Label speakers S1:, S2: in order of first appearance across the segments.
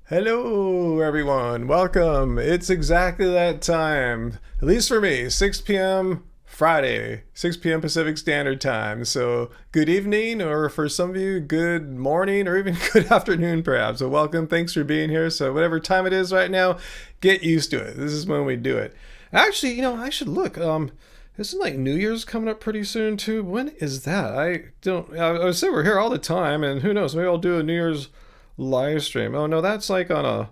S1: Hello everyone, welcome. It's exactly that time, at least for me, 6 p.m. Friday, 6 p.m. Pacific Standard Time. So good evening, or for some of you, good morning, or even good afternoon perhaps. So welcome, thanks for being here. So whatever time it is right now, get used to it. This is when we do it. Actually, I should look. Isn't like New Year's coming up pretty soon too? When is that? I would say we're here all the time, and who knows, maybe I'll do a New Year's live stream. Oh no, that's like on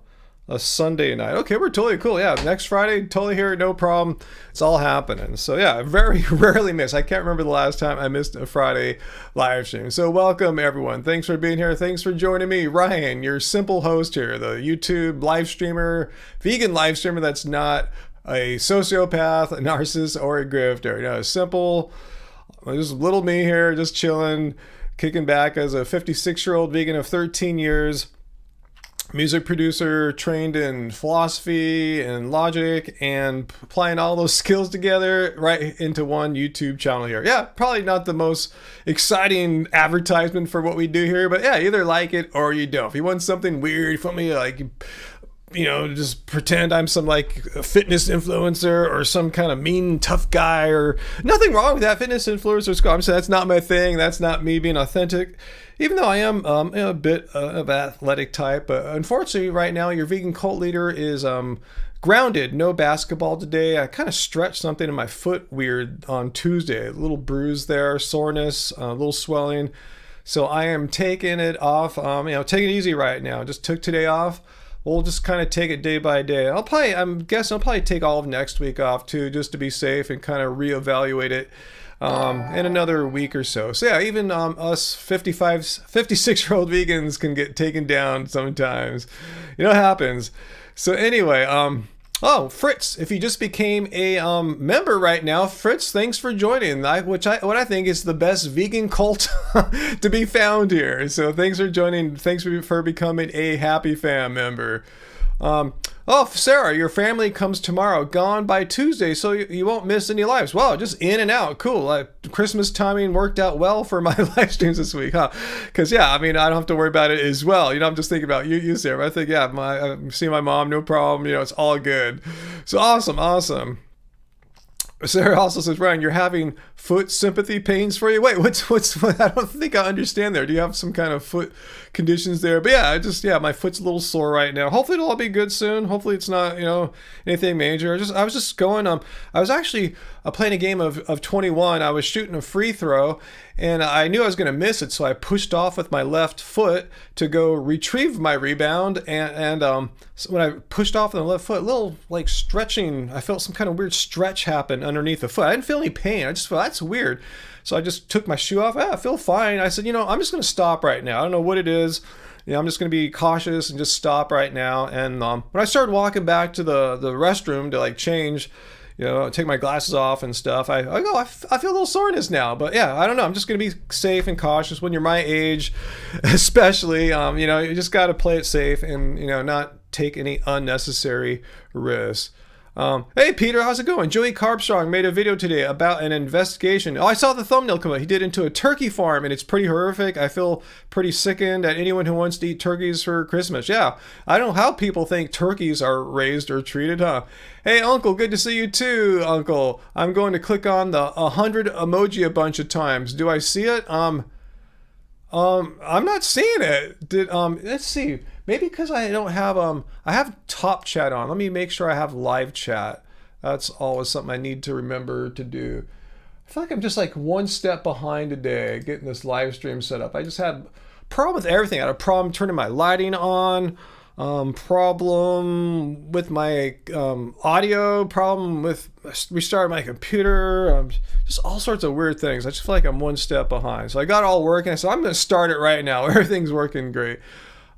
S1: a Sunday night. Okay, we're totally cool. Yeah, next Friday, totally here, no problem. It's all happening. So yeah, I very rarely miss. I can't remember the last time I missed a Friday live stream. So welcome everyone. Thanks for being here. Thanks for joining me, Ryan, your simple host here, the YouTube live streamer, vegan live streamer that's not a sociopath, a narcissist, or a grifter. Simple, just little me here, just chilling, kicking back as a 56-year-old vegan of 13 years, music producer trained in philosophy and logic, and applying all those skills together right into one YouTube channel here. Yeah, probably not the most exciting advertisement for what we do here, but yeah, either like it or you don't. If you want something weird, if you want me to just pretend I'm some like fitness influencer or some kind of mean tough guy, or nothing wrong with that. Fitness influencers, I'm saying that's not my thing. That's not me being authentic, even though I am a bit of athletic type. But unfortunately right now your vegan cult leader is grounded. No basketball today. I kind of stretched something in my foot weird on Tuesday. A little bruise there, soreness, a little swelling. So I am taking it off. Taking it easy right now. Just took today off. We'll just kind of take it day by day. I'm guessing I'll probably take all of next week off too, just to be safe and kind of reevaluate it in another week or so. So yeah, even us 56-year-old vegans can get taken down sometimes. It happens. So anyway, oh, Fritz, if you just became a member right now, Fritz, thanks for joining, what I think is the best vegan cult to be found here. So thanks for joining. Thanks for becoming a Happy Fam member. Oh, Sarah, your family comes tomorrow, gone by Tuesday, so you won't miss any lives. Wow, just in and out. Cool. Christmas timing worked out well for my live streams this week, huh? Because, yeah, I don't have to worry about it as well. I'm just thinking about you, Sarah. I think, yeah, I see my mom, no problem. It's all good. So awesome. Sarah also says, Ryan, you're having foot sympathy pains for you. Wait, what's I don't think I understand there. Do you have some kind of foot conditions there? But yeah, my foot's a little sore right now. Hopefully it'll all be good soon. Hopefully it's not, anything major. I was just going, I was actually playing a game of 21. I was shooting a free throw and I knew I was going to miss it. So I pushed off with my left foot to go retrieve my rebound. And so when I pushed off with the left foot, a little like stretching, I felt some kind of weird stretch happen underneath the foot. I didn't feel any pain. I just felt, that's weird. So I just took my shoe off. I feel fine. I said, I'm just going to stop right now. I don't know what it is. I'm just going to be cautious and just stop right now. And when I started walking back to the restroom to like change, take my glasses off and stuff, I feel a little soreness now. But yeah, I don't know. I'm just going to be safe and cautious. When you're my age, especially, you just got to play it safe and, not take any unnecessary risks. Hey Peter, how's it going? Joey Carbstrong made a video today about an investigation. Oh, I saw the thumbnail come out. He did into a turkey farm and it's pretty horrific. I feel pretty sickened at anyone who wants to eat turkeys for Christmas. Yeah, I don't know how people think turkeys are raised or treated, huh? Hey Uncle, good to see you too, Uncle. I'm going to click on the 100 emoji a bunch of times. Do I see it? I'm not seeing it. Let's see. Maybe because I don't have I have top chat on. Let me make sure I have live chat. That's always something I need to remember to do. I feel like I'm just like one step behind today getting this live stream set up. I just had a problem with everything. I had a problem turning my lighting on, problem with my audio, problem with restarting my computer, just all sorts of weird things. I just feel like I'm one step behind. So I got it all working. So I'm going to start it right now. Everything's working great.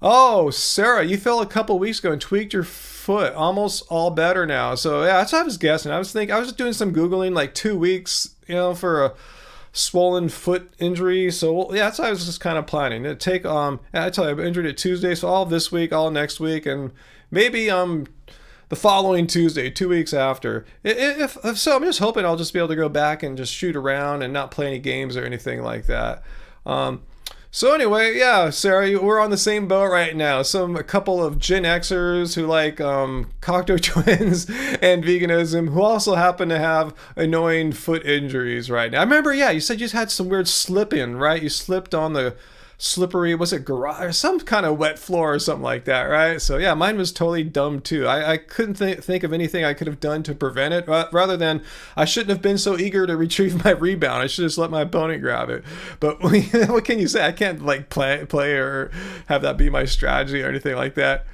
S1: Oh, Sarah, you fell a couple weeks ago and tweaked your foot. Almost all better now. So yeah, that's what I was guessing. I was just doing some Googling, like 2 weeks, for a swollen foot injury. So yeah, that's what I was just kind of planning to take. I tell you, I'm injured it Tuesday, so all this week, all next week, and maybe the following Tuesday, 2 weeks after. If so, I'm just hoping I'll just be able to go back and just shoot around and not play any games or anything like that. So anyway, yeah, Sarah, we're on the same boat right now. A couple of Gen Xers who like Cocteau Twins and veganism, who also happen to have annoying foot injuries right now. I remember, yeah, you said you had some weird slip-in, right? You slipped on the slippery, was it garage or some kind of wet floor or something like that, right? So yeah, mine was totally dumb too. I couldn't think of anything I could have done to prevent it, rather than I shouldn't have been so eager to retrieve my rebound. I should have just let my opponent grab it. But what can you say? I can't like play or have that be my strategy or anything like that.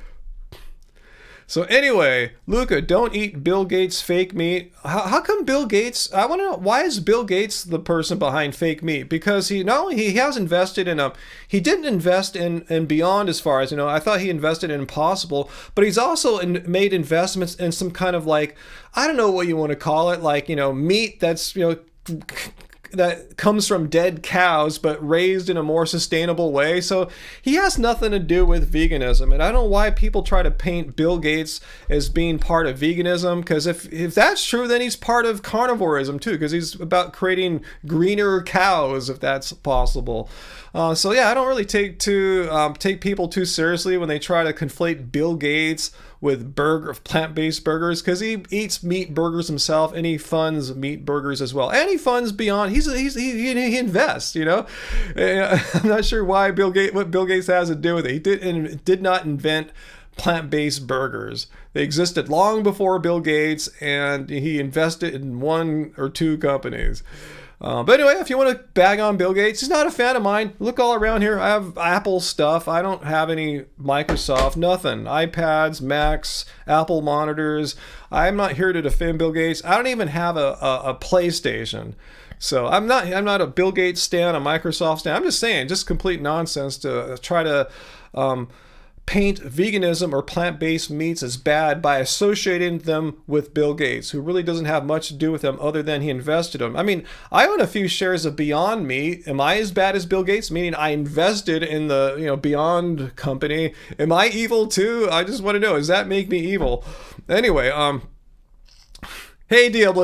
S1: So anyway, Luca, don't eat Bill Gates' fake meat. How come Bill Gates? I want to know, why is Bill Gates the person behind fake meat? Because he not only he has invested in he didn't invest in Beyond, as far as you know. I thought he invested in Impossible, but he's also made investments in some kind of like, I don't know what you want to call it, like, you know, meat that's, you know, that comes from dead cows but raised in a more sustainable way. So he has nothing to do with veganism, and I don't know why people try to paint Bill Gates as being part of veganism, because if that's true, then he's part of carnivorism too, because he's about creating greener cows, if that's possible. So yeah, I don't really take people too seriously when they try to conflate Bill Gates with plant-based burgers, because he eats meat burgers himself, and he funds meat burgers as well, and he funds Beyond. He invests, you know. I'm not sure what Bill Gates has to do with it. He did not invent plant-based burgers. They existed long before Bill Gates, and he invested in one or two companies. But anyway, if you want to bag on Bill Gates, he's not a fan of mine. Look all around here. I have Apple stuff. I don't have any Microsoft, nothing. iPads, Macs, Apple monitors. I'm not here to defend Bill Gates. I don't even have a PlayStation. So I'm not a Bill Gates stan, a Microsoft stan. I'm just saying, just complete nonsense to try to paint veganism or plant-based meats as bad by associating them with Bill Gates, who really doesn't have much to do with them other than he invested them. I mean, I own a few shares of Beyond Meat. Am I as bad as Bill Gates? Meaning I invested in the, you know, Beyond company. Am I evil too? I just want to know, does that make me evil? Anyway, hey Diablo,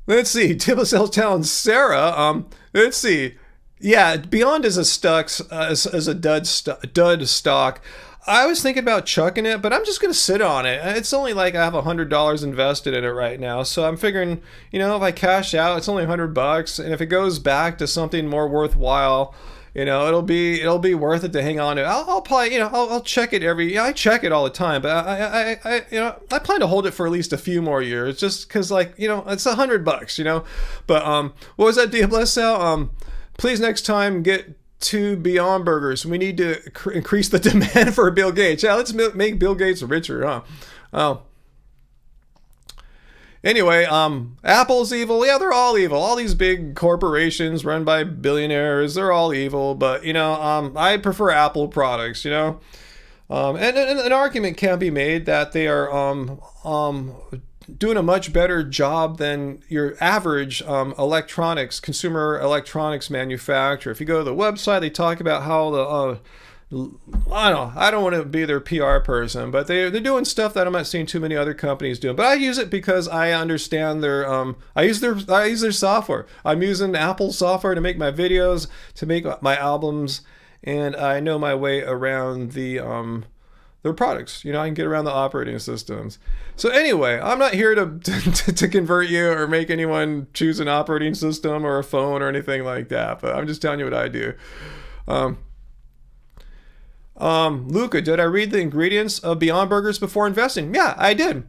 S1: let's see. Diablo telling Sarah, let's see. Yeah, Beyond is a dud stock. I was thinking about chucking it, but I'm just going to sit on it. It's only like I have $100 invested in it right now. So I'm figuring, you know, if I cash out, it's only $100. And if it goes back to something more worthwhile, you know, it'll be worth it to hang on to. I'll probably, you know, I'll check it I check it all the time, but I plan to hold it for at least a few more years, just because, like, you know, it's $100, you know. But what was that Diablo sale? Please next time get 2 Beyond Burgers. We need to increase the demand for Bill Gates. Yeah, let's make Bill Gates richer, huh? Oh. Anyway, Apple's evil. Yeah, they're all evil. All these big corporations run by billionaires, they're all evil. But, you know, I prefer Apple products, you know. And an argument can be made that they are doing a much better job than your average consumer electronics manufacturer. If you go to the website, they talk about how I don't want to be their PR person, but they're doing stuff that I'm not seeing too many other companies doing. But I use it because I understand their I use their software. I'm using Apple software to make my videos, to make my albums, and I know my way around their products. You know, I can get around the operating systems. So anyway, I'm not here to convert you or make anyone choose an operating system or a phone or anything like that, but I'm just telling you what I do. Luca, did I read the ingredients of Beyond Burgers before investing? Yeah, I did.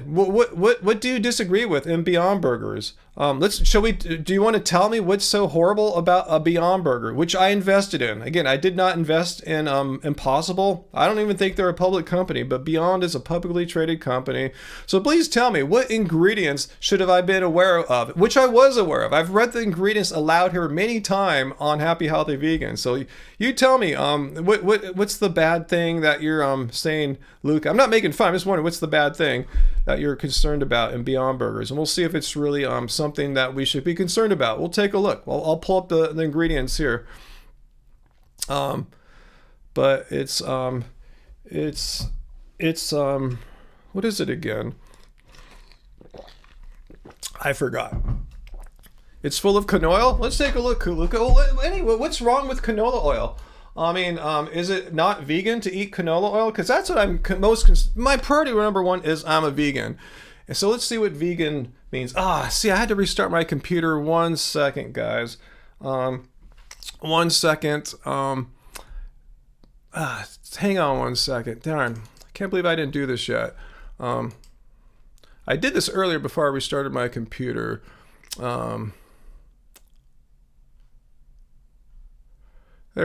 S1: What do you disagree with in Beyond Burgers? Do you want to tell me what's so horrible about a Beyond Burger, which I invested in? Again, I did not invest in Impossible. I don't even think they're a public company, but Beyond is a publicly traded company. So please tell me, what ingredients should have I been aware of, which I was aware of. I've read the ingredients aloud here many times on Happy Healthy Vegan. So you tell me, what's the bad thing that you're saying, Luke? I'm not making fun. I'm just wondering, what's the bad thing that you're concerned about in Beyond Burgers? And we'll see if it's really something that we should be concerned about. We'll take a look. I'll pull up the ingredients here. But it's what is it again? I forgot. It's full of canola oil? Let's take a look, Luca. Well, anyway, what's wrong with canola oil? I mean, is it not vegan to eat canola oil? Because that's what I'm my priority number one is I'm a vegan. And so let's see what vegan means. See, I had to restart my computer. 1 second, guys. 1 second. Hang on 1 second. Darn. I can't believe I didn't do this yet. I did this earlier before I restarted my computer. There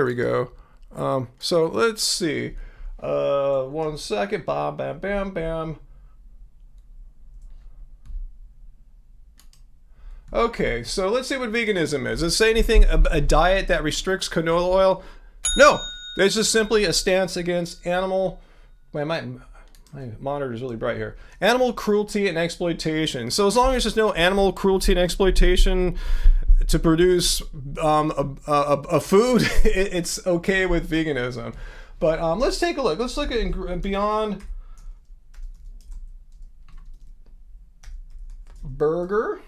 S1: we go. So let's see. 1 second. Bam, bam, bam, bam. Okay, so let's see what veganism is. Does it say anything, a diet that restricts canola oil? No, it's just simply a stance against animal... My monitor is really bright here. Animal cruelty and exploitation. So as long as there's no animal cruelty and exploitation to produce a food, it's okay with veganism. But let's take a look. Let's look at Beyond Burger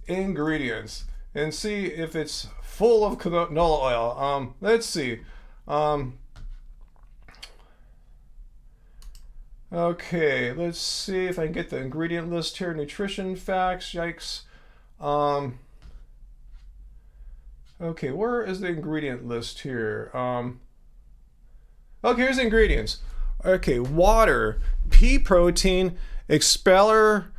S1: ingredients and see if it's full of canola oil. Let's see. Okay, let's see if I can get the ingredient list here. Nutrition facts, yikes. Okay, where is the ingredient list here? Okay, here's the ingredients. Okay, water, pea protein, expeller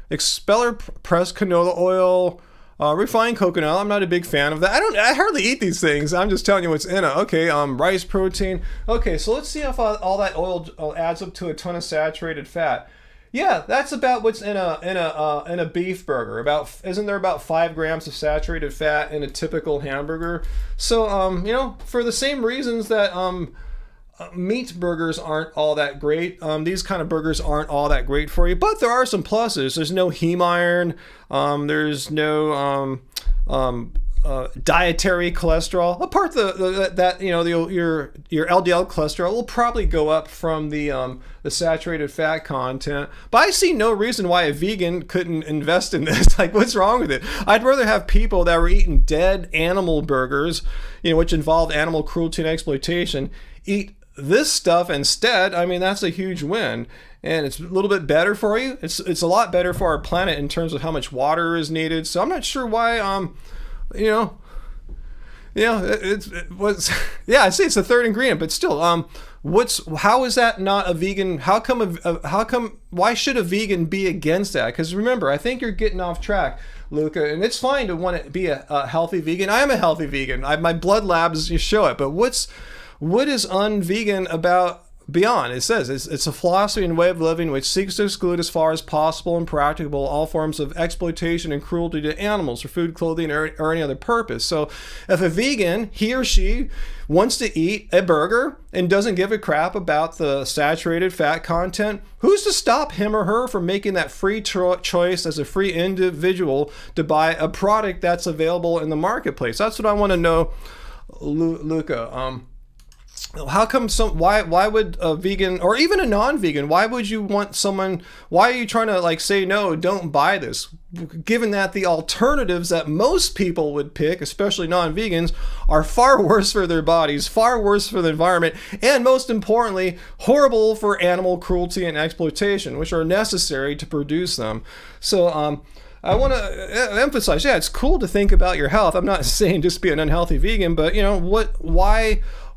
S1: pressed canola oil, refined coconut. I'm not a big fan of that. I hardly eat these things. I'm just telling you what's in it. Okay, rice protein. Okay, so let's see if all that oil adds up to a ton of saturated fat. Yeah, that's about what's in a beef burger. Isn't there about 5 grams of saturated fat in a typical hamburger? So you know, for the same reasons that meat burgers aren't all that great. These kind of burgers aren't all that great for you, but there are some pluses. There's no heme iron. There's no dietary cholesterol. Apart that you know your LDL cholesterol will probably go up from the saturated fat content. But I see no reason why a vegan couldn't invest in this. Like, what's wrong with it? I'd rather have people that were eating dead animal burgers, you know, which involved animal cruelty and exploitation, eat this stuff instead. I mean, that's a huge win, and it's a little bit better for you. It's a lot better for our planet in terms of how much water is needed. So I'm not sure why I see it's the third ingredient, but still, how is that not a vegan? How come why should a vegan be against that? Because remember, I think you're getting off track, Luca, and it's fine to want to be a healthy vegan. I am a healthy vegan. My blood labs show it, but what is unvegan about Beyond? It says it's a philosophy and way of living which seeks to exclude as far as possible and practicable all forms of exploitation and cruelty to animals for food, clothing, or any other purpose. So if a vegan, he or she, wants to eat a burger and doesn't give a crap about the saturated fat content, who's to stop him or her from making that free choice as a free individual to buy a product that's available in the marketplace? That's what I want to know, Luca. How come why would a vegan or even a non-vegan, why are you trying to say no, don't buy this, given that the alternatives that most people would pick, especially non-vegans, are far worse for their bodies, far worse for the environment, and most importantly, horrible for animal cruelty and exploitation, which are necessary to produce them. So I want to emphasize, it's cool to think about your health. I'm not saying just be an unhealthy vegan, but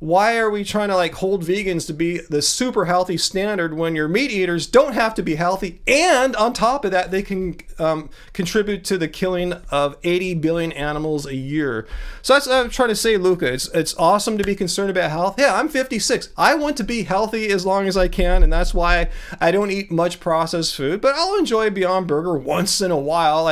S1: why are we trying to hold vegans to be the super healthy standard when your meat eaters don't have to be healthy, and on top of that they can contribute to the killing of 80 billion animals a year? So that's what I'm trying to say, Luca. It's awesome to be concerned about health. Yeah, I'm 56. I want to be healthy as long as I can, and that's why I don't eat much processed food, but I'll enjoy Beyond Burger once in a while,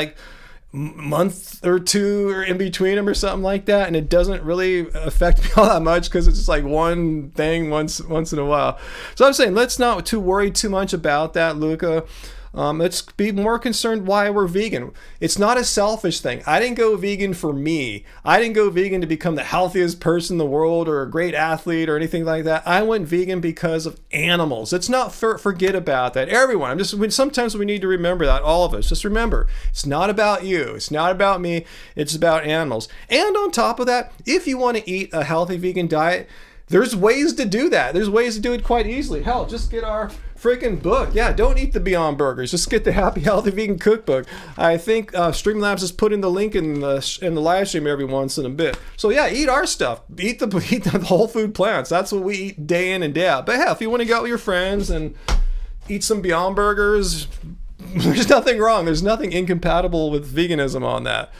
S1: month or two or in between them or something like that, and it doesn't really affect me all that much because it's just one thing once in a while. So I'm saying let's not worry too much about that, Luca. Let's be more concerned why we're vegan. It's not a selfish thing. I didn't go vegan for me. I didn't go vegan to become the healthiest person in the world or a great athlete or anything like that. I went vegan because of animals. Let's not forget about that. Everyone, sometimes we need to remember that, all of us. Just remember, it's not about you. It's not about me. It's about animals. And on top of that, if you want to eat a healthy vegan diet, there's ways to do that. There's ways to do it quite easily. Hell, just get our freaking book. Yeah, don't eat the Beyond Burgers. Just get the Happy Healthy Vegan Cookbook. I think Streamlabs is putting the link in the live stream every once in a bit. So yeah, eat our stuff. Eat the whole food plants. That's what we eat day in and day out. But hell, if you want to go out with your friends and eat some Beyond Burgers, there's nothing wrong. There's nothing incompatible with veganism on that.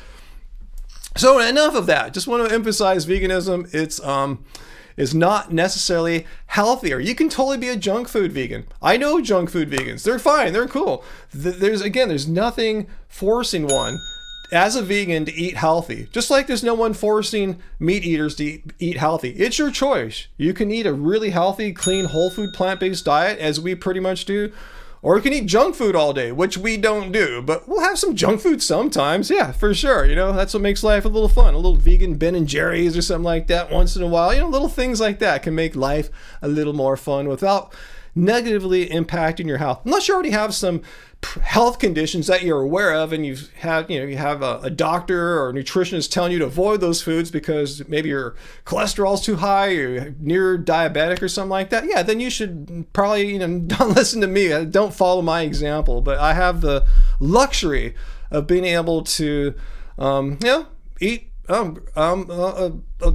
S1: So enough of that. Just want to emphasize veganism. It's not necessarily healthier. You can totally be a junk food vegan. I know junk food vegans. They're fine. They're cool. There's nothing forcing one as a vegan to eat healthy. Just like there's no one forcing meat eaters to eat healthy. It's your choice. You can eat a really healthy, clean, whole food, plant-based diet, as we pretty much do. Or you can eat junk food all day, which we don't do, but we'll have some junk food sometimes. Yeah, for sure. That's what makes life a little fun. A little vegan Ben and Jerry's or something like that once in a while. Little things like that can make life a little more fun without negatively impacting your health. Unless you already have some health conditions that you're aware of and you have a doctor or a nutritionist telling you to avoid those foods because maybe your cholesterol's too high or you're near diabetic or something like that, yeah, then you should probably don't listen to me. Don't follow my example. But I have the luxury of being able to eat a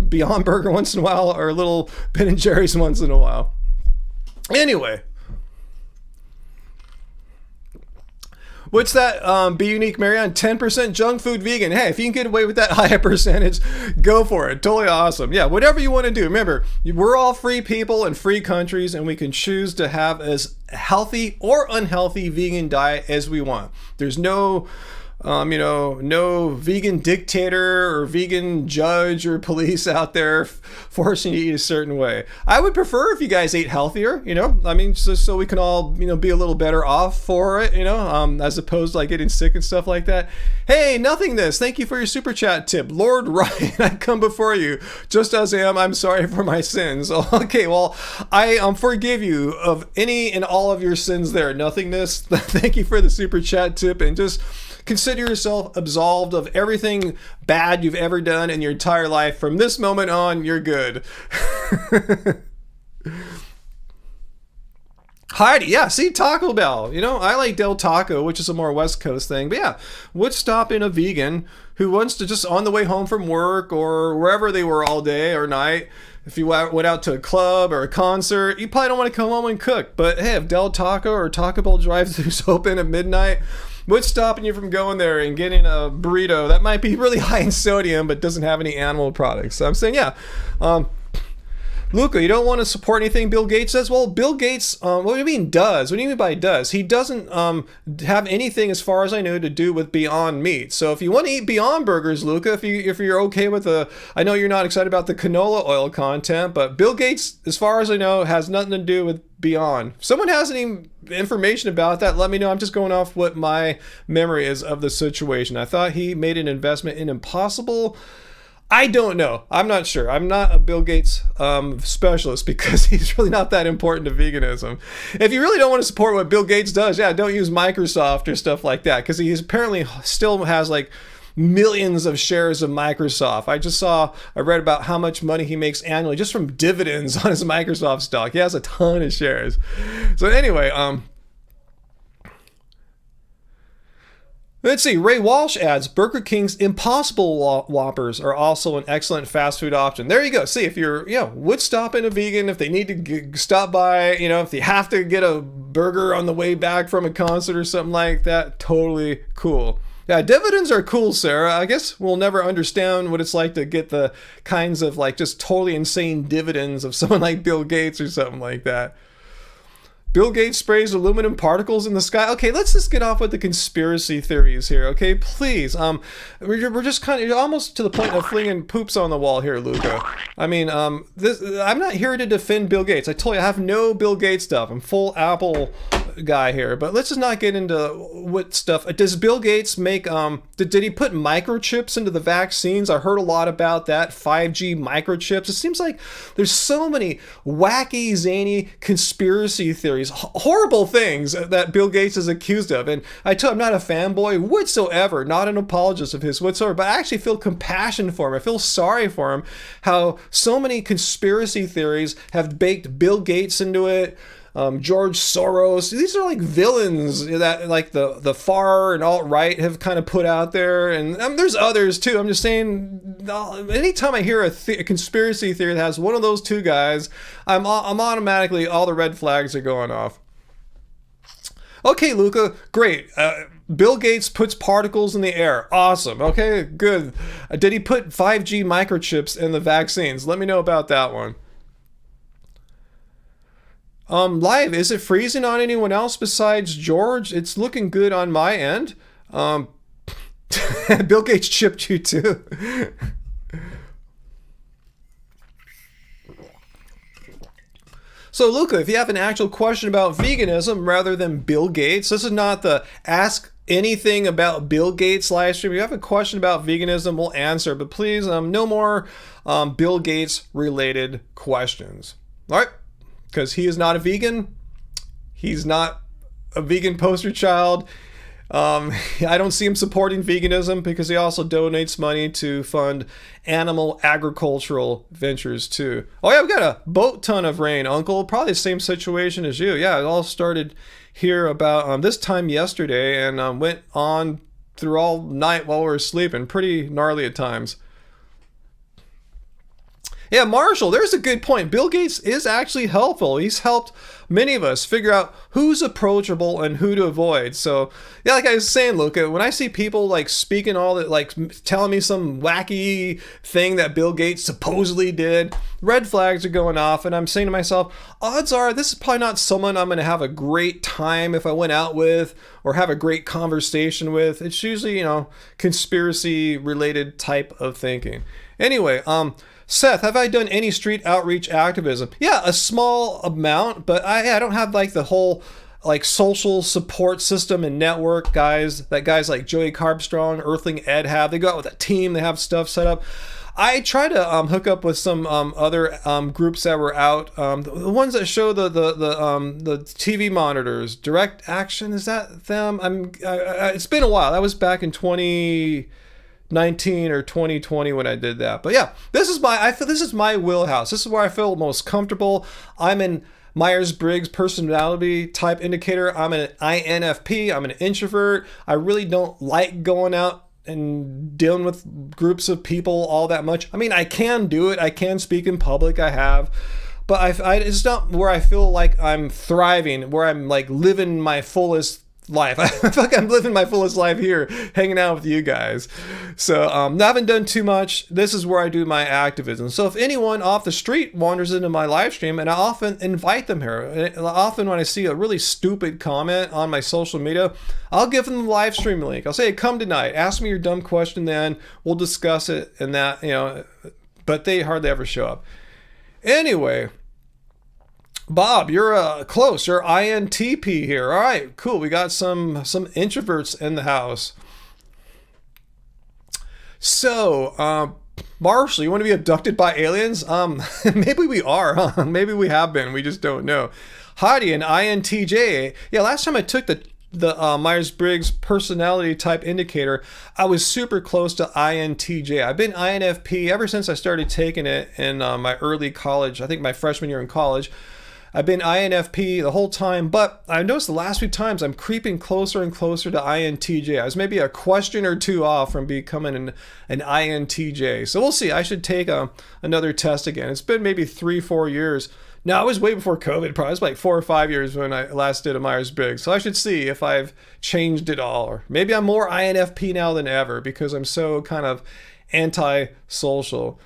S1: Beyond Burger once in a while or a little Ben and Jerry's once in a while. Anyway, what's that? Be Unique Marianne, 10% junk food vegan. Hey, if you can get away with that higher percentage, go for it. Totally awesome. Yeah, whatever you want to do. Remember, we're all free people in free countries, and we can choose to have as healthy or unhealthy vegan diet as we want. There's no vegan dictator or vegan judge or police out there forcing you to eat a certain way. I would prefer if you guys ate healthier, so we can all, be a little better off for it, as opposed to like getting sick and stuff like that. Hey, Nothingness, thank you for your super chat tip. Lord Ryan, I come before you just as I am. I'm sorry for my sins. Okay, well, I forgive you of any and all of your sins there. Nothingness, thank you for the super chat tip, and just consider yourself absolved of everything bad you've ever done in your entire life. From this moment on, you're good. Heidi, yeah, see, Taco Bell. I like Del Taco, which is a more West Coast thing. But yeah, what's stopping a vegan who wants to just on the way home from work or wherever they were all day or night, if you went out to a club or a concert, you probably don't want to come home and cook. But hey, if Del Taco or Taco Bell drive-thru's open at midnight, what's stopping you from going there and getting a burrito that might be really high in sodium but doesn't have any animal products? So I'm saying, yeah. Luca, you don't want to support anything Bill Gates says? Well, Bill Gates, what do you mean does? What do you mean by does? He doesn't have anything, as far as I know, to do with Beyond Meat. So if you want to eat Beyond Burgers, Luca, if you're okay with I know you're not excited about the canola oil content, but Bill Gates, as far as I know, has nothing to do with Beyond. If someone has any information about that, let me know. I'm just going off what my memory is of the situation. I thought he made an investment in Impossible. I don't know. I'm not sure. I'm not a Bill Gates specialist because he's really not that important to veganism. If you really don't want to support what Bill Gates does, yeah, don't use Microsoft or stuff like that, because he apparently still has like millions of shares of Microsoft. I read about how much money he makes annually just from dividends on his Microsoft stock. He has a ton of shares. So anyway, let's see. Ray Walsh adds, Burger King's Impossible Whoppers are also an excellent fast food option. There you go. See, if you're, would stop in a vegan, if they need to stop by, if they have to get a burger on the way back from a concert or something like that, totally cool. Yeah, dividends are cool, Sarah. I guess we'll never understand what it's like to get the kinds of like just totally insane dividends of someone like Bill Gates or something like that. Bill Gates sprays aluminum particles in the sky. Okay, let's just get off with the conspiracy theories here, okay? Please. We're just kind of almost to the point of flinging poops on the wall here, Luca. I mean, I'm not here to defend Bill Gates. I told you I have no Bill Gates stuff. I'm full Apple guy here, but let's just not get into what stuff. Does Bill Gates make, did he put microchips into the vaccines? I heard a lot about that, 5G microchips. It seems like there's so many wacky, zany conspiracy theories, horrible things that Bill Gates is accused of. And I'm not a fanboy whatsoever, not an apologist of his whatsoever, but I actually feel compassion for him. I feel sorry for him, how so many conspiracy theories have baked Bill Gates into it. George Soros, these are like villains that like the far and alt-right have kind of put out there, and there's others too. I'm just saying, anytime I hear a conspiracy theory that has one of those two guys, I'm automatically, all the red flags are going off. Okay, Luca, great. Bill Gates puts particles in the air. Awesome. Okay, good. Did he put 5G microchips in the vaccines? Let me know about that one. Live, is it freezing on anyone else besides George? It's looking good on my end. Bill Gates chipped you too. So Luca, if you have an actual question about veganism rather than Bill Gates, this is not the ask anything about Bill Gates live stream. If you have a question about veganism, we'll answer, but please, no more Bill Gates related questions. All right. Because he is not a vegan. He's not a vegan poster child. I don't see him supporting veganism because he also donates money to fund animal agricultural ventures too. Oh yeah, we got a boat ton of rain, Uncle. Probably the same situation as you. Yeah, it all started here about this time yesterday and went on through all night while we were sleeping. Pretty gnarly at times. Yeah, Marshall, there's a good point. Bill Gates is actually helpful. He's helped many of us figure out who's approachable and who to avoid. So, yeah, like I was saying, Luca, when I see people like speaking all that, like telling me some wacky thing that Bill Gates supposedly did, red flags are going off. And I'm saying to myself, odds are this is probably not someone I'm going to have a great time if I went out with or have a great conversation with. It's usually, conspiracy related type of thinking. Anyway, Seth, have I done any street outreach activism? Yeah, a small amount, but I don't have like the whole like social support system and network guys like Joey Carbstrong, Earthling Ed have. They go out with a team, they have stuff set up. I try to hook up with some other groups that were out. The ones that show the TV monitors. Direct Action, is that them? It's been a while. That was back in 2019 or 2020 when I did that. But yeah, this is my wheelhouse. This is where I feel most comfortable. I'm in Myers-Briggs personality type indicator. I'm an INFP. I'm an introvert. I really don't like going out and dealing with groups of people all that much. I mean, I can do it. I can speak in public. I have. But it's not where I feel like I'm thriving, where I'm like living my fullest life. I feel like I'm living my fullest life here, hanging out with you guys. So I haven't done too much. This is where I do my activism. So if anyone off the street wanders into my live stream, and I often invite them here, often when I see a really stupid comment on my social media, I'll give them the live stream link. I'll say, come tonight, ask me your dumb question, then we'll discuss it and that, but they hardly ever show up. Anyway, Bob, you're close. You're INTP here. All right, cool. We got some introverts in the house. So, Marshall, you want to be abducted by aliens? Maybe we are, huh? Maybe we have been. We just don't know. Heidi, an INTJ. Yeah, last time I took the Myers-Briggs personality type indicator, I was super close to INTJ. I've been INFP ever since I started taking it in my early college, I think my freshman year in college. I've been INFP the whole time, but I've noticed the last few times I'm creeping closer and closer to INTJ. I was maybe a question or two off from becoming an INTJ. So we'll see. I should take another test again. It's been maybe 3-4 years. No, it was way before COVID, probably. It was like 4 or 5 years when I last did a Myers-Briggs. So I should see if I've changed it all. Or maybe I'm more INFP now than ever because I'm so kind of anti-social.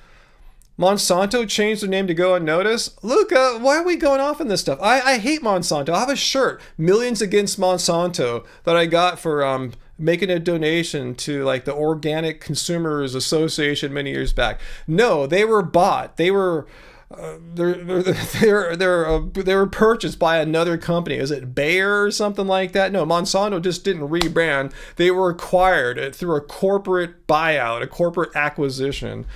S1: Monsanto changed their name to go unnoticed. Luca, why are we going off on this stuff? I hate Monsanto. I have a shirt, Millions Against Monsanto, that I got for making a donation to like the Organic Consumers Association many years back. No, they were bought. They were they were purchased by another company. Is it Bayer or something like that? No, Monsanto just didn't rebrand. They were acquired through a corporate buyout, a corporate acquisition.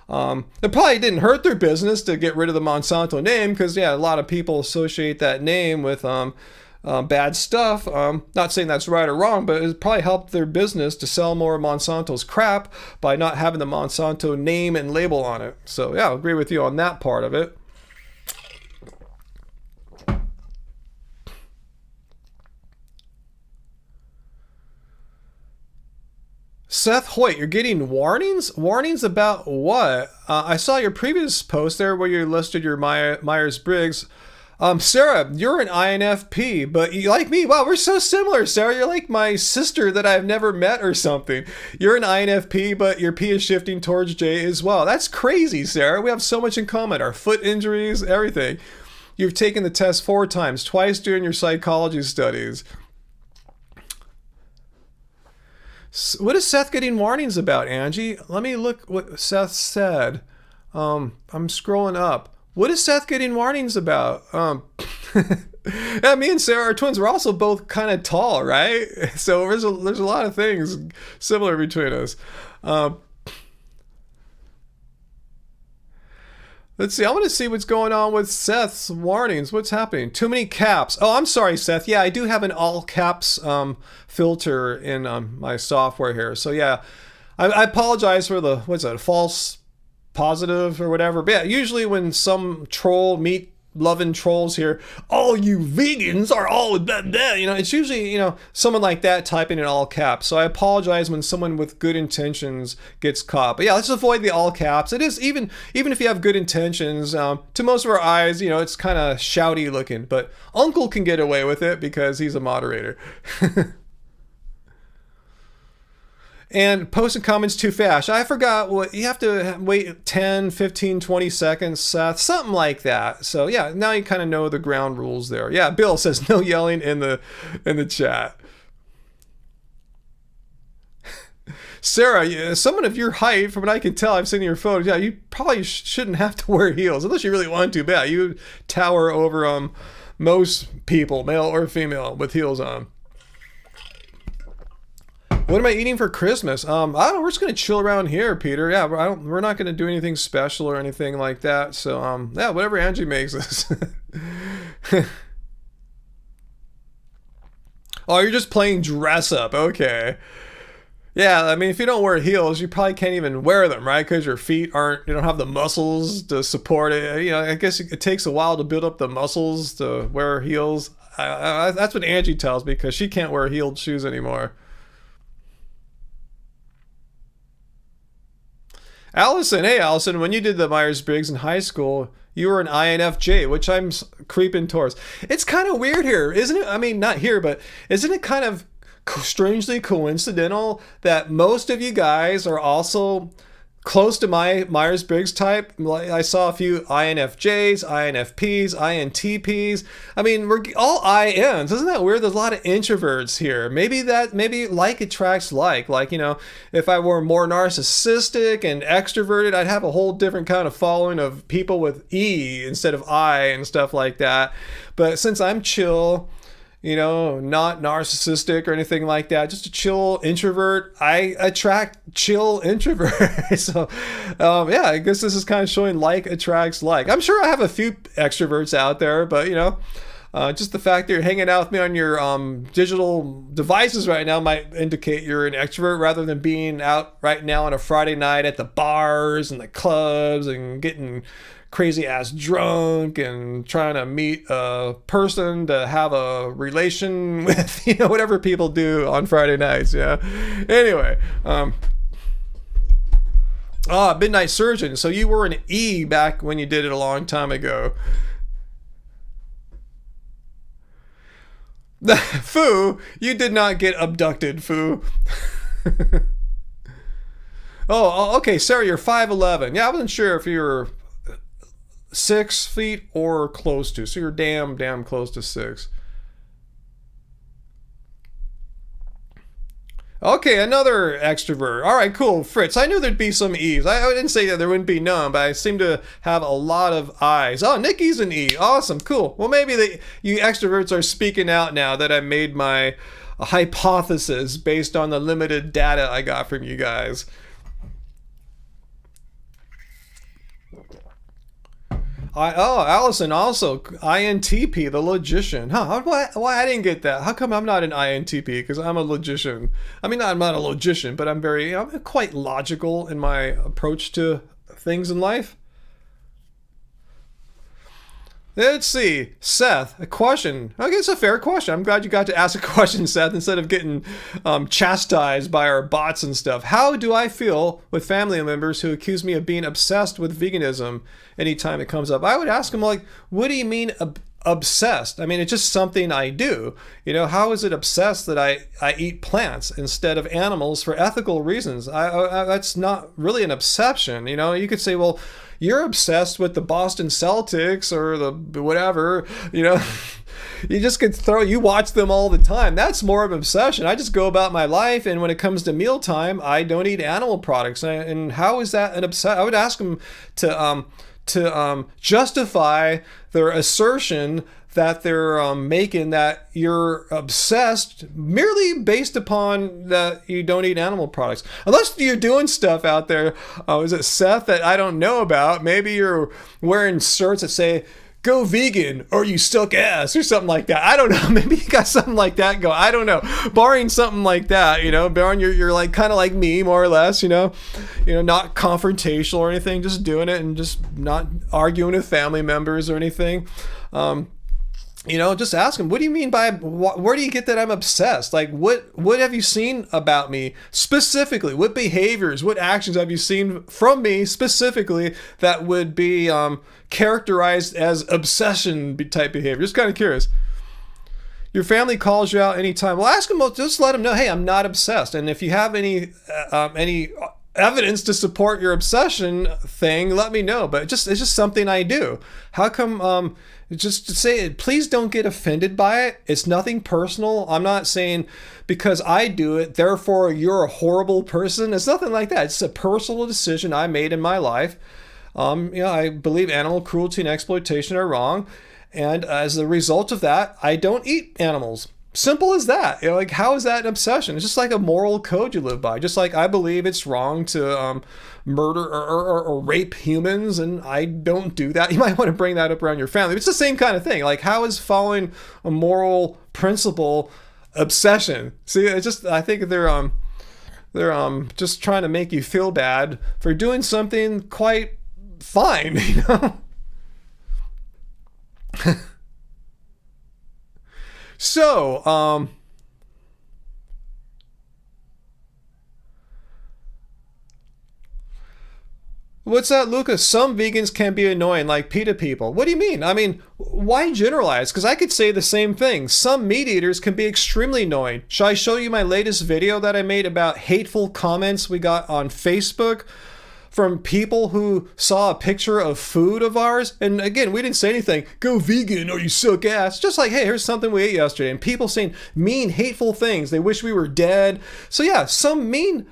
S1: It probably didn't hurt their business to get rid of the Monsanto name because, yeah, a lot of people associate that name with bad stuff. Not saying that's right or wrong, but it probably helped their business to sell more Monsanto's crap by not having the Monsanto name and label on it. So, yeah, I agree with you on that part of it. Seth Hoyt, you're getting warnings? Warnings about what? I saw your previous post there where you listed your Myers-Briggs. Sarah, you're an INFP, but you like me. Wow, we're so similar, Sarah. You're like my sister that I've never met or something. You're an INFP, but your P is shifting towards J as well. That's crazy, Sarah. We have so much in common. Our foot injuries, everything. You've taken the test 4 times, twice during your psychology studies. What is Seth getting warnings about, Angie? Let me look what Seth said. I'm scrolling up. What is Seth getting warnings about? Yeah, me and Sarah are twins. We're also both kind of tall, right? So there's a lot of things similar between us. Let's see. I want to see what's going on with Seth's warnings. What's happening? Too many caps. Oh, I'm sorry, Seth. Yeah, I do have an all caps filter in my software here. So yeah, I apologize for the, what's that, false positive or whatever. But yeah, usually when some troll meet loving trolls here, all you vegans are all blah, blah, it's usually someone like that typing in all caps. So I apologize when someone with good intentions gets caught. But yeah, let's avoid the all caps. It is even if you have good intentions, to most of our eyes, it's kind of shouty looking, but Uncle can get away with it because he's a moderator. And posting comments too fast. I forgot what you have to wait 10, 15, 20 seconds, Seth, something like that. So yeah, now you kind of know the ground rules there. Yeah, Bill says no yelling in the chat. Sarah, someone of your height, from what I can tell, I've seen your photos. Yeah, you probably shouldn't have to wear heels unless you really want to. But yeah, you tower over most people, male or female, with heels on. What am I eating for Christmas? I don't know. We're just gonna chill around here, Peter. Yeah, we're not gonna do anything special or anything like that. So, yeah, whatever Angie makes us. Oh, you're just playing dress up. Okay. Yeah, I mean, if you don't wear heels, you probably can't even wear them, right? Because your feet you don't have the muscles to support it. I guess it takes a while to build up the muscles to wear heels. That's what Angie tells me because she can't wear heeled shoes anymore. Allison, hey Allison, when you did the Myers-Briggs in high school, you were an INFJ, which I'm creeping towards. It's kind of weird here, isn't it? I mean, not here, but isn't it kind of strangely coincidental that most of you guys are also close to my Myers-Briggs type? I saw a few INFJs, INFPs, INTPs. I mean, we're all INs. Isn't that weird? There's a lot of introverts here. Maybe like attracts like. Like, if I were more narcissistic and extroverted, I'd have a whole different kind of following of people with E instead of I and stuff like that. But since I'm chill, not narcissistic or anything like that, just a chill introvert, I attract chill introverts. So, yeah, I guess this is kind of showing like attracts like. I'm sure I have a few extroverts out there, but, just the fact that you're hanging out with me on your digital devices right now might indicate you're an extrovert rather than being out right now on a Friday night at the bars and the clubs and getting crazy ass drunk and trying to meet a person to have a relation with, whatever people do on Friday nights. Yeah. Anyway, Midnight Surgeon. So you were an E back when you did it a long time ago. Foo, you did not get abducted, Foo. Oh, okay. Sarah, you're 5'11". Yeah, I wasn't sure if you were 6 feet or close to. So you're damn close to 6. Okay, another extrovert. All right, cool. Fritz, I knew there'd be some E's. I didn't say that there wouldn't be none, but I seem to have a lot of I's. Oh, Nikki's an E. Awesome, cool. Well, maybe you extroverts are speaking out now that I made my hypothesis based on the limited data I got from you guys. Allison also, INTP, the logician. Huh, why I didn't get that? How come I'm not an INTP? Because I'm a logician. I mean, I'm not a logician, but I'm quite logical in my approach to things in life. Let's see. Seth, a question. Okay, it's a fair question. I'm glad you got to ask a question, Seth, instead of getting chastised by our bots and stuff. How do I feel with family members who accuse me of being obsessed with veganism anytime it comes up? I would ask them, like, what do you mean obsessed? I mean, it's just something I do. You know, how is it obsessed that I eat plants instead of animals for ethical reasons? That's not really an obsession. You know, you could say, well, you're obsessed with the Boston Celtics or the whatever, you know. You just could you watch them all the time. That's more of an obsession. I just go about my life, and when it comes to mealtime, I don't eat animal products. And how is that an obsession? I would ask them to justify their assertion that they're making, that you're obsessed merely based upon that you don't eat animal products. Unless you're doing stuff out there, is it Seth, that I don't know about? Maybe you're wearing shirts that say, "Go vegan or you suck ass," or something like that. I don't know. Maybe you got something like that going. I don't know. Barring something like that, you know, barring you're like kind of like me, more or less, you know, not confrontational or anything, just doing it and just not arguing with family members or anything. You know, just ask them, what do you mean by, where do you get that I'm obsessed? Like, what have you seen about me specifically? What behaviors, what actions have you seen from me specifically that would be characterized as obsession type behavior? Just kind of curious. Your family calls you out anytime. Well, ask them, just let them know, hey, I'm not obsessed. And if you have any evidence to support your obsession thing, let me know. But it's just something I do. How come, just to say it, please don't get offended by it. It's nothing personal. I'm not saying because I do it, therefore you're a horrible person. It's nothing like that. It's a personal decision I made in my life. I believe animal cruelty and exploitation are wrong. And as a result of that, I don't eat animals. Simple as that. You know, like, how is that an obsession? It's just like a moral code you live by. Just like I believe it's wrong to murder or rape humans, and I don't do that. You might want to bring that up around your family. It's the same kind of thing. Like, how is following a moral principle obsession? See, it's just, I think they're just trying to make you feel bad for doing something quite fine, you know? So, what's that, Lucas? Some vegans can be annoying, like PETA people. What do you mean? I mean, why generalize? Because I could say the same thing. Some meat eaters can be extremely annoying. Shall I show you my latest video that I made about hateful comments we got on Facebook from people who saw a picture of food of ours? And again, we didn't say anything, go vegan or you suck ass. Just like, hey, here's something we ate yesterday. And people saying mean, hateful things. They wish we were dead. So yeah, some meat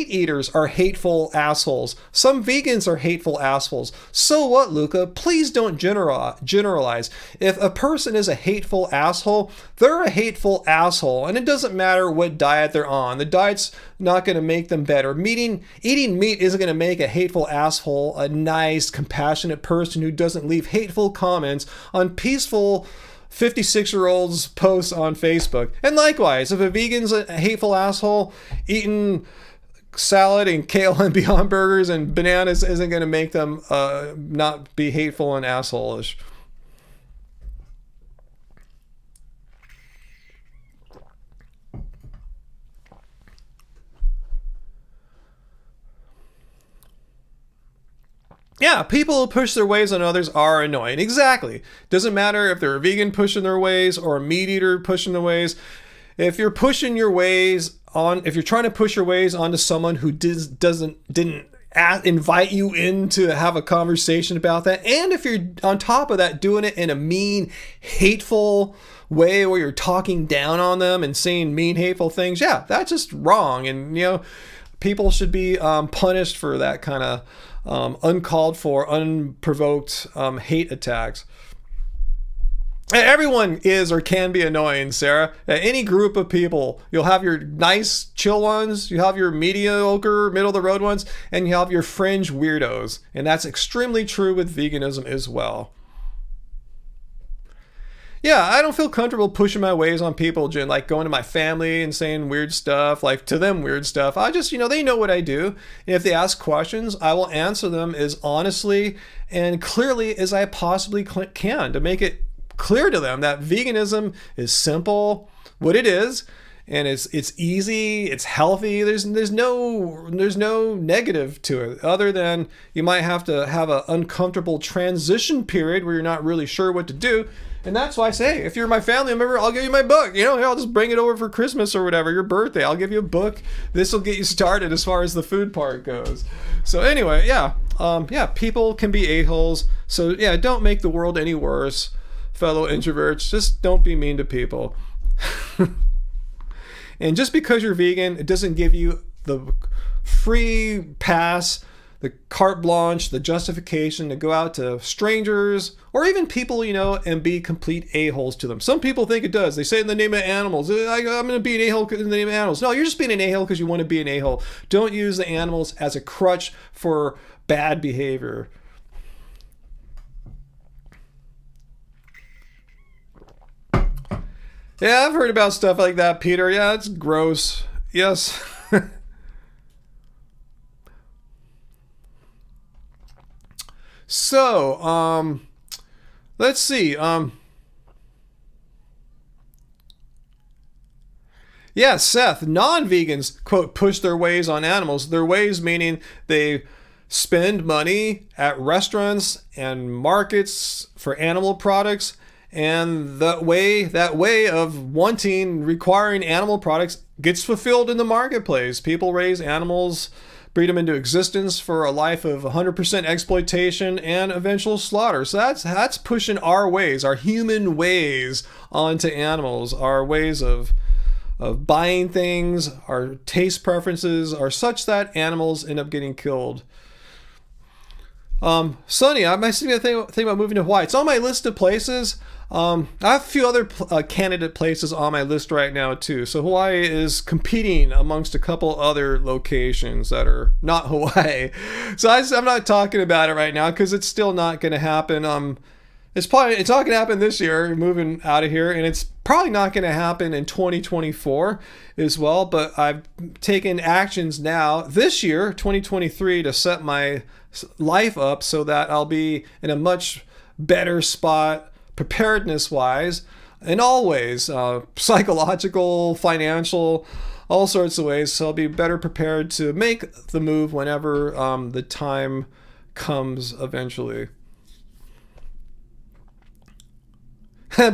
S1: eaters are hateful assholes. Some vegans are hateful assholes. So what, Luca? Please don't generalize. If a person is a hateful asshole, they're a hateful asshole. And it doesn't matter what diet they're on. The diet's not going to make them better. Eating meat isn't going to make a hateful asshole a nice, compassionate person who doesn't leave hateful comments on peaceful 56-year-olds' posts on Facebook. And likewise, if a vegan's a hateful asshole, eating salad and kale and Beyond Burgers and bananas isn't going to make them not be hateful and asshole-ish. Yeah, people who push their ways on others are annoying. Exactly. Doesn't matter if they're a vegan pushing their ways or a meat eater pushing their ways. If you're pushing your ways on, if you're trying to push your ways onto someone who didn't invite you in to have a conversation about that. And if you're on top of that doing it in a mean, hateful way where you're talking down on them and saying mean, hateful things, yeah, that's just wrong. And, people should be punished for that kind of uncalled for, unprovoked hate attacks. Everyone is or can be annoying, Sarah. Any group of people, you'll have your nice, chill ones, you have your mediocre, middle-of-the-road ones, and you have your fringe weirdos. And that's extremely true with veganism as well. Yeah, I don't feel comfortable pushing my ways on people, Jen, like going to my family and saying weird stuff, like to them weird stuff. I just, they know what I do. And if they ask questions, I will answer them as honestly and clearly as I possibly can to make it clear to them that veganism is simple, what it is, and it's easy, it's healthy. There's no negative to it other than you might have to have an uncomfortable transition period where you're not really sure what to do. And that's why I say, if you're my family member, I'll give you my book. I'll just bring it over for Christmas or whatever, your birthday. I'll give you a book. This will get you started as far as the food part goes. So anyway, people can be a-holes. So yeah, don't make the world any worse, fellow introverts. Just don't be mean to people. And just because you're vegan, it doesn't give you the free pass, the carte blanche, the justification to go out to strangers or even people, and be complete a-holes to them. Some people think it does. They say it in the name of animals. I'm going to be an a-hole in the name of animals. No, you're just being an a-hole because you want to be an a-hole. Don't use the animals as a crutch for bad behavior. Yeah, I've heard about stuff like that, Peter. Yeah, it's gross. Yes. So, let's see. Yeah, Seth, non-vegans, quote, push their ways on animals. Their ways meaning they spend money at restaurants and markets for animal products. And that way of requiring animal products gets fulfilled in the marketplace. People raise animals, breed them into existence for a life of 100% exploitation and eventual slaughter. So that's pushing our ways, our human ways onto animals. Our ways of buying things, our taste preferences are such that animals end up getting killed. Sonny, I'm actually thinking about moving to Hawaii. It's on my list of places. I have a few other candidate places on my list right now too. So Hawaii is competing amongst a couple other locations that are not Hawaii. So I'm not talking about it right now because it's still not going to happen. It's not going to happen this year, moving out of here, and it's probably not going to happen in 2024 as well. But I've taken actions now this year, 2023, to set my life up so that I'll be in a much better spot preparedness wise in all ways, psychological, financial, all sorts of ways. So I'll be better prepared to make the move whenever the time comes eventually.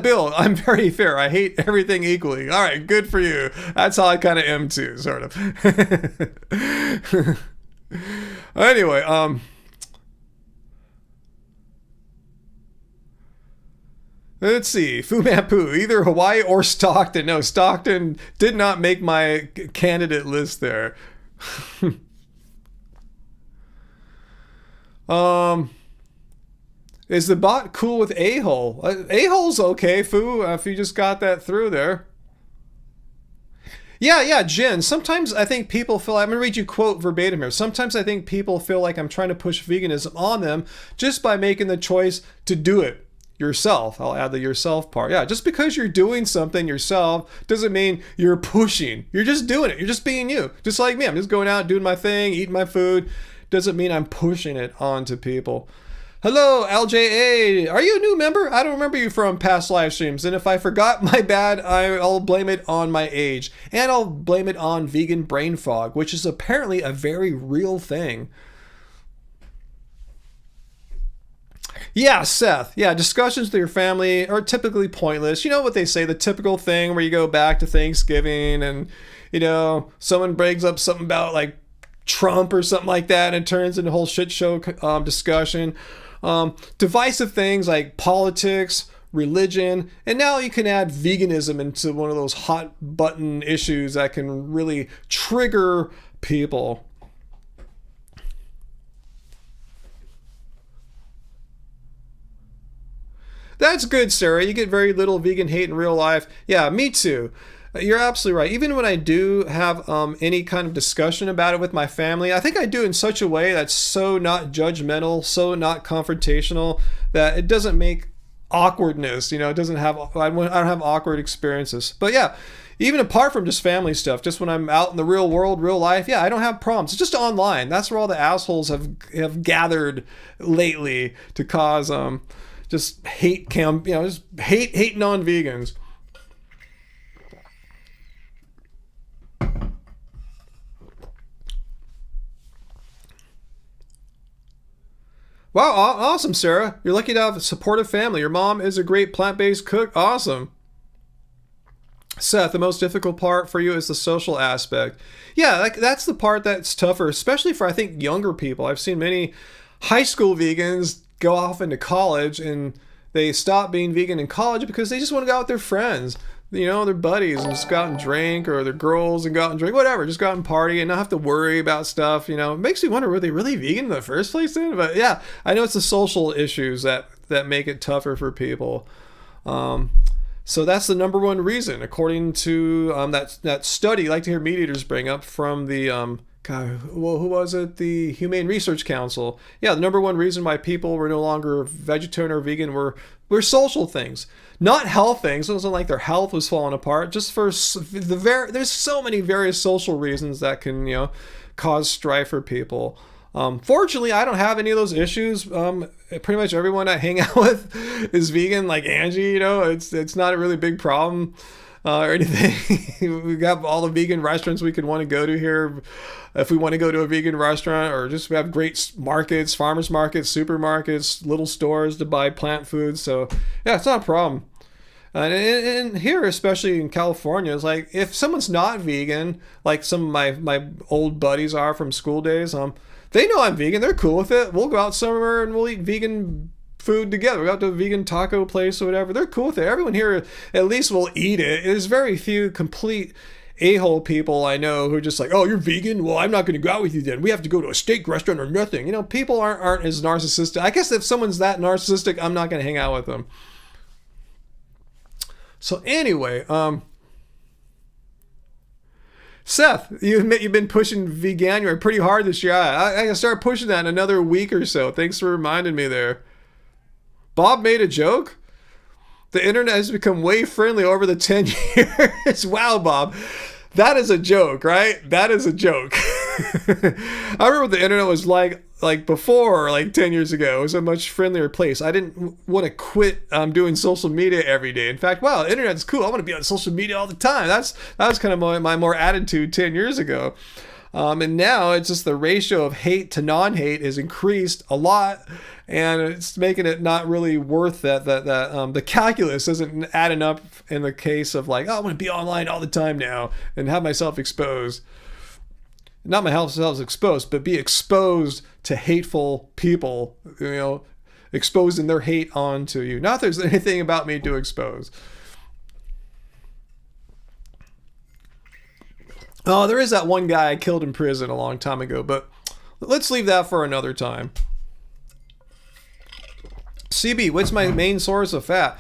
S1: Bill, I'm very fair. I hate everything equally. All right, good for you. That's how I kind of am too, sort of. Anyway, let's see. Fu Manpu, either Hawaii or Stockton. No, Stockton did not make my candidate list there. Is the bot cool with a-hole? A-hole's okay, Fu, if you just got that through there. Yeah, Jen. Sometimes I think people feel, I'm going to read you quote verbatim here. Sometimes I think people feel like I'm trying to push veganism on them just by making the choice to do it yourself. I'll add the yourself part. Yeah, just because you're doing something yourself doesn't mean you're pushing. You're just doing it. You're just being you. Just like me. I'm just going out, doing my thing, eating my food. Doesn't mean I'm pushing it onto people. Hello, LJA. Are you a new member? I don't remember you from past live streams. And if I forgot, my bad. I'll blame it on my age. And I'll blame it on vegan brain fog, which is apparently a very real thing. Yeah, Seth. Yeah, discussions with your family are typically pointless. You know what they say, the typical thing where you go back to Thanksgiving and, someone brings up something about like Trump or something like that, and it turns into a whole shit show discussion. Divisive things like politics, religion, and now you can add veganism into one of those hot button issues that can really trigger people. That's good, Sarah. You get very little vegan hate in real life. Yeah, me too. You're absolutely right. Even when I do have any kind of discussion about it with my family, I think I do it in such a way that's so not judgmental, so not confrontational, that it doesn't make awkwardness. You know, it doesn't have, I don't have awkward experiences. But yeah, even apart from just family stuff, just when I'm out in the real world, real life, yeah, I don't have problems. It's just online. That's where all the assholes have gathered lately to cause just just hate non-vegans. Wow, awesome, Sarah. You're lucky to have a supportive family. Your mom is a great plant-based cook. Awesome. Seth, the most difficult part for you is the social aspect. Yeah, that's the part that's tougher, especially for, I think, younger people. I've seen many high school vegans go off into college, and they stop being vegan in college because they just want to go out with their friends, you know, their buddies, and just go out and drink, or their girls and go out and drink, whatever, just go out and party and not have to worry about stuff. You know, it makes me wonder, were they really vegan in the first place then? But yeah, I know it's the social issues that make it tougher for people. So that's the number one reason, according to that study. I like to hear meat eaters bring up from the who was it? The Humane Research Council. Yeah, the number one reason why people were no longer vegetarian or vegan were social things, not health things. It wasn't like their health was falling apart. Just for there's so many various social reasons that can cause strife for people. Fortunately, I don't have any of those issues. Pretty much everyone I hang out with is vegan, like Angie. It's not a really big problem or anything. We got all the vegan restaurants we could want to go to here. If we want to go to a vegan restaurant, or just we have great markets, farmers markets, supermarkets, little stores to buy plant foods. So yeah, it's not a problem. And here, especially in California, it's like if someone's not vegan, like some of my old buddies are from school days, they know I'm vegan. They're cool with it. We'll go out somewhere and we'll eat vegan food together. We'll go out to a vegan taco place or whatever. They're cool with it. Everyone here at least will eat it. There's very few complete a-hole people I know who are just like, oh, you're vegan? Well, I'm not going to go out with you then. We have to go to a steak restaurant or nothing. People aren't as narcissistic. I guess if someone's that narcissistic, I'm not going to hang out with them. So anyway, Seth, you've been pushing Veganuary pretty hard this year. I gotta start pushing that in another week or so. Thanks for reminding me there. Bob made a joke? The internet has become way friendly over the 10 years. Wow, Bob. That is a joke, right? That is a joke. I remember what the internet was like before, like 10 years ago. It was a much friendlier place. I didn't want to quit doing social media every day. In fact, wow, the internet's cool. I want to be on social media all the time. That was kind of my more attitude 10 years ago. And now it's just the ratio of hate to non-hate is increased a lot, and it's making it not really worth that the calculus isn't adding up in the case of like, oh, I want to be online all the time now and have myself exposed. Not myself exposed, but be exposed to hateful people, exposing their hate onto you. Not that there's anything about me to expose. Oh, there is that one guy I killed in prison a long time ago, but let's leave that for another time. CB, what's my main source of fat?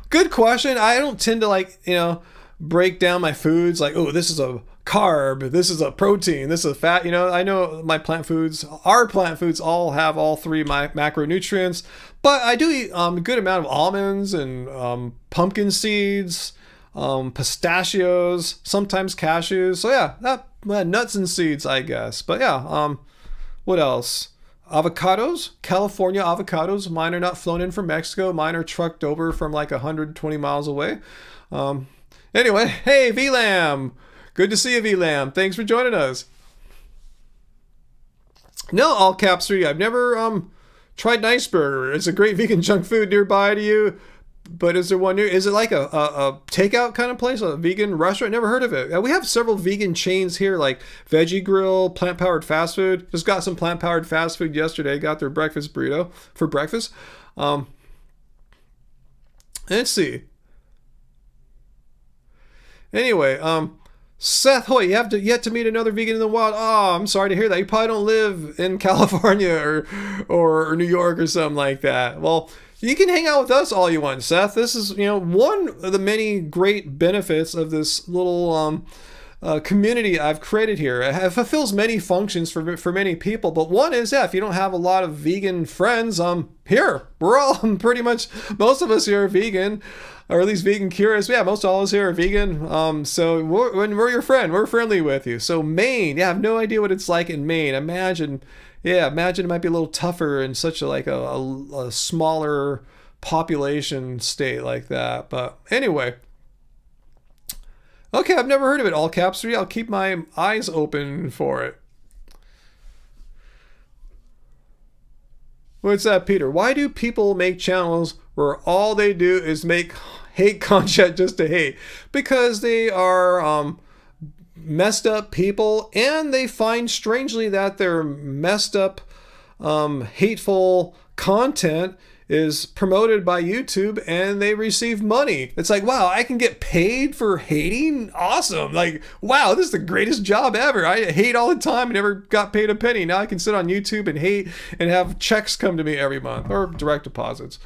S1: Good question. I don't tend to break down my foods like, oh, this is a carb, this is a protein, this is a fat. I know our plant foods all have all three macronutrients, but I do eat a good amount of almonds and pumpkin seeds, pistachios, sometimes cashews. So yeah, nuts and seeds, I guess. But yeah, what else? Avocados, California avocados. Mine are not flown in from Mexico. Mine are trucked over from like 120 miles away. Anyway, hey, VLAM. Good to see you, VLAM. Thanks for joining us. No, all caps 3. I've never tried Nice Burger. It's a great vegan junk food nearby to you. But is there one new? Is it like a takeout kind of place, a vegan restaurant? Never heard of it. We have several vegan chains here, like Veggie Grill, Plant Powered Fast Food. Just got some Plant Powered Fast Food yesterday. Got their breakfast burrito for breakfast. Let's see. Anyway, Seth Hoy, you have yet to meet another vegan in the wild. Oh, I'm sorry to hear that. You probably don't live in California or New York or something like that. Well, you can hang out with us all you want, Seth. This is, one of the many great benefits of this little community I've created here. It fulfills many functions for many people, but one is, if you don't have a lot of vegan friends, here, we're all pretty much, most of us here are vegan, or at least vegan curious. Yeah, most all of us here are vegan. So we're your friend. We're friendly with you. So Maine, I have no idea what it's like in Maine. Imagine it might be a little tougher in such a smaller population state like that. But anyway. Okay, I've never heard of it. All caps 3. I'll keep my eyes open for it. What's that, Peter? Why do people make channels where all they do is make hate content just to hate? Because they are messed up people, and they find strangely that their messed up, hateful content is promoted by YouTube and they receive money. It's like, wow, I can get paid for hating? Awesome. Like, wow, this is the greatest job ever. I hate all the time and never got paid a penny. Now I can sit on YouTube and hate and have checks come to me every month, or direct deposits.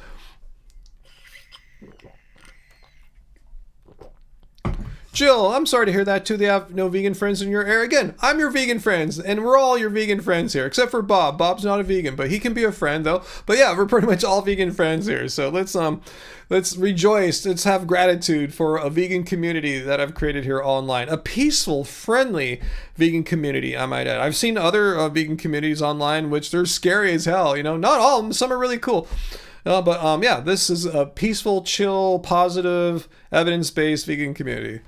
S1: Jill, I'm sorry to hear that too. They have no vegan friends in your area. Again, I'm your vegan friends, and we're all your vegan friends here, except for Bob. Bob's not a vegan, but he can be a friend though. But yeah, we're pretty much all vegan friends here. So let's rejoice. Let's have gratitude for a vegan community that I've created here online. A peaceful, friendly vegan community, I might add. I've seen other vegan communities online, which they're scary as hell. Not all of them. Some are really cool. But this is a peaceful, chill, positive, evidence-based vegan community.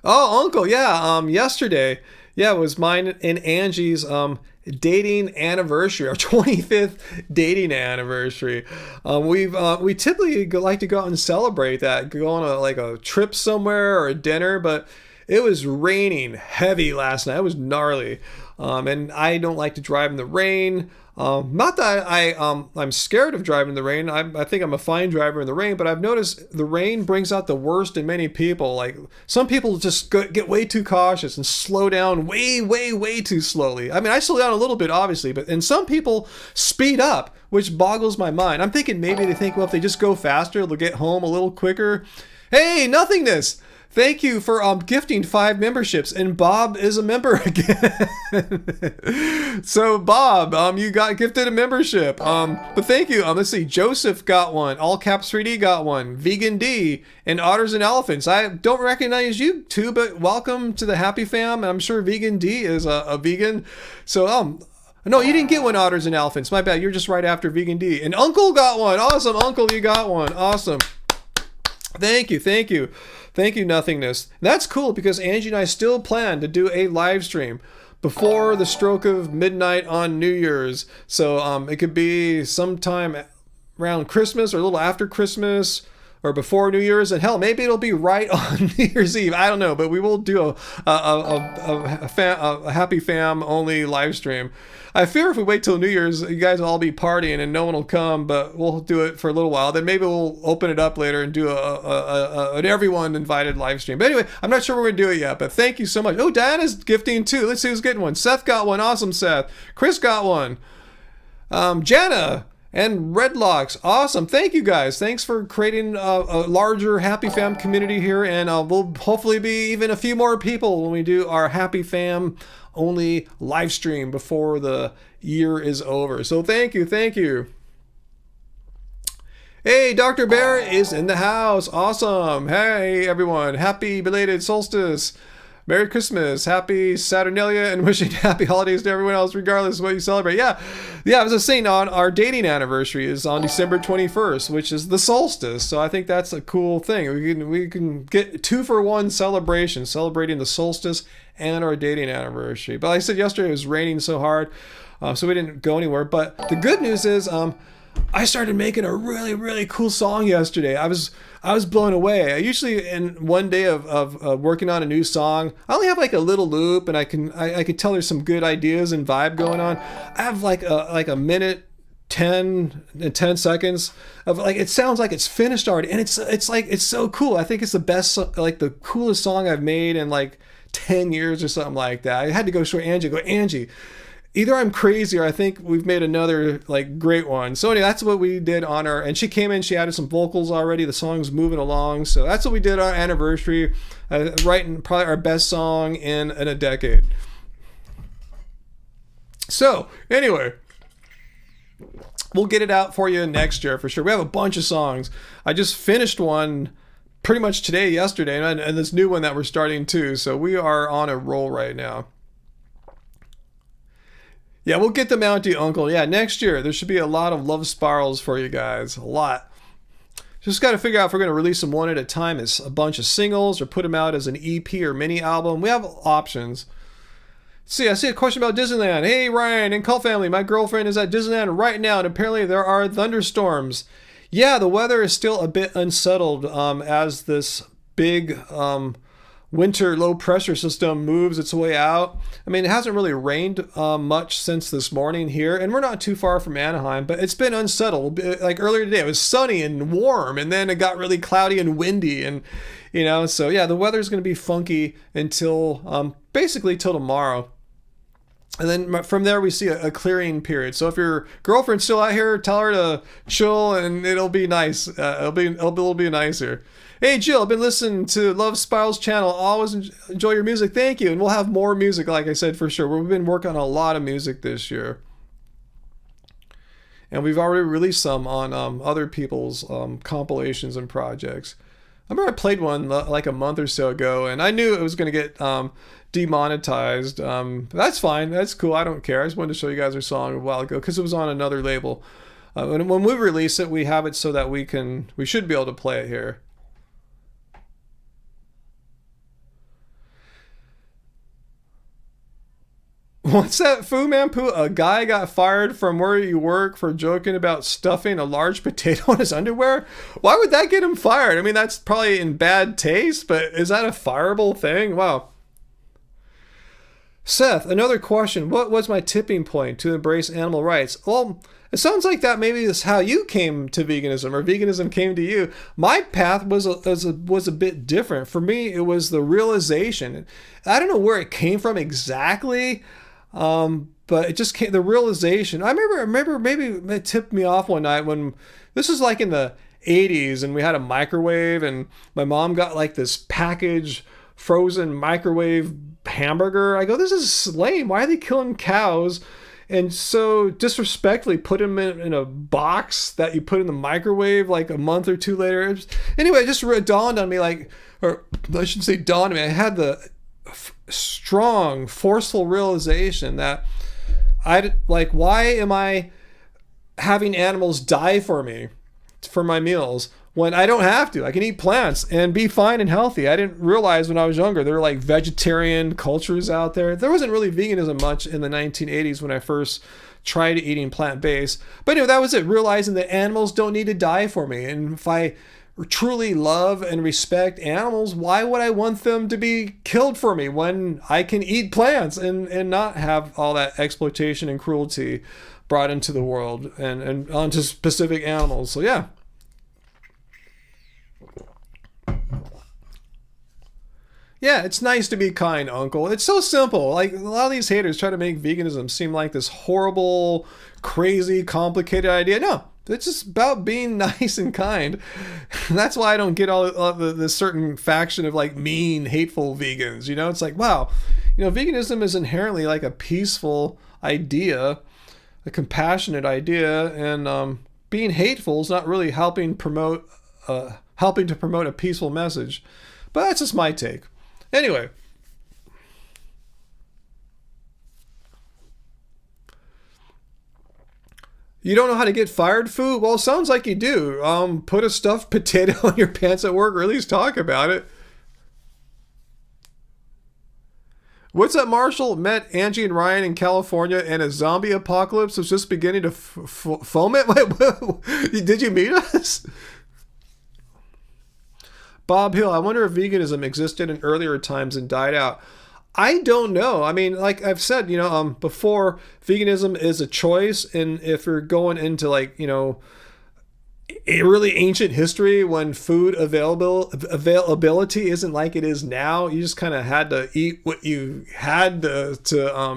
S1: Oh, Uncle, yesterday, it was mine and Angie's dating anniversary, our 25th dating anniversary. We typically like to go out and celebrate that, go on a trip somewhere or a dinner, but it was raining heavy last night. It was gnarly, and I don't like to drive in the rain. Not that I'm scared of driving in the rain. I think I'm a fine driver in the rain, but I've noticed the rain brings out the worst in many people. Like, some people just get way too cautious and slow down way too slowly. I mean, I slow down a little bit, obviously, and some people speed up, which boggles my mind. I'm thinking maybe they think, well, if they just go faster, they'll get home a little quicker. Hey, Nothingness! Thank you for gifting 5 memberships, and Bob is a member again. So Bob, you got gifted a membership. But thank you. Let's see. Joseph got one. All Caps 3D got one. Vegan D and Otters and Elephants. I don't recognize you two, but welcome to the Happy Fam. I'm sure Vegan D is a vegan. So no, you didn't get one, Otters and Elephants. My bad. You're just right after Vegan D. And Uncle got one. Awesome, Uncle, you got one. Awesome. Thank you. Thank you, Nothingness. That's cool, because Angie and I still plan to do a live stream before the stroke of midnight on New Year's. So it could be sometime around Christmas or a little after Christmas or before New Year's. And hell, maybe it'll be right on New Year's Eve. I don't know, but we will do a Happy Fam only live stream. I fear if we wait till New Year's, you guys will all be partying and no one will come, but we'll do it for a little while. Then maybe we'll open it up later and do an everyone invited live stream. But anyway, I'm not sure we're going to do it yet, but thank you so much. Oh, Diana's gifting too. Let's see who's getting one. Seth got one. Awesome, Seth. Chris got one. Jana and Redlocks. Awesome. Thank you guys. Thanks for creating a larger Happy Fam community here, and we'll hopefully be even a few more people when we do our Happy Fam only live stream before the year is over. So thank you. Hey, Dr. Bear is in the house. Awesome. Hey, everyone. Happy belated solstice. Merry Christmas, happy Saturnalia, and wishing happy holidays to everyone else, regardless of what you celebrate. Yeah, I was just saying, our dating anniversary is on December 21st, which is the solstice. So I think that's a cool thing. We can get 2-for-1 celebration, celebrating the solstice and our dating anniversary. But like I said yesterday, it was raining so hard. So we didn't go anywhere. But the good news is I started making a really, really cool song yesterday. I was blown away. I usually, in one day of working on a new song, I only have like a little loop, and I can tell there's some good ideas and vibe going on. I have like a minute 10 seconds of like, it sounds like it's finished already, and it's like, it's so cool. I think it's the best, like the coolest song I've made in like 10 years or something like that. I had to go show Angie, Angie, either I'm crazy or I think we've made another like great one. So anyway, that's what we did on our, and she came in, she added some vocals already, the song's moving along. So that's what we did on our anniversary, writing probably our best song in a decade. So anyway, we'll get it out for you next year for sure. We have a bunch of songs. I just finished one pretty much today, yesterday, and this new one that we're starting too. So we are on a roll right now. Yeah, we'll get them out to you, Uncle. Yeah, next year there should be a lot of love spirals for you guys. A lot. Just got to figure out if we're going to release them one at a time as a bunch of singles or put them out as an EP or mini album. We have options. See, I see a question about Disneyland. Hey, Ryan and Cult Family, my girlfriend is at Disneyland right now, and apparently there are thunderstorms. Yeah, the weather is still a bit unsettled as this big winter low pressure system moves its way out. I mean, it hasn't really rained much since this morning here, and we're not too far from Anaheim, but it's been unsettled. Like earlier today, it was sunny and warm, and then it got really cloudy and windy, and so yeah, the weather's going to be funky until basically till tomorrow. And then from there, we see a clearing period. So if your girlfriend's still out here, tell her to chill, and it'll be nice. It'll be nicer. Hey, Jill, I've been listening to Love Spirals channel. Always enjoy your music. Thank you. And we'll have more music, like I said, for sure. We've been working on a lot of music this year. And we've already released some on other people's compilations and projects. I remember I played one like a month or so ago, and I knew it was going to get demonetized. That's fine. That's cool. I don't care. I just wanted to show you guys our song a while ago because it was on another label. And when we release it, we have it so that we should be able to play it here. What's that, Fu Manpu? A guy got fired from where you work for joking about stuffing a large potato in his underwear? Why would that get him fired? I mean, that's probably in bad taste, but is that a fireable thing? Wow. Seth, another question. What was my tipping point to embrace animal rights? Well, it sounds like that maybe is how you came to veganism, or veganism came to you. My path was a bit different. For me, it was the realization. I don't know where it came from exactly, but it just came, the realization. I remember maybe it tipped me off one night when this was like in the 80s, and we had a microwave, and my mom got like this package frozen microwave hamburger. I go, this is lame. Why are they killing cows and so disrespectfully put them in a box that you put in the microwave like a month or two later? Anyway, it just dawned on me, or I shouldn't say dawned on me, I had the strong, forceful realization that why am I having animals die for me, for my meals, when I don't have to? I can eat plants and be fine and healthy. I didn't realize when I was younger there were like vegetarian cultures out there. There wasn't really veganism much in the 1980s when I first tried eating plant-based. But anyway, that was it, realizing that animals don't need to die for me. And if I truly love and respect animals, why would I want them to be killed for me when I can eat plants and not have all that exploitation and cruelty brought into the world and onto specific animals? So yeah. Yeah, it's nice to be kind, Uncle. It's so simple. Like, a lot of these haters try to make veganism seem like this horrible, crazy, complicated idea. No, it's just about being nice and kind. That's why I don't get all the certain faction of like mean, hateful vegans. It's like, wow, veganism is inherently like a peaceful idea, a compassionate idea, and being hateful is not really helping to promote a peaceful message. But that's just my take. Anyway, you don't know how to get fired, Fu? Well, it sounds like you do. Put a stuffed potato in your pants at work, or at least talk about it. What's up, Marshall? Met Angie and Ryan in California, and a zombie apocalypse was just beginning to foment. Wait, did you meet us? Bob Hill, I wonder if veganism existed in earlier times and died out. I don't know. I mean, like I've said, before, veganism is a choice, and if you're going into like, a really ancient history when food availability isn't like it is now, you just kind of had to eat what you had to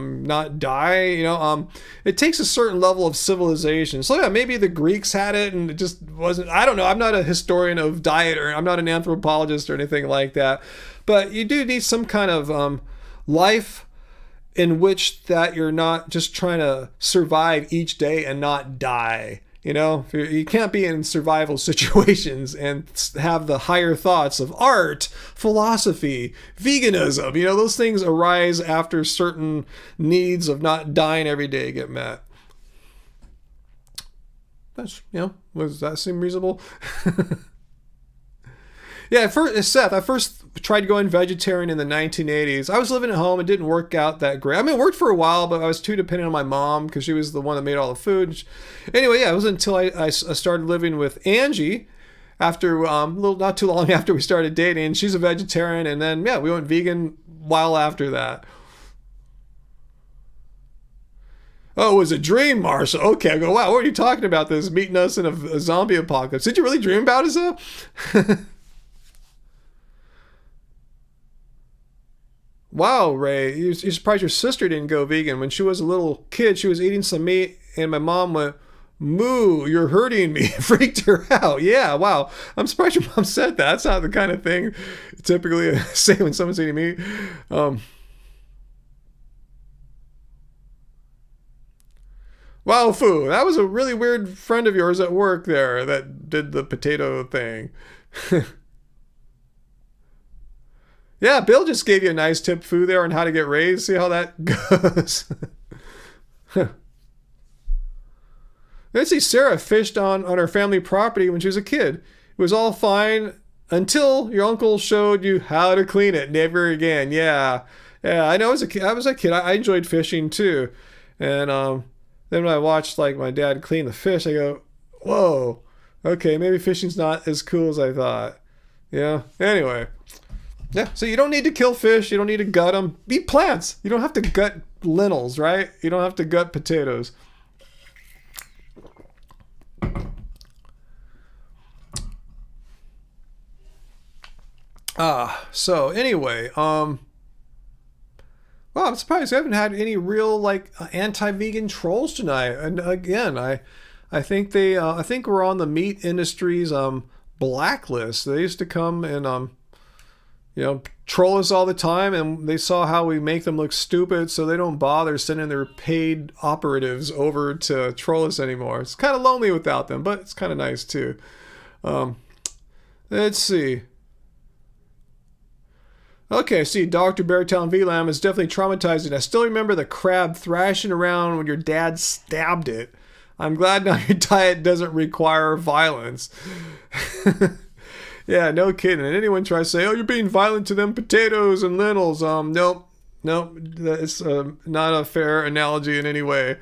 S1: not die. It takes a certain level of civilization. So yeah, maybe the Greeks had it and it just wasn't. I don't know. I'm not a historian of diet, or I'm not an anthropologist or anything like that, but you do need some kind of life in which that you're not just trying to survive each day and not die. You can't be in survival situations and have the higher thoughts of art, philosophy, veganism. Those things arise after certain needs of not dying every day get met. That's, does that seem reasonable? Yeah, Seth, I first tried going vegetarian in the 1980s. I was living at home. It didn't work out that great. I mean, it worked for a while, but I was too dependent on my mom because she was the one that made all the food. Anyway, yeah, it wasn't until I started living with Angie after not too long after we started dating. She's a vegetarian, and then, yeah, we went vegan a while after that. Oh, it was a dream, Marshall. Okay, I go, wow, what are you talking about? This meeting us in a zombie apocalypse. Did you really dream about it, though? Wow, Ray, you're surprised your sister didn't go vegan. When she was a little kid, she was eating some meat, and my mom went, "Moo, you're hurting me." Freaked her out. Yeah, wow. I'm surprised your mom said that. That's not the kind of thing typically I say when someone's eating meat. Wow, Fu, that was a really weird friend of yours at work there that did the potato thing. Yeah, Bill just gave you a nice tip, Fu, there on how to get raised. See how that goes. Let's see, Sarah fished on her family property when she was a kid. It was all fine until your uncle showed you how to clean it. Never again. Yeah. Yeah, I know as a kid, I enjoyed fishing too. And then when I watched like my dad clean the fish, I go, whoa, okay, maybe fishing's not as cool as I thought. Yeah. Anyway. Yeah, so you don't need to kill fish. You don't need to gut them. Eat plants. You don't have to gut lentils, right? You don't have to gut potatoes. So anyway, well, I'm surprised I haven't had any real like anti-vegan trolls tonight. And again, I think I think we're on the meat industry's blacklist. They used to come and troll us all the time, and they saw how we make them look stupid, so they don't bother sending their paid operatives over to troll us anymore. It's kind of lonely without them, but it's kind of nice too. Let's see. Okay, see, Dr. Beartown VLAM is definitely traumatizing. I still remember the crab thrashing around when your dad stabbed it. I'm glad now your diet doesn't require violence. Yeah, no kidding. And anyone tries to say, oh, you're being violent to them potatoes and lentils. Nope. That's not a fair analogy in any way.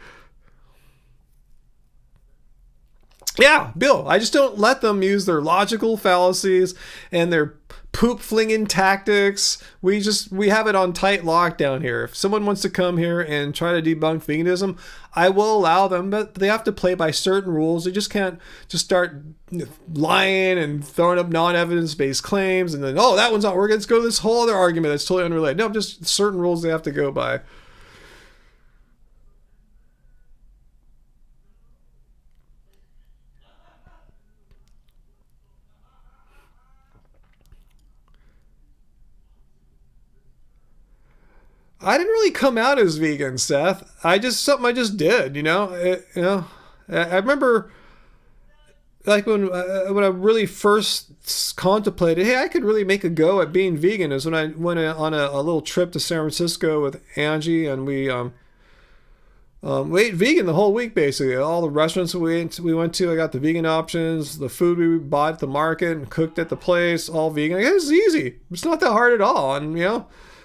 S1: Yeah, Bill, I just don't let them use their logical fallacies and their poop flinging tactics. We have it on tight lockdown here. If someone wants to come here and try to debunk veganism, I will allow them, but they have to play by certain rules. They just can't just start lying and throwing up non-evidence-based claims and then, oh, that one's not working. Let's go to this whole other argument that's totally unrelated. No, just certain rules they have to go by. I didn't really come out as vegan, Seth. Something I just did, I remember like when I really first contemplated, hey, I could really make a go at being vegan, is when I went on a little trip to San Francisco with Angie, and we ate vegan the whole week, basically. All the restaurants we went to, I got the vegan options. The food we bought at the market and cooked at the place, all vegan. It was easy. It's not that hard at all. And,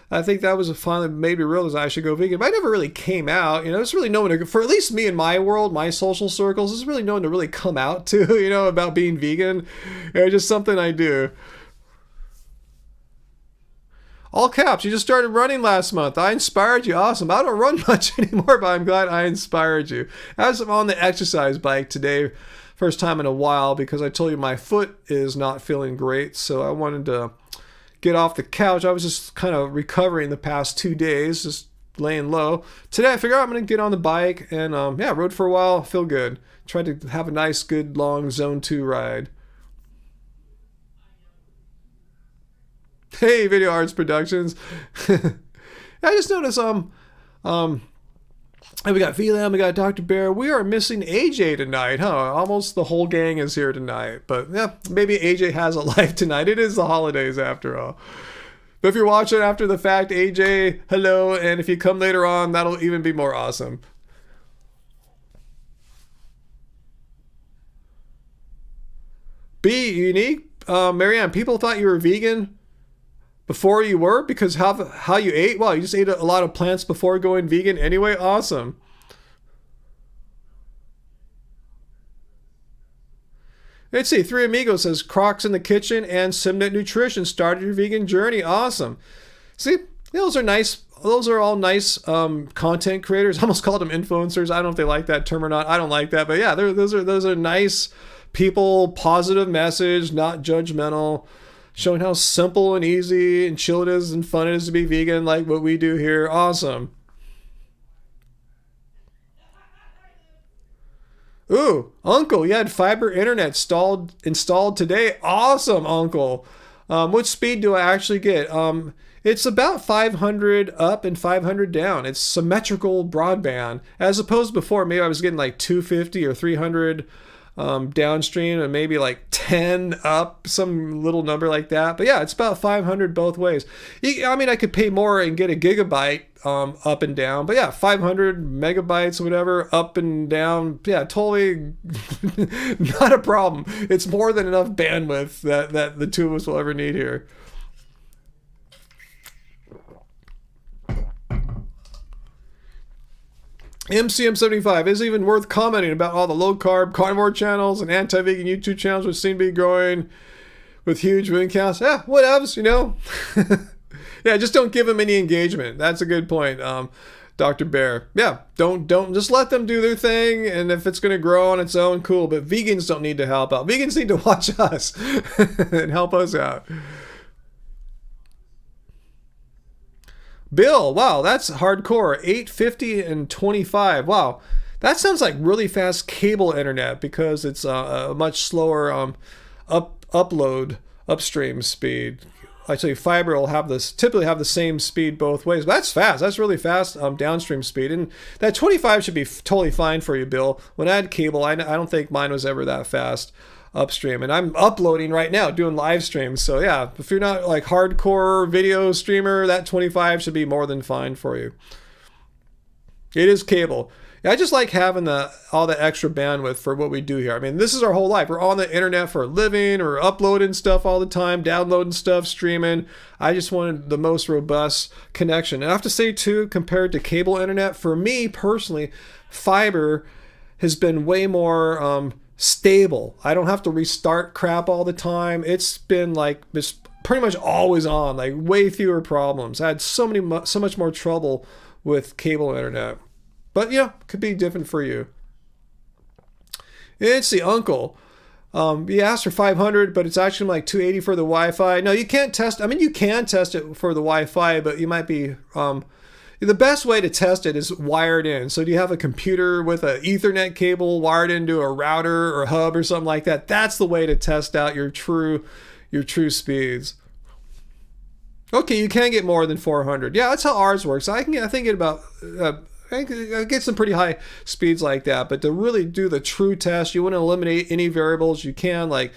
S1: I think that was finally made me realize I should go vegan. But I never really came out. It's really no one to, for at least me in my world, my social circles, there's really no one to really come out to, about being vegan. Just something I do. All caps, you just started running last month. I inspired you. Awesome. I don't run much anymore, but I'm glad I inspired you. I was on the exercise bike today, first time in a while, because I told you my foot is not feeling great. So I wanted to get off the couch. I was just kind of recovering the past 2 days, just laying low. Today I figured I'm going to get on the bike and rode for a while. Feel good. Tried to have a nice, good, long Zone 2 ride. Hey, Video Arts Productions. I just noticed we got VLAM, we got Dr. Bear. We are missing AJ tonight, huh? Almost the whole gang is here tonight. But yeah, maybe AJ has a life tonight. It is the holidays after all. But if you're watching after the fact, AJ, hello. And if you come later on, that'll even be more awesome. Be unique. Marianne, people thought you were vegan before you were because how you ate? Wow, you just ate a lot of plants before going vegan anyway? Awesome. Let's see, Three Amigos says Crocs in the Kitchen and Simnet Nutrition started your vegan journey. Awesome. See, those are nice. Those are all nice content creators. I almost called them influencers. I don't know if they like that term or not. I don't like that. But yeah, those are nice people, positive message, not judgmental, showing how simple and easy and chill it is and fun it is to be vegan like what we do here. Awesome. Ooh, Uncle, you had fiber internet installed today. Awesome, Uncle. What speed do I actually get? It's about 500 up and 500 down. It's symmetrical broadband. As opposed to before, maybe I was getting like 250 or 300 downstream and maybe like 10 up, some little number like that. But yeah, it's about 500 both ways. I could pay more and get a gigabyte up and down, but yeah, 500 megabytes or whatever up and down, yeah, totally not a problem. It's more than enough bandwidth that the two of us will ever need here. MCM75, is it even worth commenting about all the low-carb carnivore channels and anti-vegan YouTube channels which seem to be growing with huge viewing counts? Yeah, whatevs, Yeah, just don't give them any engagement. That's a good point, Dr. Bear. Yeah, don't just let them do their thing, and if it's going to grow on its own, cool. But vegans don't need to help out. Vegans need to watch us and help us out. Bill, wow, that's hardcore. 850 and 25. Wow, that sounds like really fast cable internet because it's a much slower upstream speed. Actually, fiber will typically have the same speed both ways. But that's fast. That's really fast downstream speed. And that 25 should be totally fine for you, Bill. When I had cable, I don't think mine was ever that fast upstream. And I'm uploading right now, doing live streams. So yeah, if you're not like hardcore video streamer, that 25 should be more than fine for you. It is cable. I just like having all the extra bandwidth for what we do here. I mean, this is our whole life. We're on the internet for a living, or uploading stuff all the time, downloading stuff, streaming. I just wanted the most robust connection. And I have to say too, compared to cable internet, for me personally, fiber has been way more stable. I don't have to restart crap all the time. It's been like pretty much always on, like way fewer problems. I had so much more trouble with cable internet. But yeah, could be different for you. It's the Uncle. You asked for 500, but it's actually like 280 for the Wi-Fi. No, you can't test. I mean, you can test it for the Wi-Fi, but you might be. The best way to test it is wired in. So do you have a computer with an Ethernet cable wired into a router or a hub or something like that? That's the way to test out your true speeds. Okay, you can get more than 400. Yeah, that's how ours works. I think get about. I get some pretty high speeds like that, but to really do the true test, you want to eliminate any variables you can, like,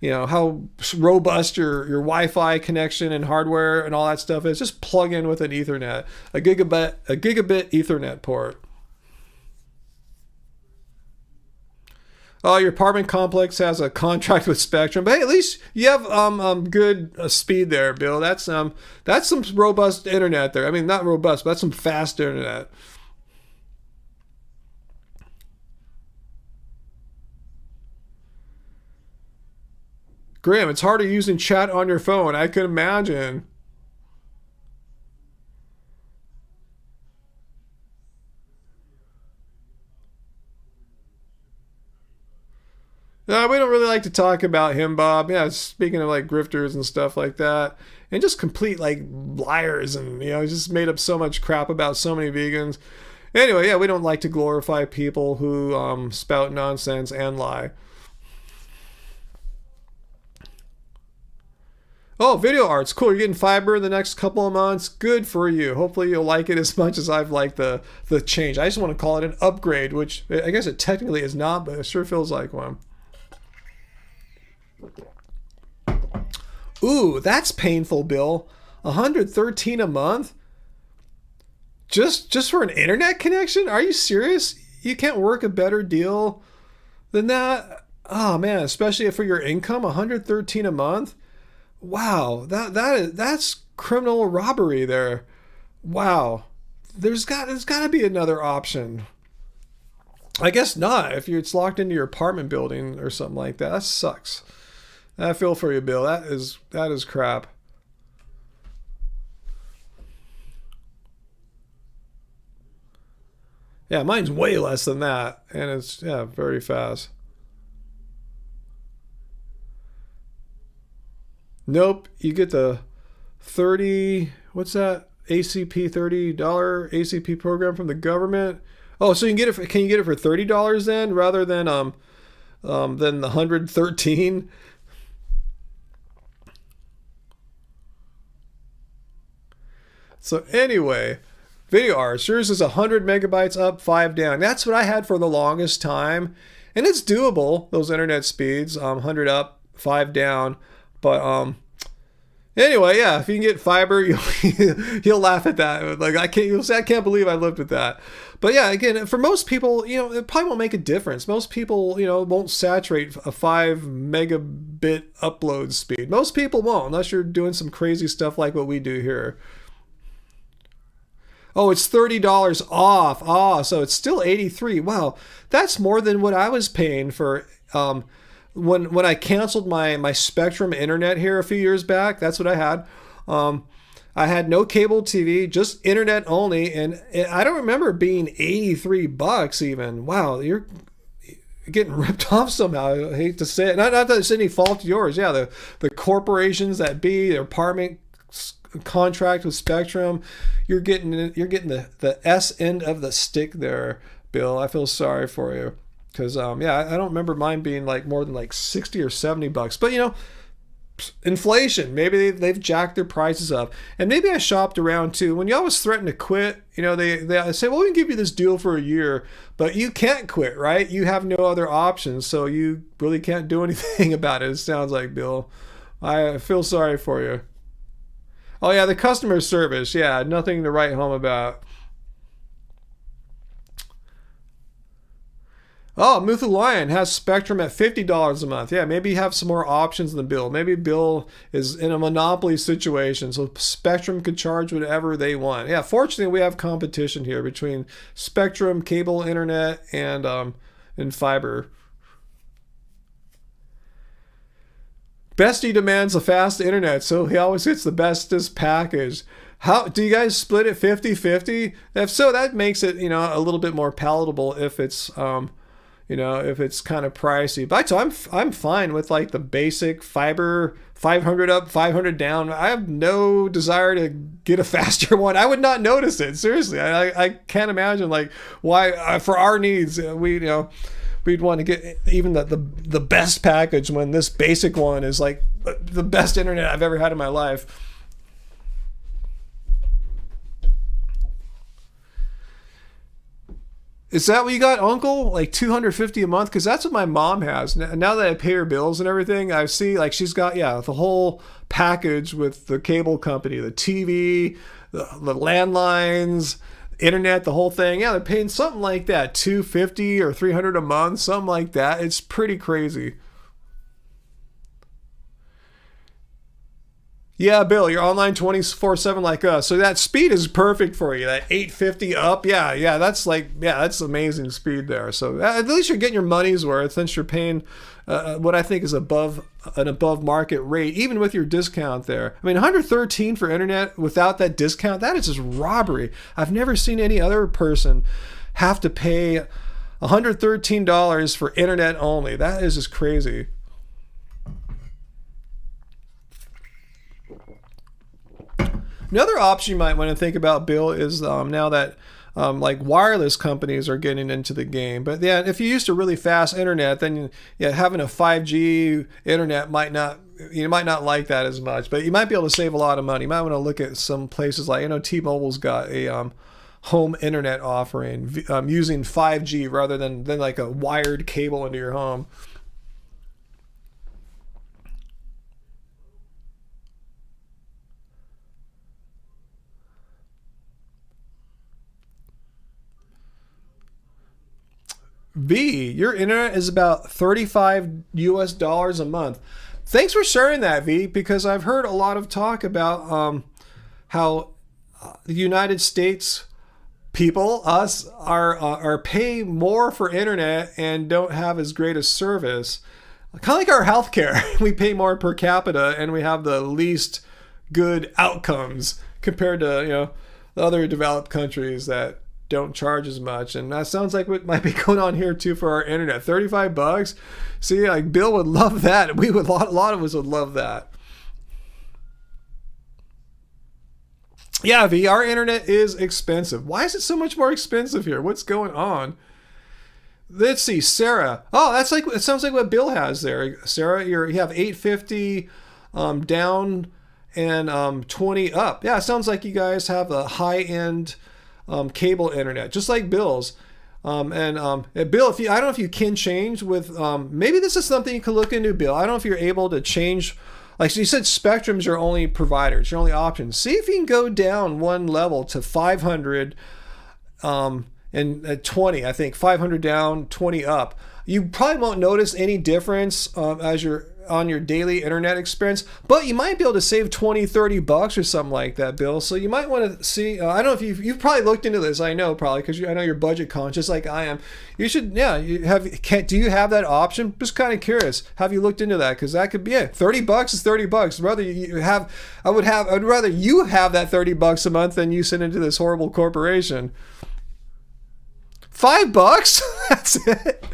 S1: how robust your Wi-Fi connection and hardware and all that stuff is. Just plug in with an Ethernet, a gigabit Ethernet port. Oh, your apartment complex has a contract with Spectrum, but hey, at least you have good speed there, Bill. That's some robust internet there. I mean, not robust, but that's some fast internet. Graham, it's harder using chat on your phone. I can imagine. No, we don't really like to talk about him, Bob. Yeah, speaking of like grifters and stuff like that, and just complete like liars, and just made up so much crap about so many vegans. Anyway, yeah, we don't like to glorify people who spout nonsense and lie. Oh, video art's cool. You're getting fiber in the next couple of months. Good for you. Hopefully you'll like it as much as I've liked the change. I just want to call it an upgrade, which I guess it technically is not, but it sure feels like one. Ooh, that's painful, Bill. 113 a month? Just for an internet connection? Are you serious? You can't work a better deal than that? Oh man, especially for your income, 113 a month? Wow, that's criminal robbery there. Wow. There's got to be another option. I guess not if it's locked into your apartment building or something like that. That sucks. I feel for you, Bill. That is crap. Yeah, mine's way less than that, and it's very fast. Nope, you get the 30, what's that? ACP $30 ACP program from the government. Oh, so can you get it for $30 then rather than the 113? So anyway, video art. Yours is 100 megabytes up, 5 down. That's what I had for the longest time, and it's doable. Those internet speeds, 100 up, 5 down. But anyway, yeah, if you can get fiber, you'll laugh at that. Like you'll say, I can't believe I lived with that. But yeah, again, for most people, it probably won't make a difference. Most people, won't saturate a 5 megabit upload speed. Most people won't, unless you're doing some crazy stuff like what we do here. Oh, it's $30 off. So it's still 83. Wow, that's more than what I was paying for. When I canceled my Spectrum internet here a few years back, that's what I had. I had no cable TV, just internet only, and I don't remember it being $83 even. Wow, you're getting ripped off somehow. I hate to say it. Not that it's any fault of yours. Yeah, the corporations that be, their apartment contract with Spectrum, you're getting the S end of the stick there, Bill. I feel sorry for you. Because, I don't remember mine being like more than like 60 or $70. But, inflation, maybe they've jacked their prices up. And maybe I shopped around too. When you always threaten to quit, they say, well, we can give you this deal for a year, but you can't quit, right? You have no other options. So you really can't do anything about it. It sounds like, Bill. I feel sorry for you. Oh, yeah, the customer service. Yeah, nothing to write home about. Oh, Muthu Lion has Spectrum at $50 a month. Yeah, maybe you have some more options than Bill. Maybe Bill is in a monopoly situation, so Spectrum could charge whatever they want. Yeah, fortunately, we have competition here between Spectrum, cable internet, and fiber. Bestie demands a fast internet, so he always gets the bestest package. How do you guys split it 50-50? If so, that makes it, a little bit more palatable if it's if it's kind of pricey. But I'm fine with like the basic fiber, 500 up, 500 down. I have no desire to get a faster one. I would not notice it. Seriously, I can't imagine like why for our needs we'd want to get even the best package when this basic one is like the best internet I've ever had in my life. Is that what you got, Uncle? Like $250 a month? Because that's what my mom has. Now that I pay her bills and everything, I see like she's got the whole package with the cable company, the TV, the landlines, internet, the whole thing. Yeah, they're paying something like that, $250 or $300 a month, something like that. It's pretty crazy. Yeah, Bill, you're online 24/7 like us. So that speed is perfect for you. That 850 up. Yeah, that's amazing speed there. So at least you're getting your money's worth since you're paying what I think is above market rate, even with your discount there. I mean, 113 for internet without that discount, that is just robbery. I've never seen any other person have to pay $113 for internet only. That is just crazy. Another option you might want to think about, Bill, is now that like wireless companies are getting into the game. But yeah, if you used a really fast internet, then having a 5G internet you might not like that as much. But you might be able to save a lot of money. You might want to look at some places like, T-Mobile's got a home internet offering using 5G rather than like a wired cable into your home. V, your internet is about $35 a month. Thanks for sharing that, V, because I've heard a lot of talk about how the United States people, us, are pay more for internet and don't have as great a service. Kind of like our healthcare, we pay more per capita and we have the least good outcomes compared to the other developed countries that don't charge as much. And that sounds like what might be going on here too for our internet. $35. See, like Bill would love that. We would, a lot of us would love that. Yeah, V, our internet is expensive. Why is it so much more expensive here? What's going on? Let's see, Sarah. Oh, it sounds like what Bill has there. Sarah, you have 850 down and 20 up. Yeah, it sounds like you guys have a high-end cable internet, just like Bill's. Bill, I don't know if you can change with, maybe this is something you can look into, Bill. I don't know if you're able to change, like so you said, Spectrum's your only provider, it's your only option. See if you can go down one level to 500 and 20, I think 500 down, 20 up. You probably won't notice any difference as you're on your daily internet experience, but you might be able to save $20-$30 or something like that, Bill. So you might want to see, I don't know if you've probably looked into this. I know probably because I know you're budget conscious like I am. You should, do you have that option? Just kind of curious. Have you looked into that? Because that could be it. $30 is $30. I'd rather you have that $30 a month than you send into this horrible corporation. $5? That's it.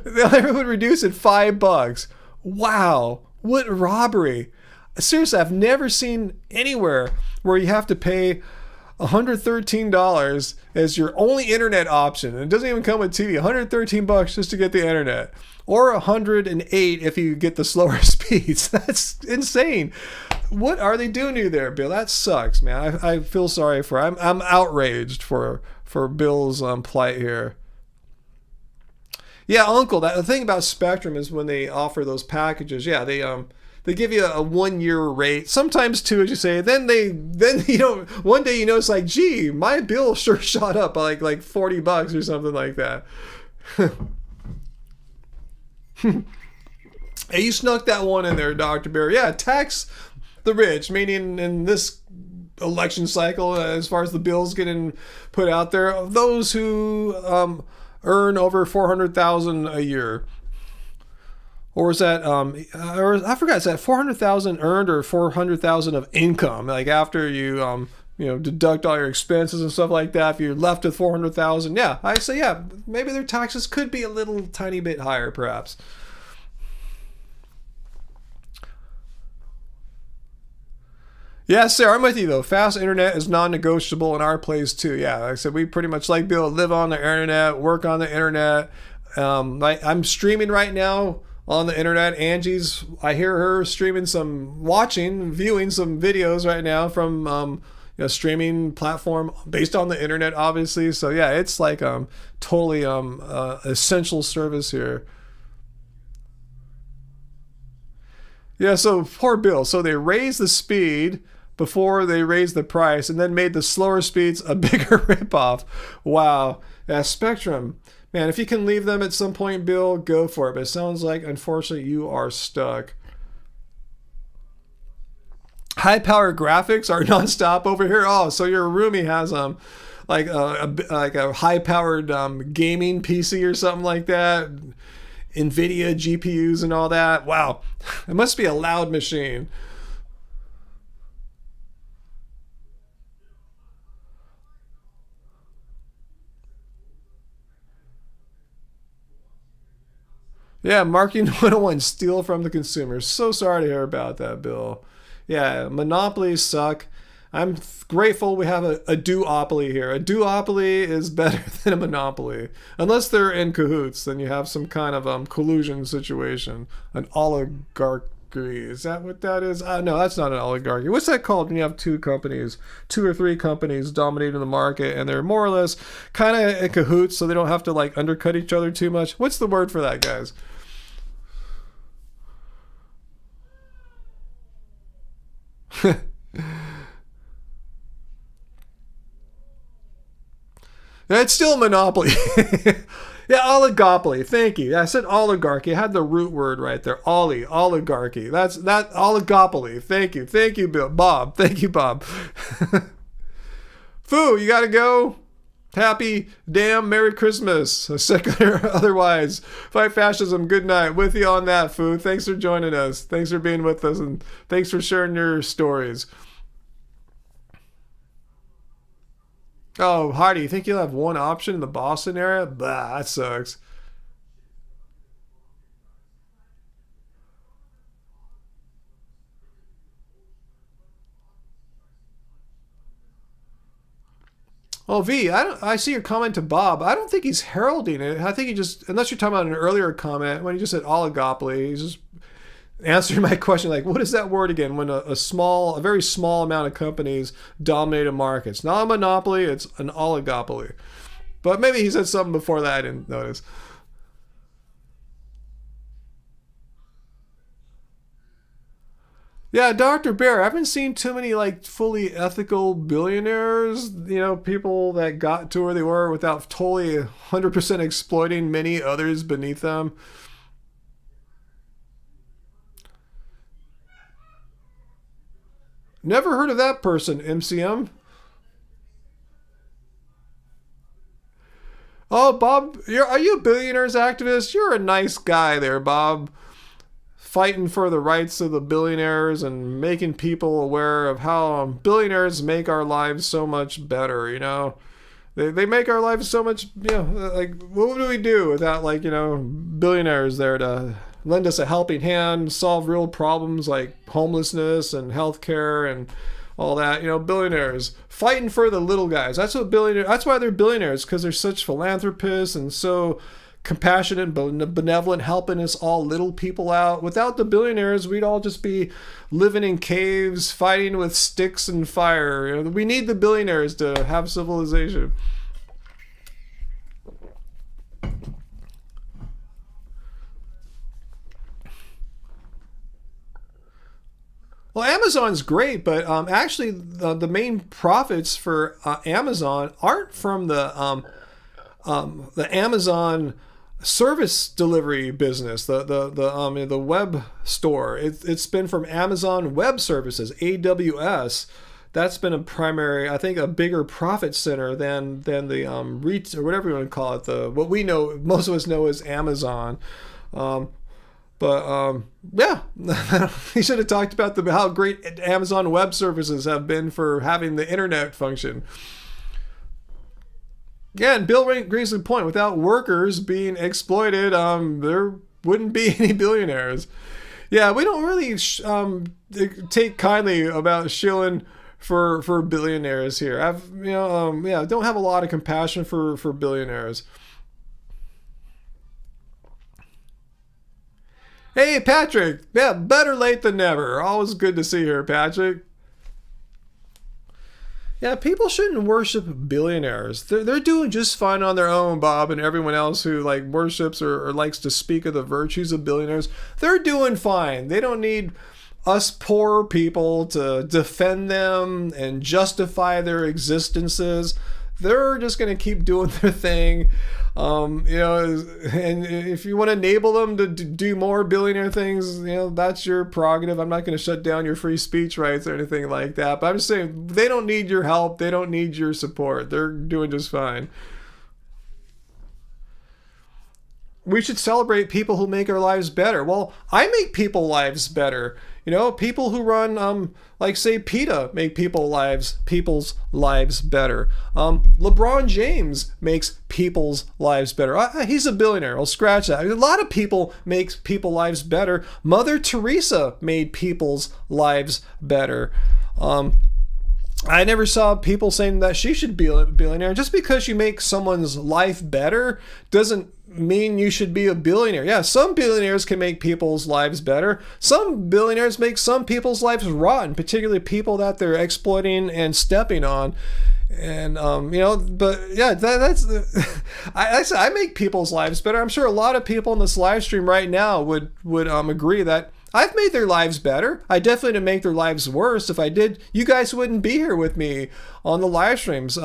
S1: They would reduce it $5. Wow, what robbery. Seriously, I've never seen anywhere where you have to pay $113 as your only internet option. And it doesn't even come with TV. $113 just to get the internet. Or $108 if you get the slower speeds. That's insane. What are they doing to you there, Bill? That sucks, man. I feel sorry I'm outraged for Bill's plight here. Yeah, Uncle, the thing about Spectrum is when they offer those packages, they give you a 1 year rate, sometimes two, as you say. Then one day it's like, gee, my bill sure shot up by like $40 or something like that. Hey, you snuck that one in there, Dr. Bear. Yeah, tax the rich, meaning in this election cycle, as far as the bills getting put out there, those who earn over $400,000 a year, or is that or I forgot, is that 400,000 earned or 400,000 of income? Like after you deduct all your expenses and stuff like that, if you're left with 400,000, yeah, I say maybe their taxes could be a little tiny bit higher, perhaps. Yeah, Sarah, I'm with you though. Fast internet is non-negotiable in our place too. Yeah, like I said, we pretty much like Bill live on the internet, work on the internet. I'm streaming right now on the internet. Angie's, I hear her viewing some videos right now from streaming platform based on the internet, obviously. So yeah, it's like totally essential service here. Yeah, so poor Bill. So they raise the speed, before they raised the price and then made the slower speeds a bigger ripoff. Wow. Yeah, Spectrum. Man, if you can leave them at some point, Bill, go for it. But it sounds like, unfortunately, you are stuck. High power graphics are nonstop over here. Oh, so your roomie has like a high powered gaming PC or something like that. NVIDIA GPUs and all that. Wow, it must be a loud machine. Yeah, marketing 101, steal from the consumer. So sorry to hear about that, Bill. Yeah, monopolies suck. I'm grateful we have a duopoly here. A duopoly is better than a monopoly. Unless they're in cahoots, then you have some kind of collusion situation. An oligarchy. Is that what that is? No, that's not an oligarchy. What's that called when you have two or three companies dominating the market and they're more or less kind of in cahoots so they don't have to like undercut each other too much? What's the word for that, guys? It's still a monopoly. Yeah, oligopoly. Thank you. I said oligarchy. I had the root word right there. Oligarchy. That's that oligopoly. Thank you. Thank you, Bill. Bob. Thank you, Bob. Foo, you gotta go. Happy damn Merry Christmas. Secular otherwise. Fight fascism. Good night. With you on that, Foo. Thanks for joining us. Thanks for being with us, and thanks for sharing your stories. Oh, Hardy, you think you'll have one option in the Boston area? Bah, that sucks. Oh, V, I see your comment to Bob. I don't think he's heralding it. I think he just, unless you're talking about an earlier comment when he just said oligopoly, he's just answering my question like, what is that word again? When a very small amount of companies dominate a market. It's not a monopoly, it's an oligopoly. But maybe he said something before that I didn't notice. Yeah, Dr. Bear, I haven't seen too many like fully ethical billionaires, people that got to where they were without totally 100% exploiting many others beneath them. Never heard of that person, MCM. Oh, Bob, are you a billionaires activist? You're a nice guy there, Bob. Fighting for the rights of the billionaires and making people aware of how billionaires make our lives so much better. They make our lives so much, like, what would we do without, like, billionaires there to lend us a helping hand, solve real problems like homelessness and healthcare and all that. Billionaires fighting for the little guys. That's why they're billionaires, because they're such philanthropists and so compassionate, benevolent, helping us all little people out. Without the billionaires, we'd all just be living in caves, fighting with sticks and fire. We need the billionaires to have civilization. Well, Amazon's great, but actually the main profits for Amazon aren't from the Amazon service delivery business, the web store. It's been from Amazon Web Services, AWS. That's been a primary, I think, a bigger profit center than the REIT or whatever you want to call it. What we know, most of us know as Amazon. But yeah, he should have talked about how great Amazon Web Services have been for having the internet function. Yeah, and Bill brings the point. Without workers being exploited, there wouldn't be any billionaires. Yeah, we don't really take kindly about shilling for billionaires here. Don't have a lot of compassion for billionaires. Hey, Patrick. Yeah, better late than never. Always good to see you here, Patrick. Yeah, people shouldn't worship billionaires. They're doing just fine on their own, Bob, and everyone else who like worships or likes to speak of the virtues of billionaires. They're doing fine. They don't need us poor people to defend them and justify their existences. They're just going to keep doing their thing. And if you want to enable them to do more billionaire things, that's your prerogative. I'm not going to shut down your free speech rights or anything like that. But I'm just saying, they don't need your help. They don't need your support. They're doing just fine. We should celebrate people who make our lives better. Well, I make people's lives better. People who run, like say PETA, make people's lives better. LeBron James makes people's lives better. He's a billionaire. I'll scratch that. A lot of people make people's lives better. Mother Teresa made people's lives better. I never saw people saying that she should be a billionaire. Just because you make someone's life better doesn't mean you should be a billionaire. Yeah, some billionaires can make people's lives better. Some billionaires make some people's lives rotten, particularly people that they're exploiting and stepping on. And but yeah, that's I make people's lives better. I'm sure a lot of people in this live stream right now would agree that I've made their lives better. I definitely didn't make their lives worse. If I did, you guys wouldn't be here with me on the live streams.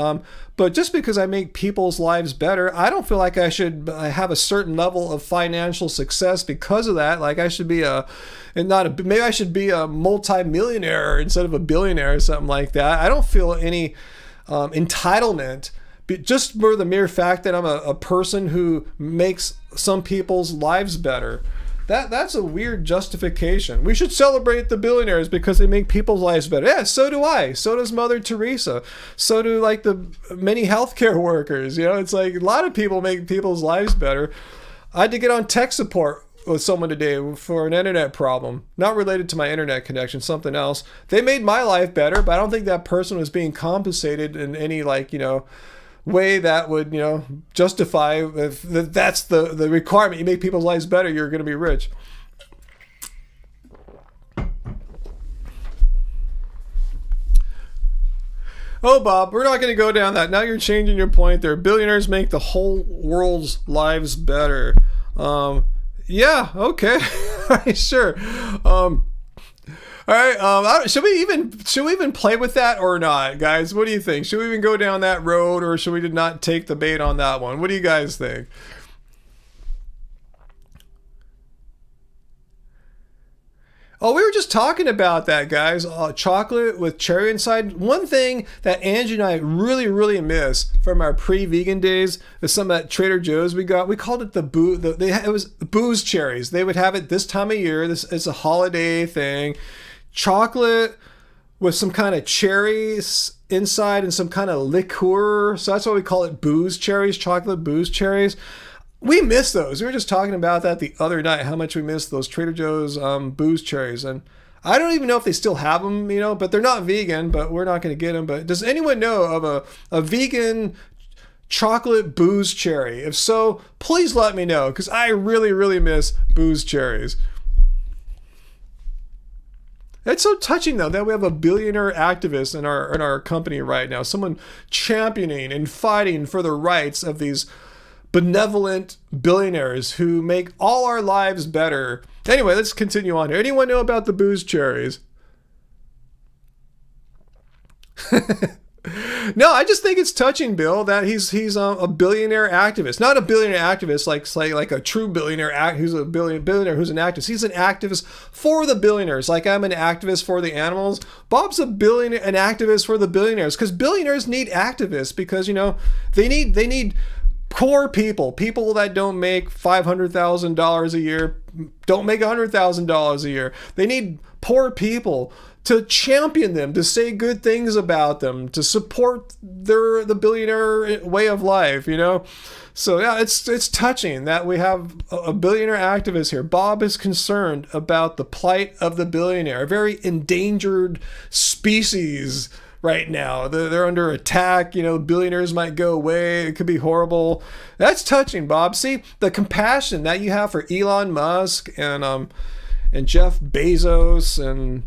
S1: But just because I make people's lives better, I don't feel like I should have a certain level of financial success because of that. Like I should be maybe I should be a multi-millionaire instead of a billionaire or something like that. I don't feel any entitlement just for the mere fact that I'm a person who makes some people's lives better. That's a weird justification. We should celebrate the billionaires because they make people's lives better. Yeah, so do I. So does Mother Teresa. So do like the many healthcare workers. It's like a lot of people make people's lives better. I had to get on tech support with someone today for an internet problem, not related to my internet connection, something else. They made my life better, but I don't think that person was being compensated in any way that would justify if that's the requirement. You make people's lives better, you're going to be rich. Oh, Bob, we're not going to go down that. Now you're changing your point there. Billionaires make the whole world's lives better. Yeah, okay. Sure. All right. Should we even play with that or not, guys? What do you think? Should we even go down that road, or should we not take the bait on that one? What do you guys think? Oh, we were just talking about that, guys. Chocolate with cherry inside. One thing that Angie and I really, really miss from our pre-vegan days is some of that Trader Joe's we got. We called it it was booze cherries. They would have it this time of year. It's a holiday thing. Chocolate with some kind of cherries inside and some kind of liqueur. So that's why we call it booze cherries, chocolate booze cherries. We miss those. We were just talking about that the other night, how much we miss those Trader Joe's booze cherries. And I don't even know if they still have them, but they're not vegan, but we're not going to get them. But does anyone know of a vegan chocolate booze cherry? If so, please let me know, because I really, really miss booze cherries. It's so touching, though, that we have a billionaire activist in our company right now, someone championing and fighting for the rights of these benevolent billionaires who make all our lives better. Anyway, let's continue on here. Anyone know about the booze cherries? No, I just think it's touching, Bill, that he's a billionaire activist. Not a billionaire activist like a true billionaire who's a billionaire who's an activist. He's an activist for the billionaires. Like I'm an activist for the animals. Bob's an activist for the billionaires, because billionaires need activists, because they need poor people that don't make $500,000 a year, don't make $100,000 a year. They need poor people to champion them, to say good things about them, to support the billionaire way of life, So yeah, it's touching that we have a billionaire activist here. Bob is concerned about the plight of the billionaire, a very endangered species right now. They're under attack. Billionaires might go away. It could be horrible. That's touching, Bob. See the compassion that you have for Elon Musk and Jeff Bezos and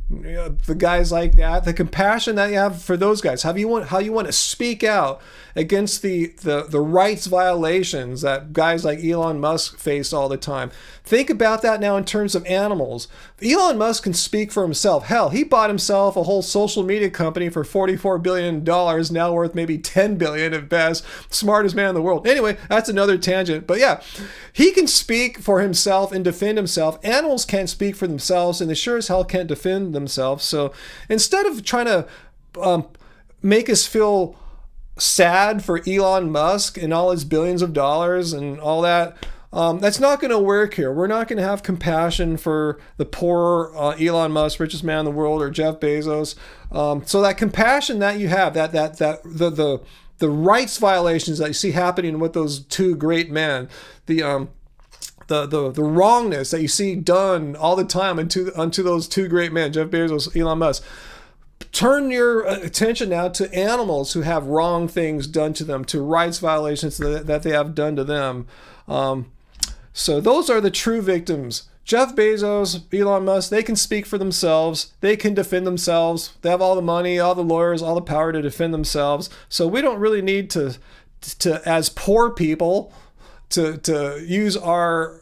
S1: the guys like that, the compassion that you have for those guys, how you want to speak out against the rights violations that guys like Elon Musk face all the time. Think about that now in terms of animals. Elon Musk can speak for himself. Hell, he bought himself a whole social media company for $44 billion, now worth maybe $10 billion at best. Smartest man in the world. Anyway, that's another tangent. But yeah, he can speak for himself and defend himself. Animals can't speak for themselves, and they sure as hell can't defend themselves. So instead of trying to make us feel sad for Elon Musk and all his billions of dollars and all that, that's not going to work here. We're not going to have compassion for the poor Elon Musk, richest man in the world, or Jeff Bezos. So that compassion that you have, the rights violations that you see happening with those two great men, the wrongness that you see done all the time unto those two great men, Jeff Bezos, Elon Musk. Turn your attention now to animals who have wrong things done to them, to rights violations that they have done to them. So those are the true victims. Jeff Bezos, Elon Musk, they can speak for themselves. They can defend themselves. They have all the money, all the lawyers, all the power to defend themselves. So we don't really need to as poor people, to use our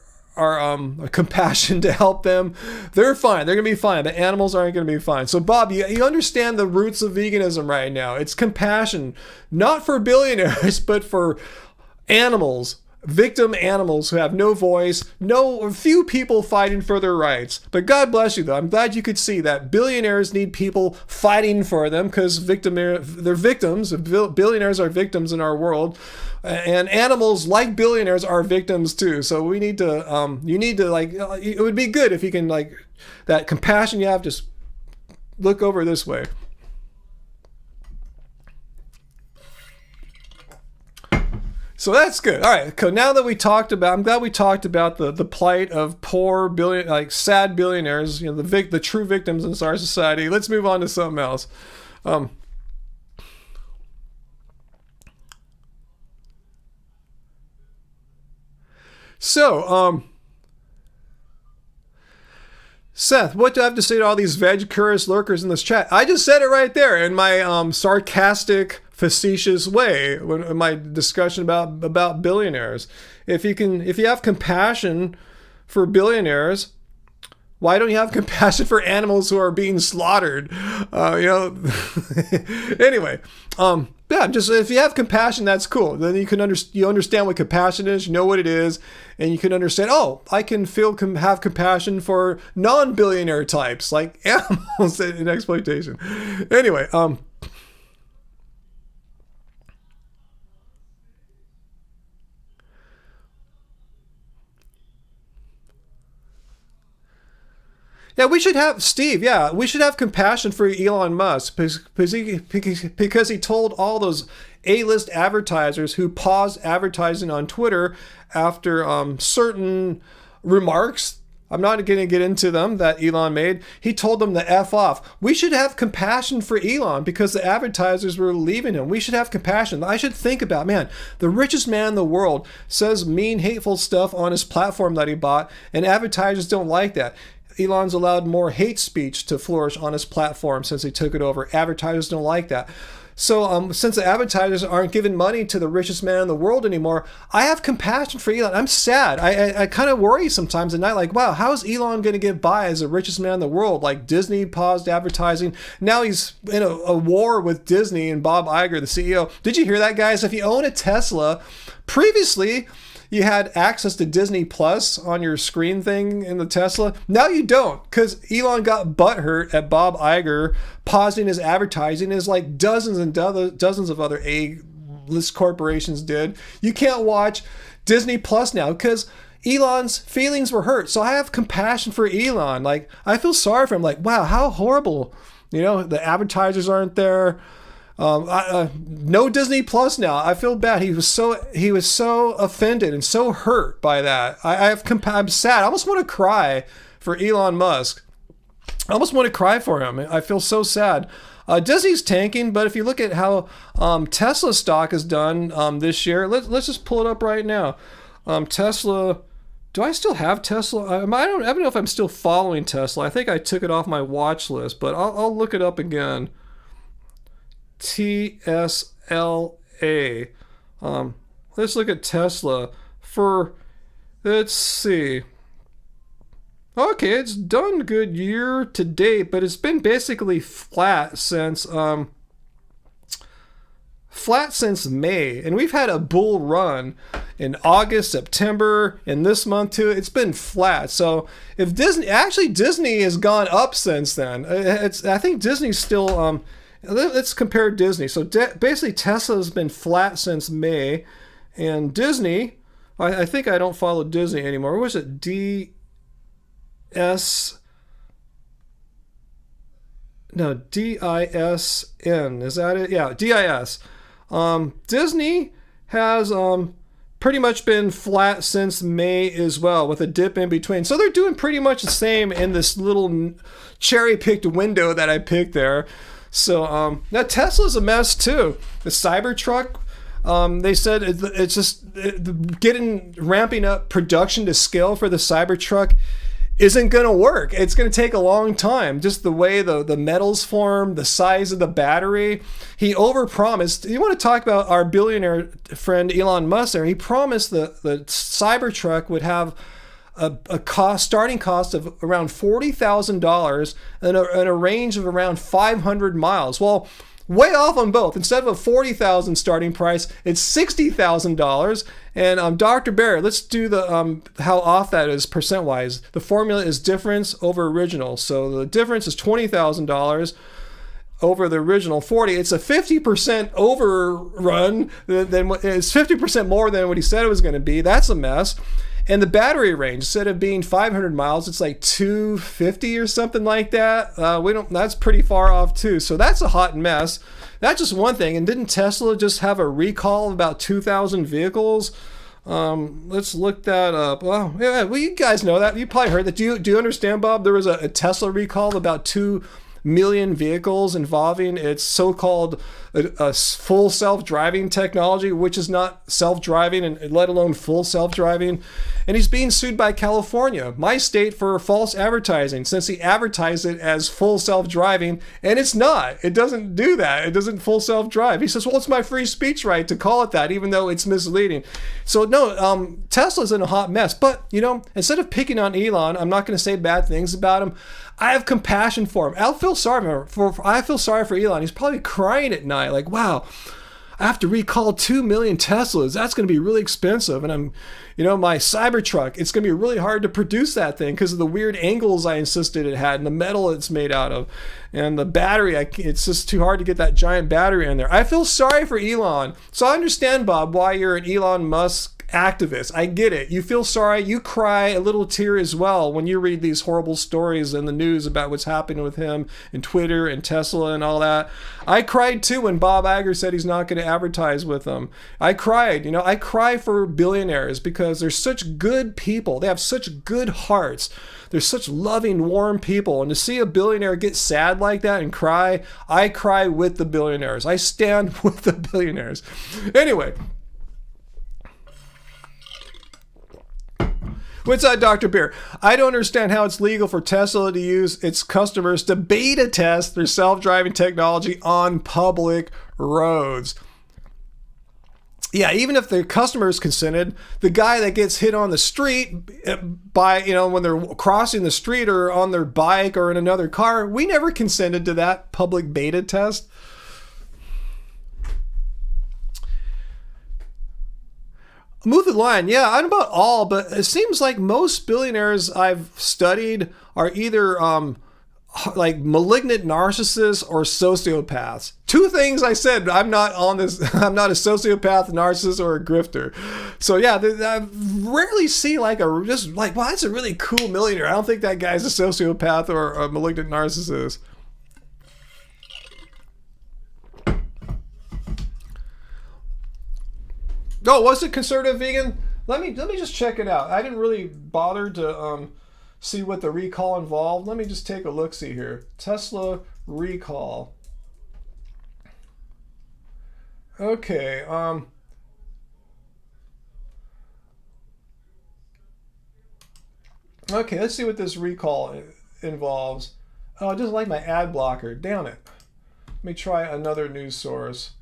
S1: compassion to help them. They're fine. They're going to be fine. The animals aren't going to be fine. So Bob, you understand the roots of veganism right now. It's compassion, not for billionaires, but for animals, victim animals who have no voice, few people fighting for their rights. But God bless you, though. I'm glad you could see that billionaires need people fighting for them, because they're victims. Billionaires are victims in our world. And animals, like billionaires, are victims too. So we need to, it would be good if you can, that compassion you have, just look over this way. So that's good. All right. So now that I'm glad we talked about the plight of poor sad billionaires, the true victims in our society. Let's move on to something else. Seth, what do I have to say to all these veg curious lurkers in this chat? I just said it right there in my sarcastic, facetious way in my discussion about billionaires. If you have compassion for billionaires, why don't you have compassion for animals who are being slaughtered? Anyway, just if you have compassion, that's cool. Then you understand what compassion is, you know what it is, and you can understand, I can have compassion for non-billionaire types, like animals in exploitation. Anyway, yeah, we should have, Steve, we should have compassion for Elon Musk because he told all those A-list advertisers who paused advertising on Twitter after certain remarks, I'm not going to get into them, that Elon made. He told them to F off. We should have compassion for Elon because the advertisers were leaving him. We should have compassion. I should think about, man, the richest man in the world says mean, hateful stuff on his platform that he bought, and advertisers don't like that. Elon's allowed more hate speech to flourish on his platform since he took it over. Advertisers don't like that. So since the advertisers aren't giving money to the richest man in the world anymore, I have compassion for Elon. I'm sad. I kind of worry sometimes at night, like, wow, how is Elon going to get by as the richest man in the world? Like, Disney paused advertising. Now he's in a war with Disney and Bob Iger, the CEO. Did you hear that, guys? If you own a Tesla, previously you had access to Disney Plus on your screen thing in the Tesla. Now you don't, because Elon got butthurt at Bob Iger pausing his advertising, as like dozens and dozens of other A-list corporations did. You can't watch Disney Plus now because Elon's feelings were hurt. So I have compassion for Elon. Like, I feel sorry for him. Like, wow, how horrible. The advertisers aren't there. No Disney Plus now. I feel bad. He was so offended and so hurt by that. I'm sad. I almost want to cry for Elon Musk. I almost want to cry for him. I feel so sad. Disney's tanking, but if you look at how Tesla stock has done this year, let's just pull it up right now. Tesla Do I still have Tesla? I don't know if I'm still following Tesla. I think I took it off my watch list, but I'll look it up again. TSLA. Let's look at Tesla for, let's see. Okay, it's done good year to date, but it's been basically flat since May, and we've had a bull run in August, September, and this month too. It's been flat. So if Disney has gone up since then. I think Disney's still let's compare Disney. So basically Tesla has been flat since May, and Disney, I think I don't follow Disney anymore. What was it? DISN. Is that it? Yeah, DIS. Disney has pretty much been flat since May as well, with a dip in between. So they're doing pretty much the same in this little cherry-picked window that I picked there. So now Tesla's a mess too. The Cybertruck, they said it's just ramping up production to scale for the Cybertruck isn't going to work. It's going to take a long time. Just the way the metals form, the size of the battery. He overpromised. You want to talk about our billionaire friend Elon Musk there? He promised the Cybertruck would have a starting cost of around $40,000 and a range of around 500 miles. Well, way off on both. Instead of a $40,000 starting price, it's $60,000. And Dr. Bear, let's do the how off that is percent wise. The formula is difference over original. So the difference is $20,000 over the original 40. It's a 50% overrun. It's 50% more than what he said it was going to be. That's a mess. And the battery range, instead of being 500 miles, it's like 250 or something like that. That's pretty far off too. So that's a hot mess. That's just one thing. And didn't Tesla just have a recall of about 2,000 vehicles? Let's look that up. Well, yeah, you guys know that. You probably heard that. Do you understand, Bob? There was a Tesla recall of about 2 million vehicles involving its so-called full self-driving technology, which is not self-driving, and let alone full self-driving. And he's being sued by California, my state, for false advertising, since he advertised it as full self-driving, and it's not. It doesn't do that. It doesn't full self-drive. He says, well, it's my free speech right to call it that, even though it's misleading. So no, Tesla's in a hot mess. But, instead of picking on Elon, I'm not going to say bad things about him. I have compassion for him. I feel sorry for Elon. He's probably crying at night, like, wow, I have to recall 2 million Teslas. That's going to be really expensive. And my Cybertruck, it's going to be really hard to produce that thing because of the weird angles I insisted it had and the metal it's made out of. And the battery, it's just too hard to get that giant battery in there. I feel sorry for Elon. So I understand, Bob, why you're an Elon Musk activist. I get it. You feel sorry. You cry a little tear as well when you read these horrible stories in the news about what's happening with him and Twitter and Tesla and all that. I cried too when Bob Iger said he's not going to advertise with them. I cried. I cry for billionaires because they're such good people. They have such good hearts. They're such loving, warm people. And to see a billionaire get sad like that and cry, I cry with the billionaires. I stand with the billionaires. Anyway, what's that, Dr. Beer? I don't understand how it's legal for Tesla to use its customers to beta test their self-driving technology on public roads. Yeah, even if the customers consented, the guy that gets hit on the street by, when they're crossing the street or on their bike or in another car, we never consented to that public beta test. Move the line. Yeah, I don't know about all, but it seems like most billionaires I've studied are either like malignant narcissists or sociopaths. Two things I said. I'm not on this. I'm not a sociopath, narcissist, or a grifter. So yeah, I rarely see wow, that's a really cool millionaire. I don't think that guy's a sociopath or a malignant narcissist. Oh, was it conservative vegan? Let me just check it out. I didn't really bother to see what the recall involved. Let me just take a look-see here. Tesla recall. Okay. Okay, let's see what this recall involves. Oh, I just like my ad blocker. Damn it. Let me try another news source.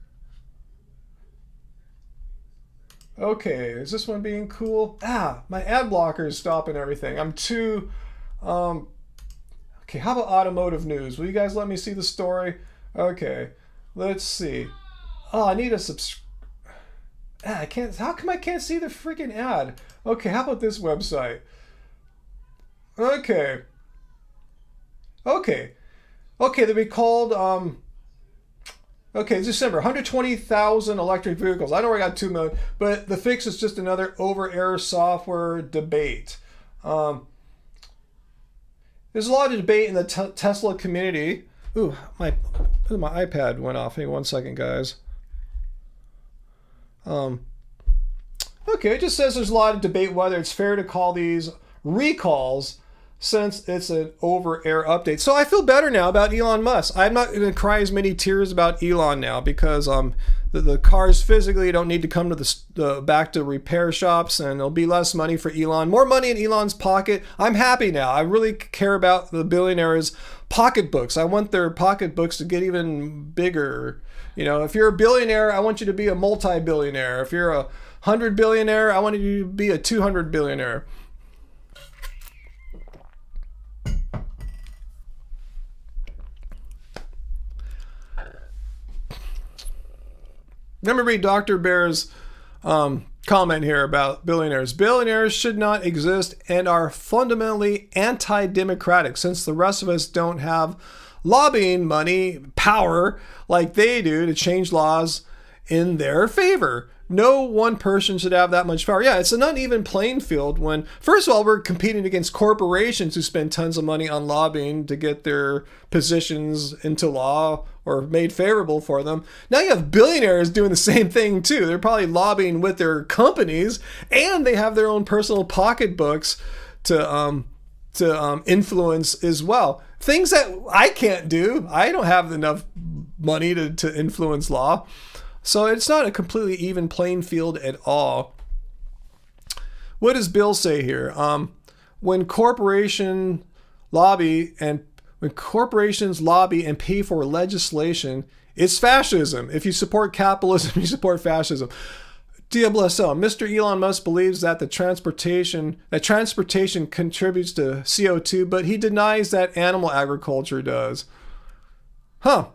S1: Okay, is this one being cool? Ah, my ad blocker is stopping everything. I'm too... Okay, how about automotive news? Will you guys let me see the story? Okay, let's see. Oh, I need a I can't... How come I can't see the freaking ad? Okay, how about this website? Okay. Okay, they recalled... Okay, it's December. 120,000 electric vehicles. I know I got 2 million, but the fix is just another over-air software debate. There's a lot of debate in the Tesla community. Ooh, my iPad went off. Hang on 1 second, guys. Okay, it just says there's a lot of debate whether it's fair to call these recalls since it's an over-air update. So I feel better now about Elon Musk. I'm not going to cry as many tears about Elon now because the cars physically don't need to come to the back to repair shops, and there'll be less money for Elon. More money in Elon's pocket. I'm happy now. I really care about the billionaires' pocketbooks. I want their pocketbooks to get even bigger. You know, if you're a billionaire, I want you to be a multi-billionaire. If you're a 100 billionaire, I want you to be a 200 billionaire. Let me read Dr. Bear's comment here about billionaires. Billionaires should not exist and are fundamentally anti-democratic since the rest of us don't have lobbying money, power like they do to change laws in their favor. No one person should have that much power. Yeah, it's an uneven playing field when, first of all, we're competing against corporations who spend tons of money on lobbying to get their positions into law or made favorable for them. Now you have billionaires doing the same thing too. They're probably lobbying with their companies, and they have their own personal pocketbooks to influence as well. Things that I can't do. I don't have enough money to influence law. So it's not a completely even playing field at all. What does Bill say here? When corporations lobby and pay for legislation, it's fascism. If you support capitalism, you support fascism. DSL. Mr. Elon Musk believes that transportation contributes to CO2, but he denies that animal agriculture does.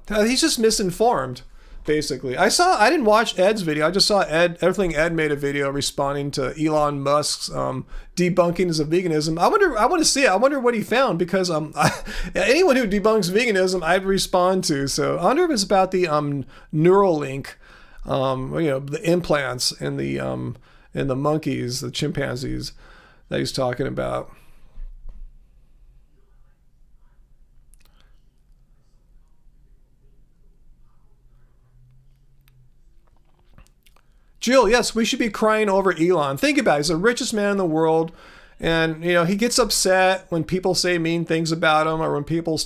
S1: He's just misinformed. Basically, I didn't watch Ed's video. I just saw everything Ed made a video responding to Elon Musk's debunkings of veganism. I want to see it. I wonder what he found because anyone who debunks veganism, I'd respond to. So I wonder if it's about the Neuralink, the implants in the monkeys, the chimpanzees that he's talking about. Jill, yes, we should be crying over Elon. Think about it. He's the richest man in the world. And, he gets upset when people say mean things about him or when people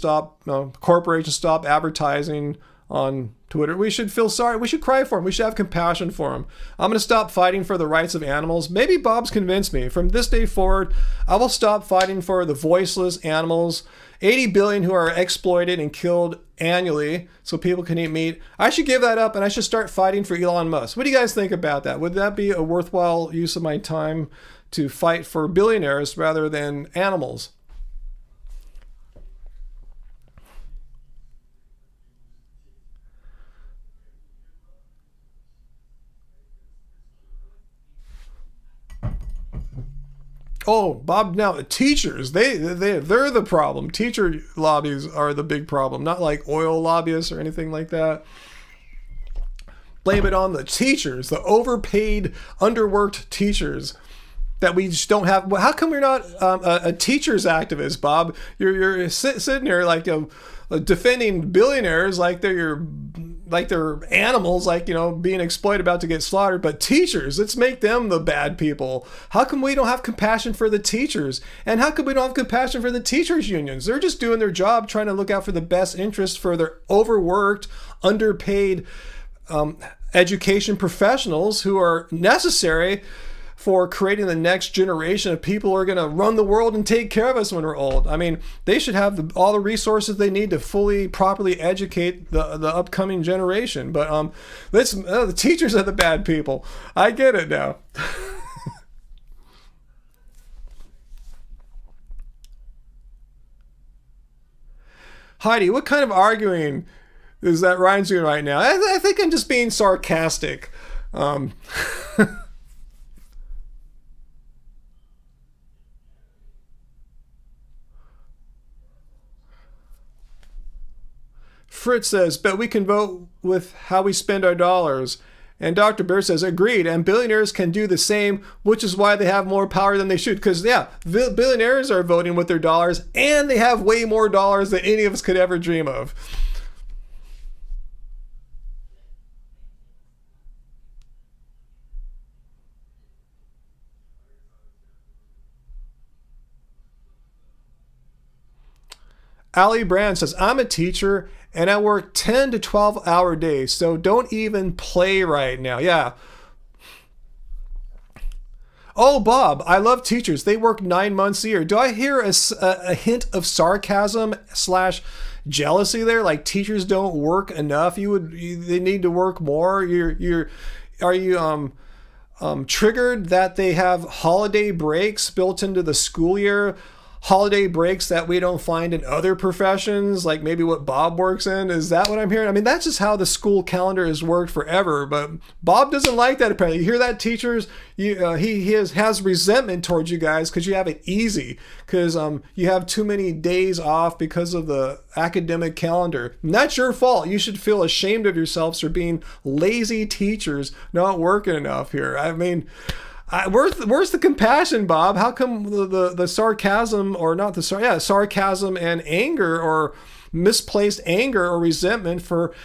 S1: corporations stop advertising on Twitter. We should feel sorry. We should cry for him. We should have compassion for him. I'm going to stop fighting for the rights of animals. Maybe Bob's convinced me. From this day forward, I will stop fighting for the voiceless animals. 80 billion who are exploited and killed annually so people can eat meat. I should give that up and I should start fighting for Elon Musk. What do you guys think about that? Would that be a worthwhile use of my time to fight for billionaires rather than animals? Oh, Bob, now the teachers, they're the problem. Teacher lobbies are the big problem, not like oil lobbyists or anything like that. Blame it on the teachers, the overpaid, underworked teachers that we just don't have. How come we're not a teachers activist, Bob? You're sitting here like defending billionaires like they're animals, being exploited, about to get slaughtered. But teachers, let's make them the bad people. How come we don't have compassion for the teachers? And how come we don't have compassion for the teachers unions? They're just doing their job, trying to look out for the best interest for their overworked, underpaid education professionals who are necessary for creating the next generation of people who are going to run the world and take care of us when we're old. I mean, they should have all the resources they need to fully, properly educate the upcoming generation. But the teachers are the bad people. I get it now. Heidi, what kind of arguing is that Ryan's doing right now? I think I'm just being sarcastic. Fritz says, but we can vote with how we spend our dollars. And Dr. Bear says, agreed. And billionaires can do the same, which is why they have more power than they should. Because, yeah, billionaires are voting with their dollars, and they have way more dollars than any of us could ever dream of. Ali Brand says, I'm a teacher and I work 10 to 12-hour days, so don't even play right now. Yeah. Oh, Bob, I love teachers. They work 9 months a year. Do I hear a hint of sarcasm / jealousy there? Like teachers don't work enough? They need to work more? Are you triggered that they have holiday breaks built into the school year? Holiday breaks that we don't find in other professions, like maybe what Bob works in? Is that what I'm hearing? I mean, that's just how the school calendar has worked forever, but Bob doesn't like that apparently. You hear that, teachers? He has resentment towards you guys because you have it easy, because you have too many days off because of the academic calendar. And that's your fault. You should feel ashamed of yourselves for being lazy teachers, not working enough here. I mean... where's the compassion, Bob? How come the sarcasm, or not the sarcasm and anger, or misplaced anger or resentment for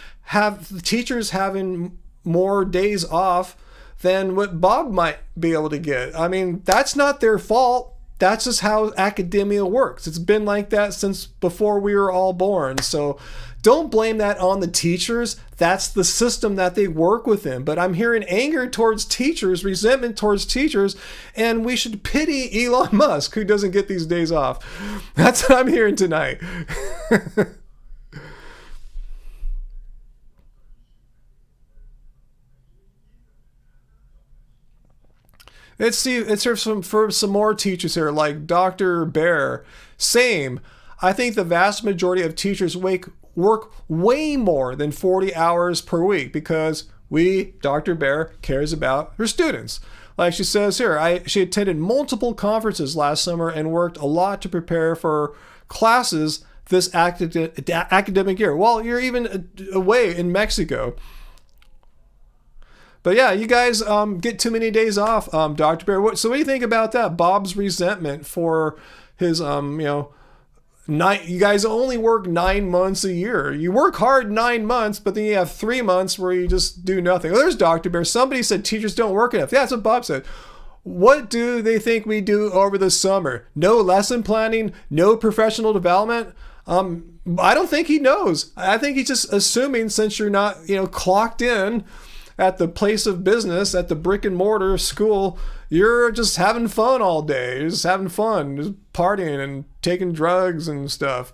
S1: teachers having more days off than what Bob might be able to get? I mean, that's not their fault. That's just how academia works. It's been like that since before we were all born. So don't blame that on the teachers. That's the system that they work within. But I'm hearing anger towards teachers, resentment towards teachers, and we should pity Elon Musk, who doesn't get these days off. That's what I'm hearing tonight. Let's hear for some more teachers here, like Dr. Bear. Same. I think the vast majority of teachers work way more than 40 hours per week because Dr. Bear, cares about her students. Like she says here, she attended multiple conferences last summer and worked a lot to prepare for classes this academic year. Well, you're even away in Mexico. But yeah, you guys get too many days off, Dr. Bear. So what do you think about that? Bob's resentment for his, you guys only work 9 months a year. You work hard 9 months, but then you have 3 months where you just do nothing. Oh, there's Dr. Bear. Somebody said teachers don't work enough. Yeah, that's what Bob said. What do they think we do over the summer? No lesson planning, no professional development. I don't think he knows. I think he's just assuming, since you're not, clocked in at the place of business, at the brick and mortar school, you're just having fun all day. You're just having fun, just partying and taking drugs and stuff.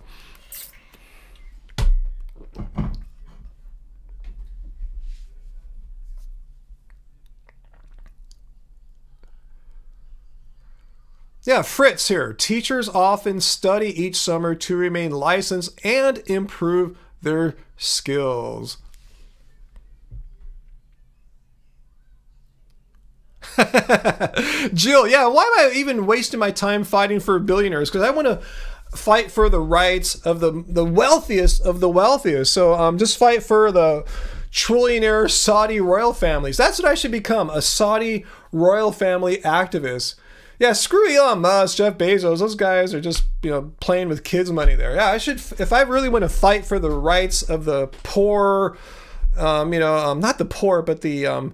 S1: Yeah, Fritz here. Teachers often study each summer to remain licensed and improve their skills. Jill, yeah, why am I even wasting my time fighting for billionaires? Because I want to fight for the rights of the wealthiest of the wealthiest. So just fight for the trillionaire Saudi royal families. That's what I should become, a Saudi royal family activist. Yeah, screw Elon Musk, Jeff Bezos. Those guys are just, playing with kids' money there. Yeah, if I really want to fight for the rights of the poor, not the poor, but the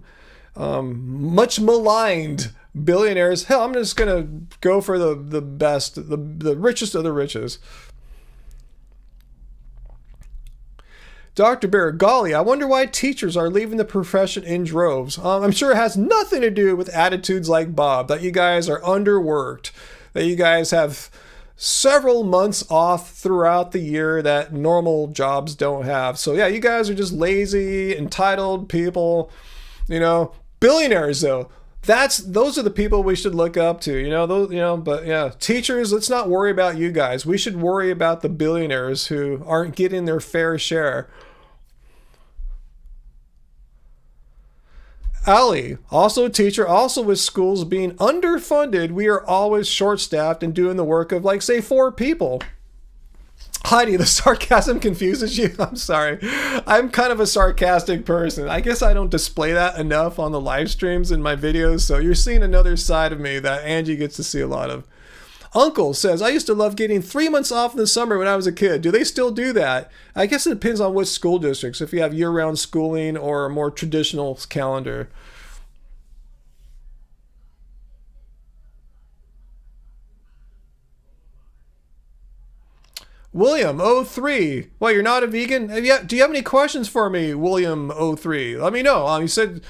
S1: much maligned billionaires, hell, I'm just going to go for the best, the richest of the richest. Dr. Bear, golly, I wonder why teachers are leaving the profession in droves. I'm sure it has nothing to do with attitudes like Bob, that you guys are underworked, that you guys have several months off throughout the year that normal jobs don't have. So yeah, you guys are just lazy, entitled people, billionaires though. Those are the people we should look up to, but yeah, teachers, let's not worry about you guys. We should worry about the billionaires who aren't getting their fair share. Ali, also a teacher, also with schools being underfunded, we are always short-staffed and doing the work of, like, say, 4 people. Heidi, the sarcasm confuses you? I'm sorry. I'm kind of a sarcastic person. I guess I don't display that enough on the live streams in my videos, so you're seeing another side of me that Angie gets to see a lot of. Uncle says, I used to love getting 3 months off in the summer when I was a kid. Do they still do that? I guess it depends on which school districts, if you have year-round schooling or a more traditional calendar. William 03. Well, you're not a vegan? Do you have any questions for me, William 03? Let me know. You said,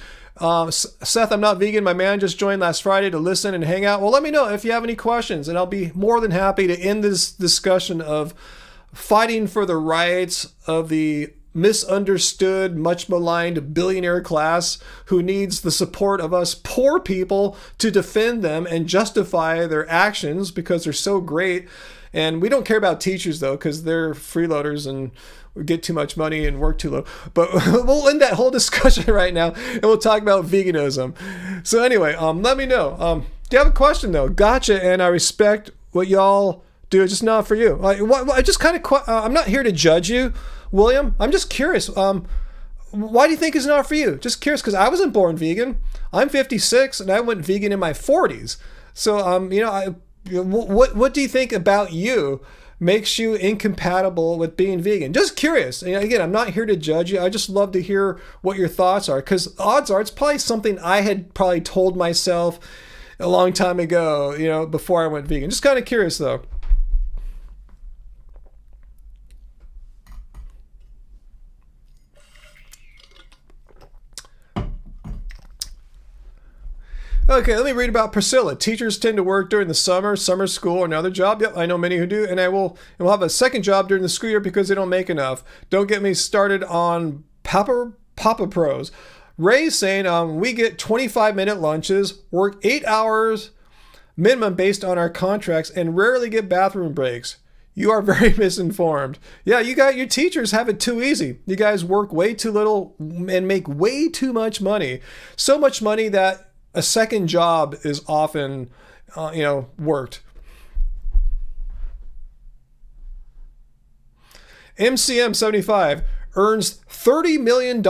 S1: Seth, I'm not vegan. My man just joined last Friday to listen and hang out. Well, let me know if you have any questions, and I'll be more than happy to end this discussion of fighting for the rights of the misunderstood, much maligned billionaire class who needs the support of us poor people to defend them and justify their actions because they're so great. And we don't care about teachers, though, because they're freeloaders and get too much money and work too low. But we'll end that whole discussion right now, and we'll talk about veganism. So anyway, let me know. Do you have a question, though? Gotcha, and I respect what y'all do. It's just not for you. I just kind of, I'm not here to judge you, William. I'm just curious. Why do you think it's not for you? Just curious, because I wasn't born vegan. I'm 56, and I went vegan in my 40s. So, what do you think about you makes you incompatible with being vegan? Just curious. Again, I'm not here to judge you. I just love to hear what your thoughts are, because odds are it's probably something I had probably told myself a long time ago, before I went vegan. Just kind of curious, though. Okay, let me read about Priscilla. Teachers tend to work during the summer school, or another job. Yep, I know many who do, and will have a second job during the school year because they don't make enough. Don't get me started on Papa Pros. Ray's saying we get 25-minute lunches, work 8 hours minimum based on our contracts, and rarely get bathroom breaks. You are very misinformed. Yeah, your teachers have it too easy. You guys work way too little and make way too much money. So much money that a second job is often, worked. MCM 75 earns $30 million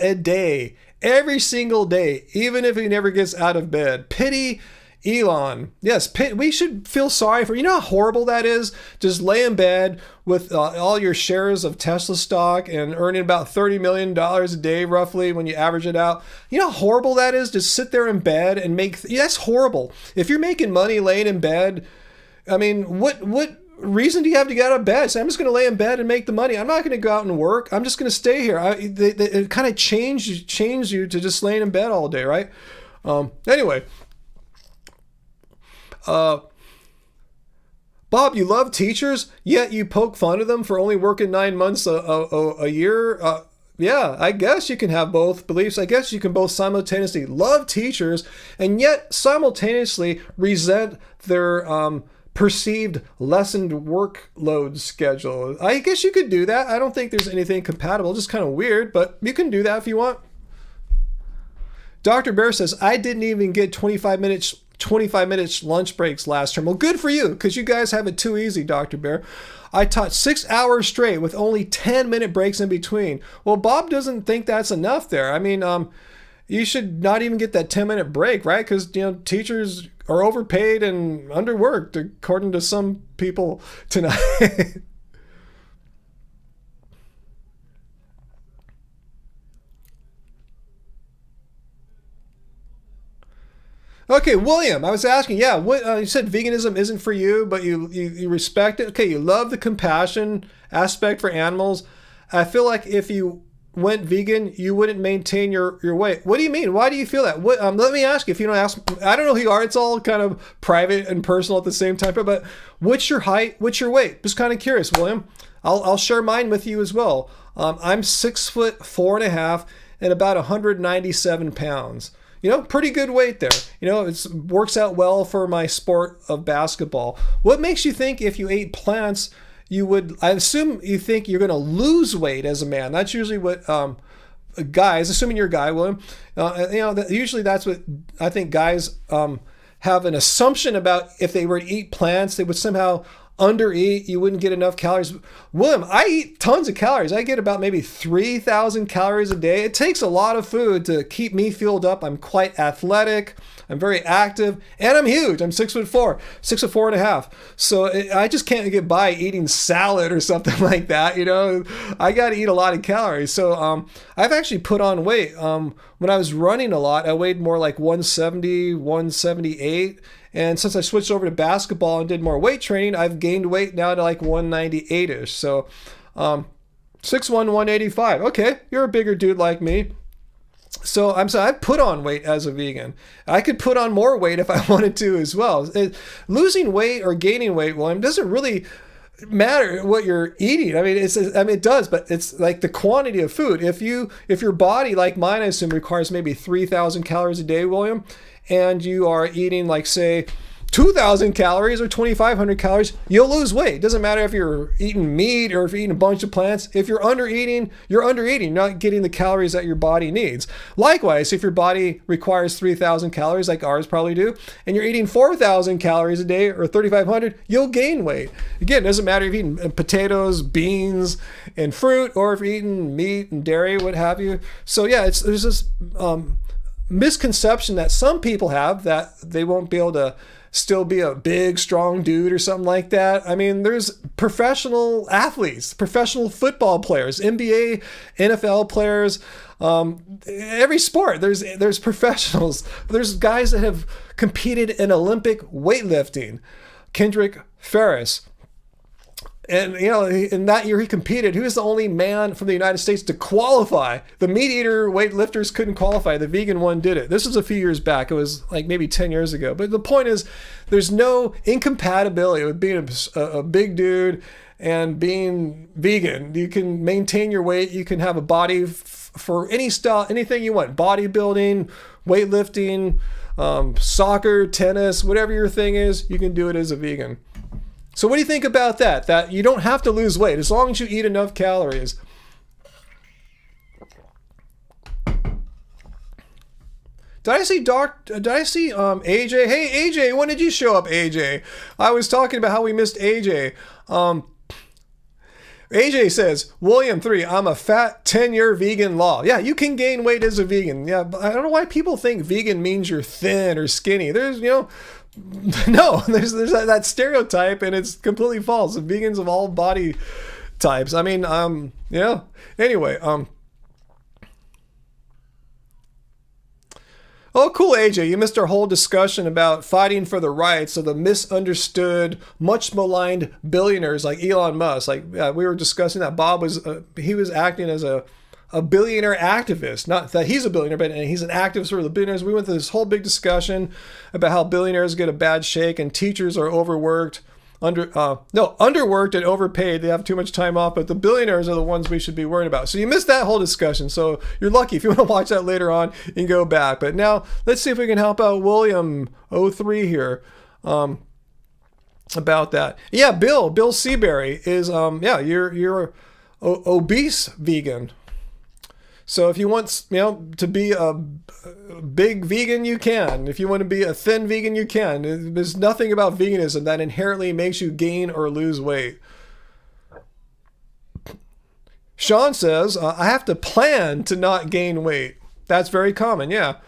S1: a day, every single day, even if he never gets out of bed. Pity Elon. Yes, we should feel sorry for, how horrible that is? Just lay in bed with all your shares of Tesla stock and earning about $30 million a day, roughly, when you average it out. You know how horrible that is? Just sit there in bed and that's horrible. If you're making money laying in bed, I mean, what reason do you have to get out of bed? Say, I'm just going to lay in bed and make the money. I'm not going to go out and work. I'm just going to stay here. It kind of change you to just laying in bed all day, right? Anyway. Bob, you love teachers, yet you poke fun of them for only working 9 months a year. Yeah, I guess you can have both beliefs. I guess you can both simultaneously love teachers and yet simultaneously resent their perceived lessened workload schedule. I guess you could do that. I don't think there's anything compatible. Just kind of weird, but you can do that if you want. Dr. Bear says, I didn't even get 25 minutes lunch breaks last term. Well, good for you, because you guys have it too easy, Dr. Bear. I taught 6 hours straight with only 10-minute breaks in between. Well, Bob doesn't think that's enough there. I mean, you should not even get that 10-minute break, right? Because, teachers are overpaid and underworked, according to some people tonight. Okay, William, I was asking, you said veganism isn't for you, but you respect it. Okay, you love the compassion aspect for animals. I feel like if you went vegan, you wouldn't maintain your weight. What do you mean? Why do you feel that? What, let me ask you, if you don't ask, I don't know who you are. It's all kind of private and personal at the same time, but what's your height? What's your weight? Just kind of curious, William. I'll share mine with you as well. I'm 6'4.5" and about 197 pounds. Pretty good weight there. It works out well for my sport of basketball. What makes you think if you ate plants, I assume you think you're going to lose weight as a man? That's usually what guys, assuming you're a guy, William, usually that's what I think guys have an assumption about. If they were to eat plants, they would somehow undereat. You wouldn't get enough calories. William, I eat tons of calories. I get about maybe 3,000 calories a day. It takes a lot of food to keep me fueled up. I'm quite athletic. I'm very active, and I'm huge. I'm 6'4", 6'4.5". So I just can't get by eating salad or something like that. I got to eat a lot of calories. So I've actually put on weight. When I was running a lot, I weighed more like 170, 178. And since I switched over to basketball and did more weight training, I've gained weight now to like 198-ish. So 6'1", 185. Okay, you're a bigger dude like me. So I put on weight as a vegan. I could put on more weight if I wanted to as well. Losing weight or gaining weight, William, doesn't really matter what you're eating. I mean, it does, but it's like the quantity of food. If your body, like mine, I assume, requires maybe 3,000 calories a day, William, and you are eating, like, say, 2,000 calories or 2,500 calories, you'll lose weight. It doesn't matter if you're eating meat or if you're eating a bunch of plants. If you're undereating, you're not getting the calories that your body needs. Likewise, if your body requires 3,000 calories, like ours probably do, and you're eating 4,000 calories a day or 3,500, you'll gain weight. Again, it doesn't matter if you're eating potatoes, beans, and fruit, or if you're eating meat and dairy, what have you. So yeah, there's this misconception that some people have that they won't be able to still be a big, strong dude or something like that. I mean, there's professional athletes, professional football players, NBA, NFL players, every sport. There's professionals. There's guys that have competed in Olympic weightlifting. Kendrick Ferris. And, in that year he competed. He was the only man from the United States to qualify. The meat eater weightlifters couldn't qualify. The vegan one did it. This was a few years back. It was like maybe 10 years ago. But the point is, there's no incompatibility with being a big dude and being vegan. You can maintain your weight. You can have a body for any style, anything you want. Bodybuilding, weightlifting, soccer, tennis, whatever your thing is, you can do it as a vegan. So what do you think about that? That you don't have to lose weight as long as you eat enough calories. Did I see AJ? Hey AJ, when did you show up, AJ? I was talking about how we missed AJ. AJ says, William 3, I'm a fat 10-year vegan law. Yeah, you can gain weight as a vegan. Yeah, but I don't know why people think vegan means you're thin or skinny. There's there's that stereotype, and it's completely false. Vegans of all body types. I mean, anyway, oh, cool, AJ. You missed our whole discussion about fighting for the rights of the misunderstood, much maligned billionaires like Elon Musk. Like, we were discussing that Bob was acting as a billionaire activist. Not that he's a billionaire, but he's an activist for the billionaires. We went through this whole big discussion about how billionaires get a bad shake and teachers are overworked, underworked and overpaid. They have too much time off, but the billionaires are the ones we should be worried about. So you missed that whole discussion. So you're lucky. If you want to watch that later on, you can go back. But now let's see if we can help out William 03 here. About that. Yeah, Bill Seabury is, you're obese vegan. So if you want, to be a big vegan, you can. If you want to be a thin vegan, you can. There's nothing about veganism that inherently makes you gain or lose weight. Sean says, I have to plan to not gain weight. That's very common, yeah.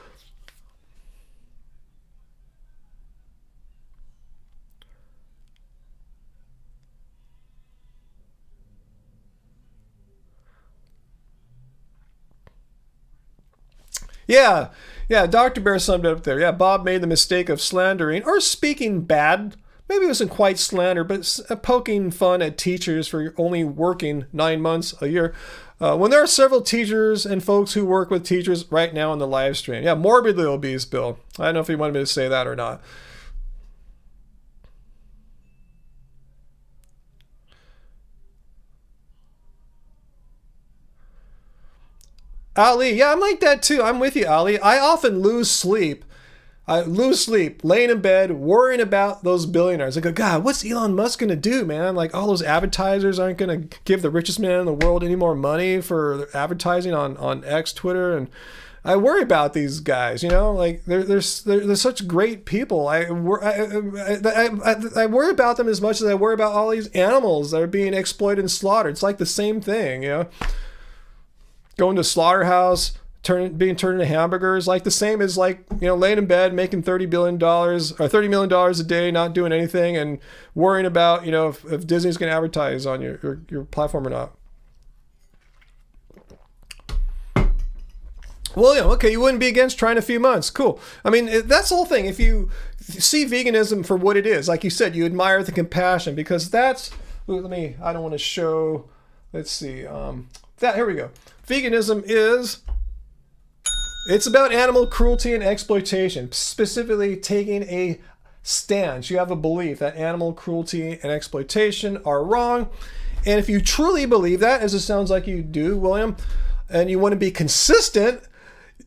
S1: Yeah, Dr. Bear summed it up there. Yeah, Bob made the mistake of slandering or speaking bad maybe it wasn't quite slander, but poking fun at teachers for only working 9 months a year. When there are several teachers and folks who work with teachers right now in the live stream. Yeah, morbidly obese, Bill. I don't know if you wanted me to say that or not. Ali, yeah, I'm like that too. I'm with you, Ali. I often lose sleep. I lose sleep, laying in bed, worrying about those billionaires. I go, God, what's Elon Musk going to do, man? Like, all those advertisers aren't going to give the richest man in the world any more money for advertising on X, Twitter. And I worry about these guys, you know? Like, they're such great people. I worry about them as much as I worry about all these animals that are being exploited and slaughtered. It's like the same thing, you know? Going to slaughterhouse, being turned into hamburgers, like the same as, like, you know, laying in bed making $30 billion or $30 million a day, not doing anything, and worrying about, you know, if Disney's going to advertise on your platform or not. William, okay, you wouldn't be against trying a few months. Cool. I mean, that's the whole thing. If you see veganism for what it is, like you said, you admire the compassion, because that's, I don't want to show, let's see, here we go. Veganism it's about animal cruelty and exploitation, specifically taking a stance. You have a belief that animal cruelty and exploitation are wrong. And if you truly believe that, as it sounds like you do, William, and you want to be consistent,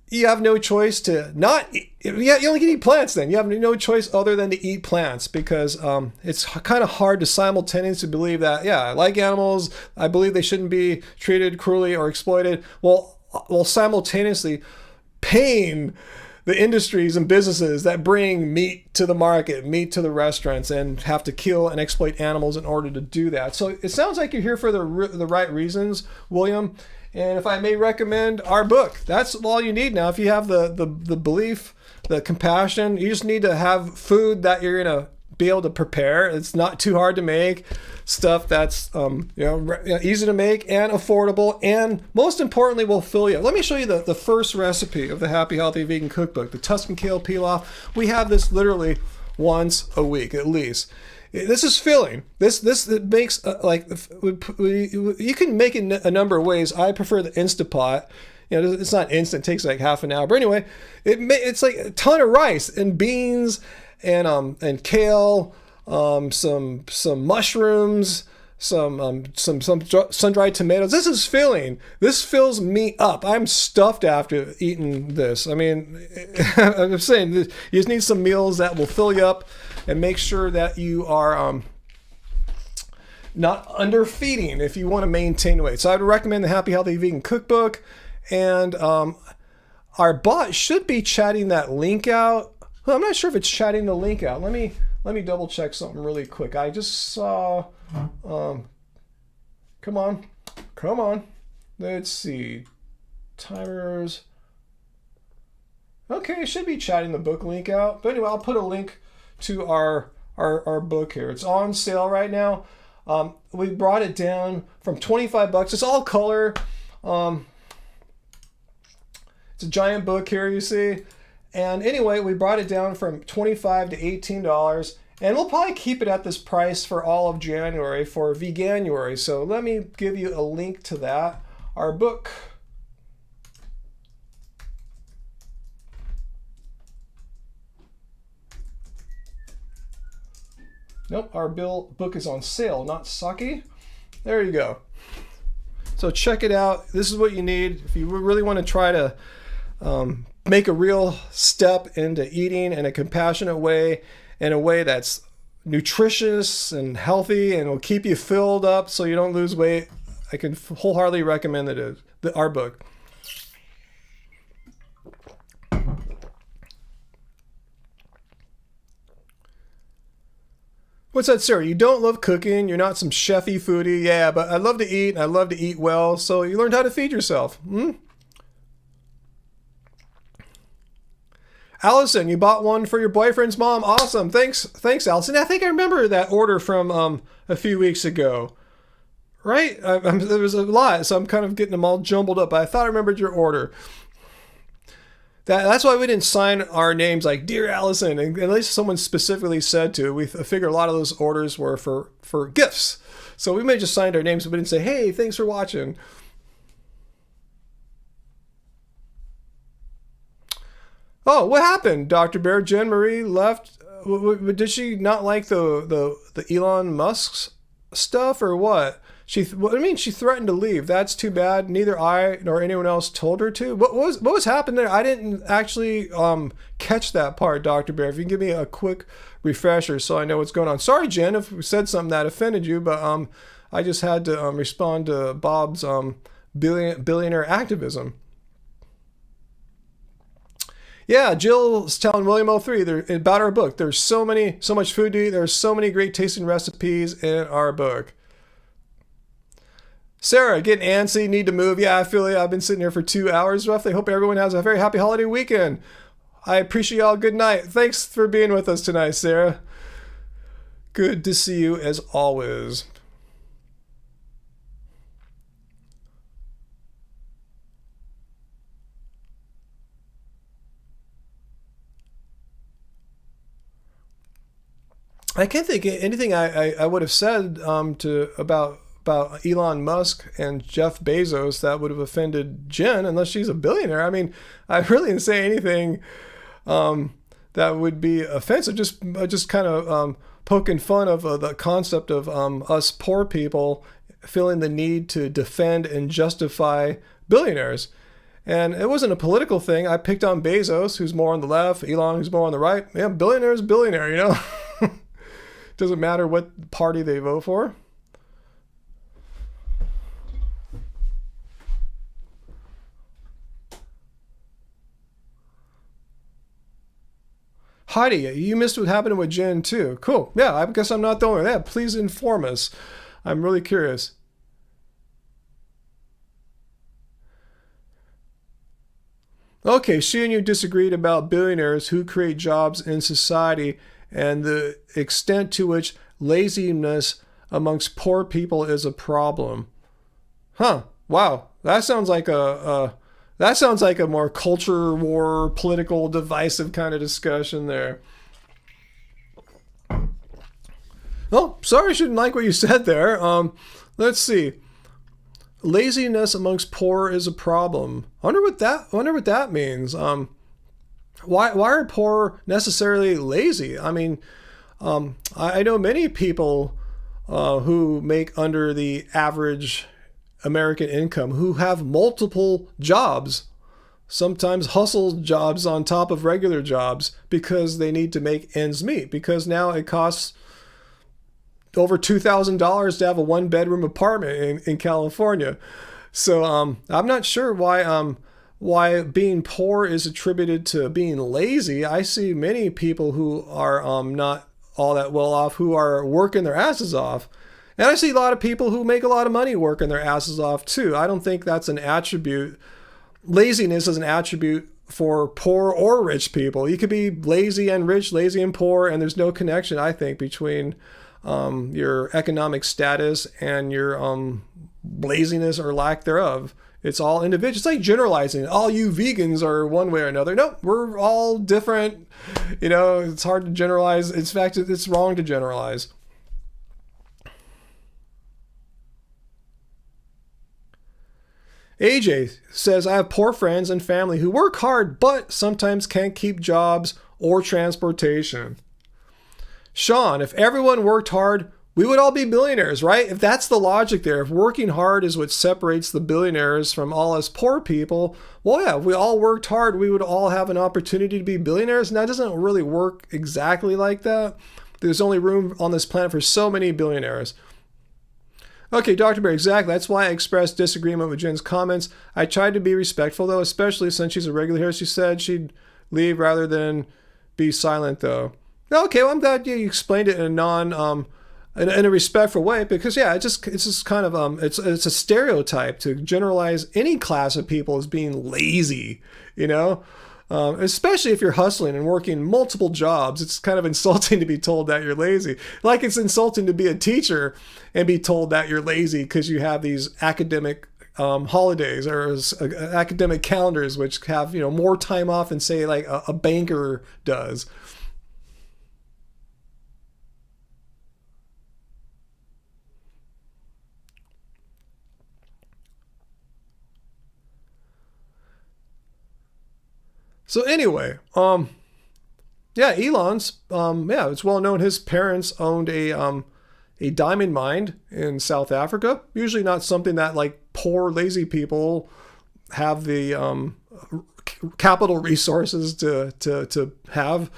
S1: you have no choice to not eat. Yeah, you only can eat plants then. You have no choice other than to eat plants, because it's kind of hard to simultaneously believe that, yeah, I like animals, I believe they shouldn't be treated cruelly or exploited, while simultaneously paying the industries and businesses that bring meat to the market, meat to the restaurants, and have to kill and exploit animals in order to do that. So it sounds like you're here for the right reasons, William. And if I may recommend our book, that's all you need now. If you have the belief, the compassion, you just need to have food that you're going to be able to prepare. It's not too hard to make, stuff that's easy to make and affordable, and most importantly will fill you. Let me show you the first recipe of the Happy Healthy Vegan Cookbook, the Tuscan Kale Pilaf. We have this literally once a week at least. This is filling. This makes you can make it a number of ways. I prefer the Instapot. You know, it's not instant; it takes like half an hour. But anyway, it's like a ton of rice and beans and kale, some mushrooms, some sun-dried tomatoes. This is filling. This fills me up. I'm stuffed after eating this. I mean, I'm saying you just need some meals that will fill you up and make sure that you are not underfeeding if you want to maintain weight. So I would recommend the Happy Healthy Vegan Cookbook, and our bot should be chatting that link out. Well, I'm not sure if it's chatting the link out. Let me double check something really quick. I just saw. Come on. Let's see. Timers. Okay, it should be chatting the book link out. But anyway, I'll put a link to our book here. It's on sale right now. We brought it down from $25. It's all color. It's a giant book here, you see. And anyway, we brought it down from $25 to $18. And we'll probably keep it at this price for all of January for Veganuary. So let me give you a link to that. Our book. Nope, our book is on sale, not sake. There you go. So check it out. This is what you need if you really want to try to make a real step into eating in a compassionate way, in a way that's nutritious and healthy and will keep you filled up so you don't lose weight. I can wholeheartedly recommend our book. What's that, Sarah? You don't love cooking. You're not some chefy foodie. Yeah, but I love to eat, and I love to eat well. So you learned how to feed yourself. Allison, you bought one for your boyfriend's mom. Awesome. Thanks, Allison. I think I remember that order from a few weeks ago. Right? There was a lot, so I'm kind of getting them all jumbled up. But I thought I remembered your order. That's why we didn't sign our names like Dear Allison, and at least someone specifically said to. We figured a lot of those orders were for gifts. So we may have just signed our names, but we didn't say, hey, thanks for watching. Oh, what happened, Dr. Bear? Jen Marie left. Did she not like the Elon Musk's stuff or what? She threatened to leave. That's too bad. Neither I nor anyone else told her to. What was happening there? I didn't actually catch that part, Dr. Bear. If you can give me a quick refresher so I know what's going on. Sorry, Jen, if we said something that offended you, but I just had to respond to Bob's billionaire activism. Yeah, Jill's telling William O3 about our book. There's so much food to eat. There's so many great tasting recipes in our book. Sarah, getting antsy, need to move. Yeah, I feel it. I've been sitting here for 2 hours roughly. Hope everyone has a very happy holiday weekend. I appreciate y'all. Good night. Thanks for being with us tonight, Sarah. Good to see you as always. I can't think of anything I would have said about Elon Musk and Jeff Bezos that would have offended Jen, unless she's a billionaire. I mean, I really didn't say anything that would be offensive. Just kind of poking fun of the concept of us poor people feeling the need to defend and justify billionaires. And it wasn't a political thing. I picked on Bezos, who's more on the left, Elon, who's more on the right. Yeah, billionaire is billionaire, you know? Doesn't matter what party they vote for. Heidi, you missed what happened with Jen too. Cool. Yeah, I guess I'm not the only one. Yeah, please inform us. I'm really curious. Okay, she and you disagreed about billionaires who create jobs in society and the extent to which laziness amongst poor people is a problem. Huh. Wow. That sounds like a more culture war, political, divisive kind of discussion there. Oh, sorry, I shouldn't like what you said there. Let's see. Laziness amongst poor is a problem. I wonder what that means. Why are poor necessarily lazy? I mean, I know many people who make under the average American income who have multiple jobs, sometimes hustle jobs on top of regular jobs because they need to make ends meet, because now it costs over $2,000 to have a one-bedroom apartment in California. So I'm not sure why being poor is attributed to being lazy. I see many people who are not all that well off who are working their asses off. And I see a lot of people who make a lot of money working their asses off too. I don't think that's an attribute. Laziness is an attribute for poor or rich people. You could be lazy and rich, lazy and poor, and there's no connection, I think, between your economic status and your laziness or lack thereof. It's all individual. It's like generalizing. All you vegans are one way or another. No, we're all different. You know, it's hard to generalize. In fact, it's wrong to generalize. AJ says, I have poor friends and family who work hard, but sometimes can't keep jobs or transportation. Sean, if everyone worked hard, we would all be billionaires, right? If that's the logic there, if working hard is what separates the billionaires from all us poor people, well, yeah, if we all worked hard, we would all have an opportunity to be billionaires. And that doesn't really work exactly like that. There's only room on this planet for so many billionaires. Okay, Dr. Bear, exactly. That's why I expressed disagreement with Jen's comments. I tried to be respectful, though, especially since she's a regular here. She said she'd leave rather than be silent, though. Okay, well, I'm glad you explained it in a in a respectful way, because yeah, it's just kind of it's a stereotype to generalize any class of people as being lazy, you know. Especially if you're hustling and working multiple jobs, it's kind of insulting to be told that you're lazy. Like it's insulting to be a teacher and be told that you're lazy because you have these academic holidays or academic calendars, which have, more time off than say like a banker does. So anyway, yeah, Elon's, yeah, it's well known his parents owned a diamond mine in South Africa. Usually not something that like poor, lazy people have the capital resources to have.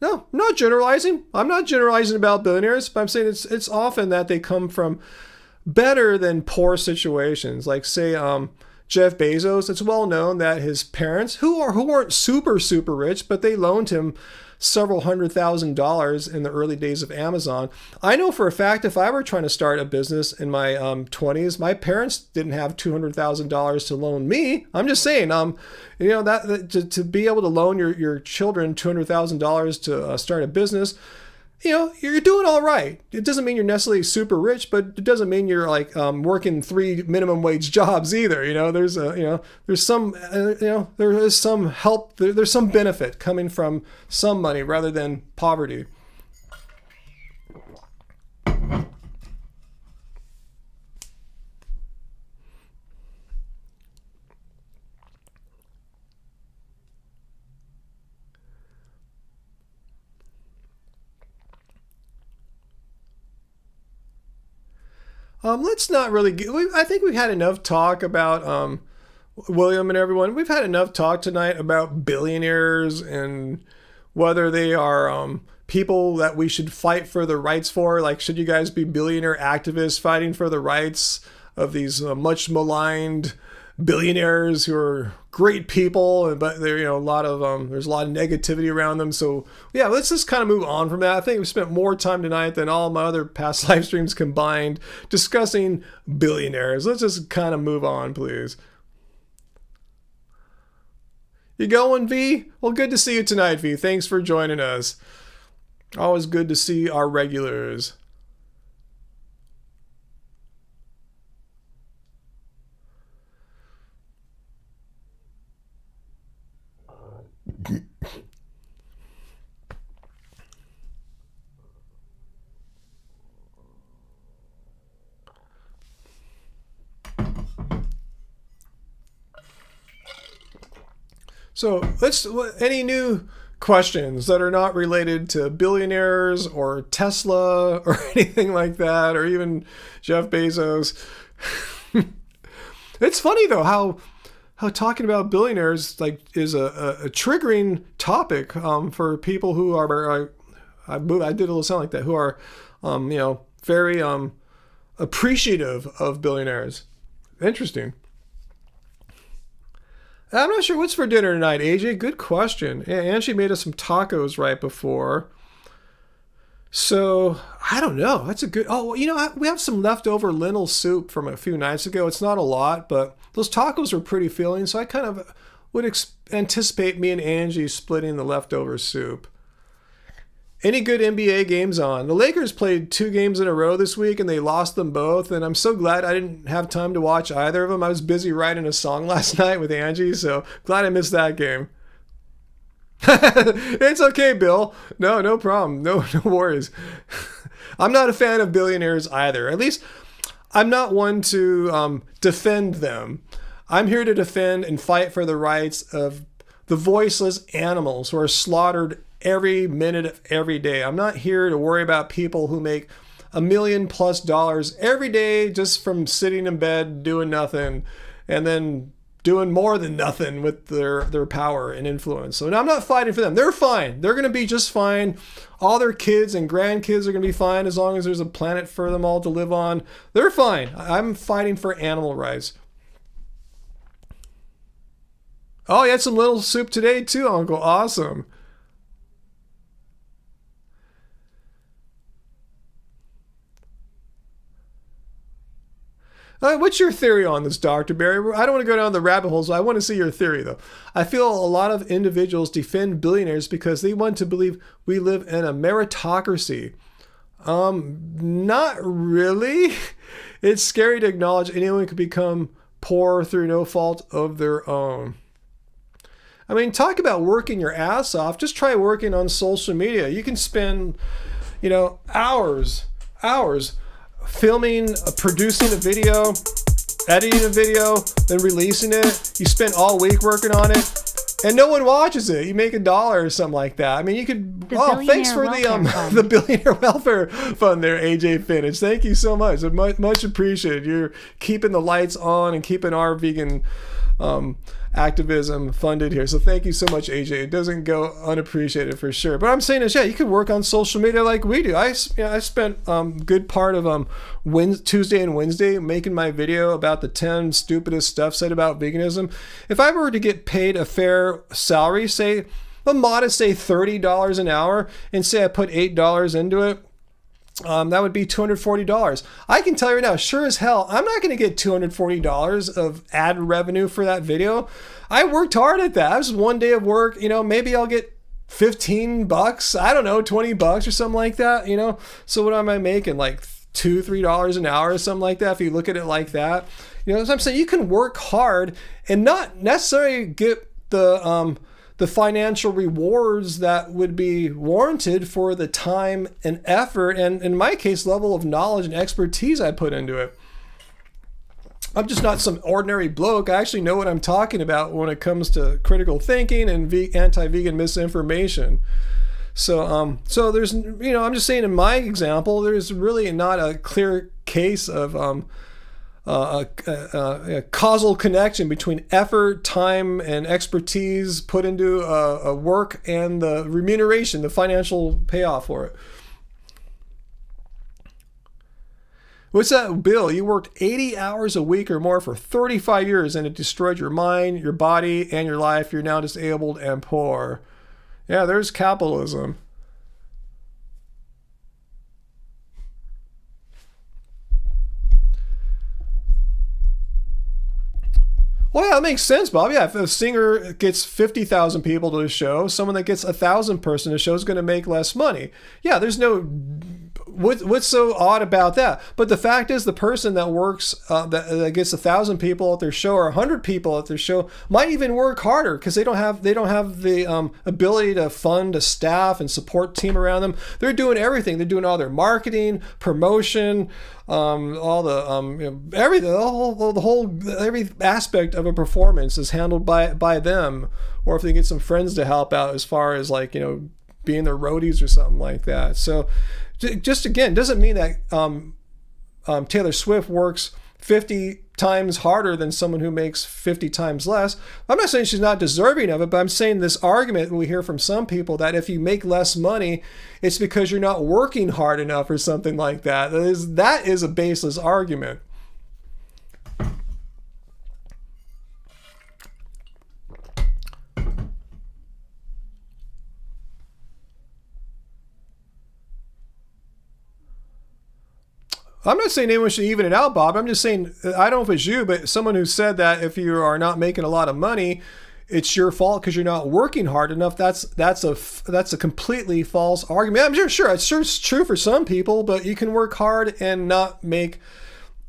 S1: No, I'm not generalizing. I'm not generalizing about billionaires, but I'm saying it's often that they come from better than poor situations. Like say Jeff Bezos, it's well known that his parents, who weren't super rich, but they loaned him several $100,000 in the early days of Amazon. I know for a fact if I were trying to start a business in my 20s, my parents didn't have $200,000 to loan me. I'm just saying, that to be able to loan your children $200,000 to start a business, you're doing all right. It doesn't mean you're necessarily super rich, but it doesn't mean you're like working 3 minimum wage jobs either. There's some there is some help. There's some benefit coming from some money rather than poverty. Let's not really I think we've had enough talk about William and everyone. We've had enough talk tonight about billionaires and whether they are people that we should fight for the rights for. Like, should you guys be billionaire activists fighting for the rights of these much maligned billionaires who are great people, but they're a lot of there's a lot of negativity around them. So yeah, let's just kind of move on from that. I think we spent more time tonight than all my other past live streams combined discussing billionaires. Let's just kind of move on, please. You going, V? Well, good to see you tonight, V. Thanks for joining us. Always good to see our regulars. So any new questions that are not related to billionaires or Tesla or anything like that, or even Jeff Bezos? It's funny though how talking about billionaires like is a triggering topic for people who are I did a little sound like that, who are very appreciative of billionaires. Interesting. I'm not sure what's for dinner tonight, AJ. Good question. Yeah, Angie made us some tacos right before. So, I don't know. That's a good... Oh, we have some leftover lentil soup from a few nights ago. It's not a lot, but those tacos are pretty filling, so I kind of would anticipate me and Angie splitting the leftover soup. Any good NBA games on? The Lakers played 2 games in a row this week, and they lost them both, and I'm so glad I didn't have time to watch either of them. I was busy writing a song last night with Angie, so glad I missed that game. It's okay, Bill. No problem. No worries. I'm not a fan of billionaires either. At least I'm not one to defend them. I'm here to defend and fight for the rights of the voiceless animals who are slaughtered every minute of every day. I'm not here to worry about people who make $1 million+ every day just from sitting in bed doing nothing and then doing more than nothing with their power and influence. So I'm not fighting for them. They're fine. They're going to be just fine. All their kids and grandkids are going to be fine as long as there's a planet for them all to live on. They're fine. I'm fighting for animal rights. Oh, you had some lentil soup today too, Uncle. Awesome. What's your theory on this, Dr. Barry? I don't want to go down the rabbit holes. I want to see your theory, though. I feel a lot of individuals defend billionaires because they want to believe we live in a meritocracy. Not really. It's scary to acknowledge anyone could become poor through no fault of their own. I mean, talk about working your ass off. Just try working on social media. You can spend, hours filming, producing a video, editing a video, then releasing it. You spend all week working on it. And no one watches it. You make $1 or something like that. I mean, you could. Thanks for the billionaire welfare fund there, AJ Finich. Thank you so much. Much appreciated. You're keeping the lights on and keeping our vegan activism funded here. So thank you so much, AJ. It doesn't go unappreciated for sure. But I'm saying is, you could work on social media like we do. I spent good part of Tuesday and Wednesday making my video about the 10 stupidest stuff said about veganism. If I were to get paid a fair salary, say a modest, say $30 an hour, and say I put $8 into it, that would be $240. I can tell you right now, sure as hell, I'm not going to get $240 of ad revenue for that video. I worked hard at that. It was one day of work. Maybe I'll get $15. I don't know, $20 or something like that. So what am I making? Like $2, $3 an hour or something like that. If you look at it like that, as I'm saying, you can work hard and not necessarily get the financial rewards that would be warranted for the time and effort, and in my case, level of knowledge and expertise I put into it. I'm just not some ordinary bloke. I actually know what I'm talking about when it comes to critical thinking and anti-vegan misinformation. So there's, I'm just saying in my example, there's really not a clear case of a causal connection between effort, time, and expertise put into a work and the remuneration, the financial payoff for it. What's that, Bill? You worked 80 hours a week or more for 35 years and it destroyed your mind, your body, and your life. You're now disabled and poor. Yeah, there's capitalism. Well, yeah, that makes sense, Bob. Yeah, if a singer gets 50,000 people to a show, someone that gets 1,000 person to a show is going to make less money. Yeah, there's no... What's so odd about that? But the fact is, the person that works, that gets 1,000 people at their show or 100 people at their show might even work harder because they don't have the ability to fund a staff and support team around them. They're doing everything. They're doing all their marketing, promotion, all the everything, every aspect of a performance is handled by them. Or if they get some friends to help out, as far as being their roadies or something like that. So. Just again, doesn't mean that Taylor Swift works 50 times harder than someone who makes 50 times less. I'm not saying she's not deserving of it, but I'm saying this argument we hear from some people that if you make less money, it's because you're not working hard enough or something like that. That is a baseless argument. I'm not saying anyone should even it out, Bob. I'm just saying, I don't know if it's you, but someone who said that if you are not making a lot of money, it's your fault because you're not working hard enough. That's a completely false argument. I'm sure it's true for some people, but you can work hard and not make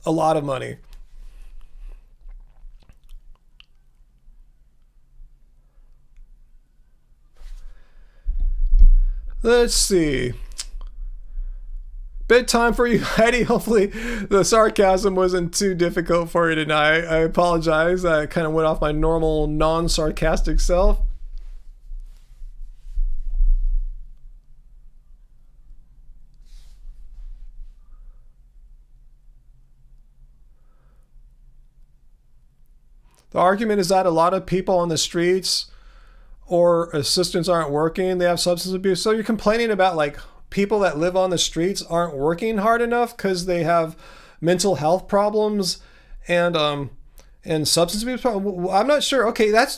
S1: a lot of money. Let's see. Bedtime for you, Heidi. Hopefully the sarcasm wasn't too difficult for you tonight. I apologize. I kind of went off my normal non-sarcastic self. The argument is that a lot of people on the streets or assistants aren't working. They have substance abuse. So you're complaining about people that live on the streets aren't working hard enough because they have mental health problems and substance abuse problems. I'm not sure. Okay, that's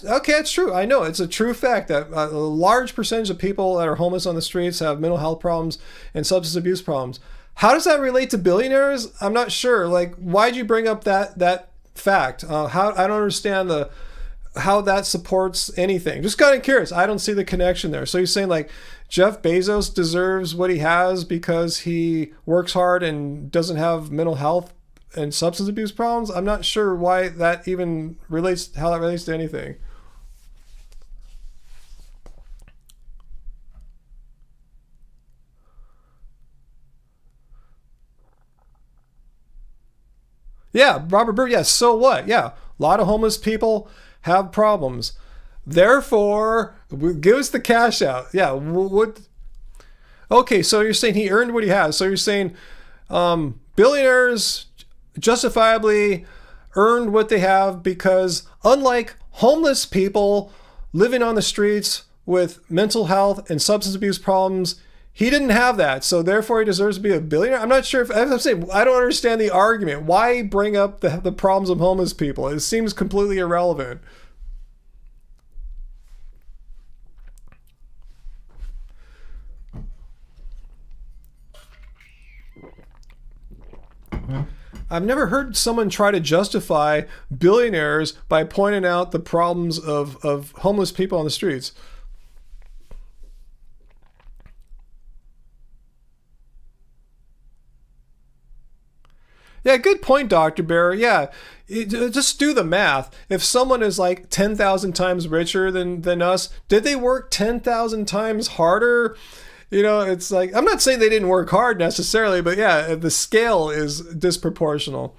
S1: true. I know it's a true fact that a large percentage of people that are homeless on the streets have mental health problems and substance abuse problems. How does that relate to billionaires? I'm not sure. Why'd you bring up that fact? I don't understand how that supports anything. Just kind of curious. I don't see the connection there. So you're saying like Jeff Bezos deserves what he has because he works hard and doesn't have mental health and substance abuse problems? I'm not sure why that even relates, how that relates to anything. Yeah, Robert Bird. Yeah, so what? Yeah, a lot of homeless people have problems. Therefore, give us the cash out. Yeah, what? Okay, so you're saying he earned what he has. So you're saying billionaires justifiably earned what they have because, unlike homeless people living on the streets with mental health and substance abuse problems, he didn't have that, so therefore he deserves to be a billionaire. I'm not sure if I'm saying I don't understand the argument. Why bring up the problems of homeless people? It seems completely irrelevant. I've never heard someone try to justify billionaires by pointing out the problems of homeless people on the streets. Yeah, good point, Dr. Bear. Yeah, just do the math. If someone is like 10,000 times richer than us, did they work 10,000 times harder? You know, it's like, I'm not saying they didn't work hard necessarily, but yeah, the scale is disproportional.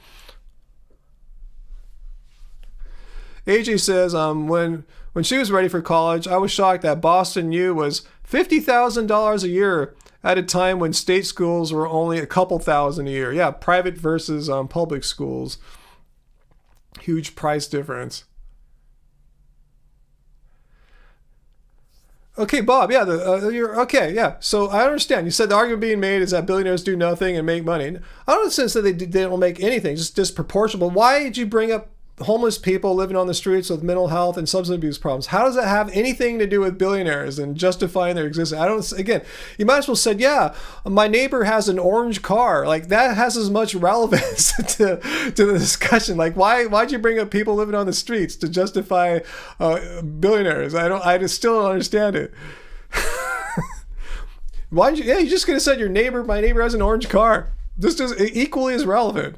S1: AJ says, when she was ready for college, I was shocked that Boston U was $50,000 a year at a time when state schools were only a couple thousand a year. Yeah, private versus public schools. Huge price difference. Okay, Bob. Yeah, you're okay. Yeah, so I understand. You said the argument being made is that billionaires do nothing and make money. I don't sense that they don't make anything, just disproportional. But why did you bring up homeless people living on the streets with mental health and substance abuse problems? How does that have anything to do with billionaires and justifying their existence? I don't. Again, you might as well said, yeah, my neighbor has an orange car. Like that has as much relevance to the discussion. Like why'd you bring up people living on the streets to justify billionaires? I just still don't understand it. Why'd you? Yeah, you just could have said my neighbor has an orange car. This is equally as relevant.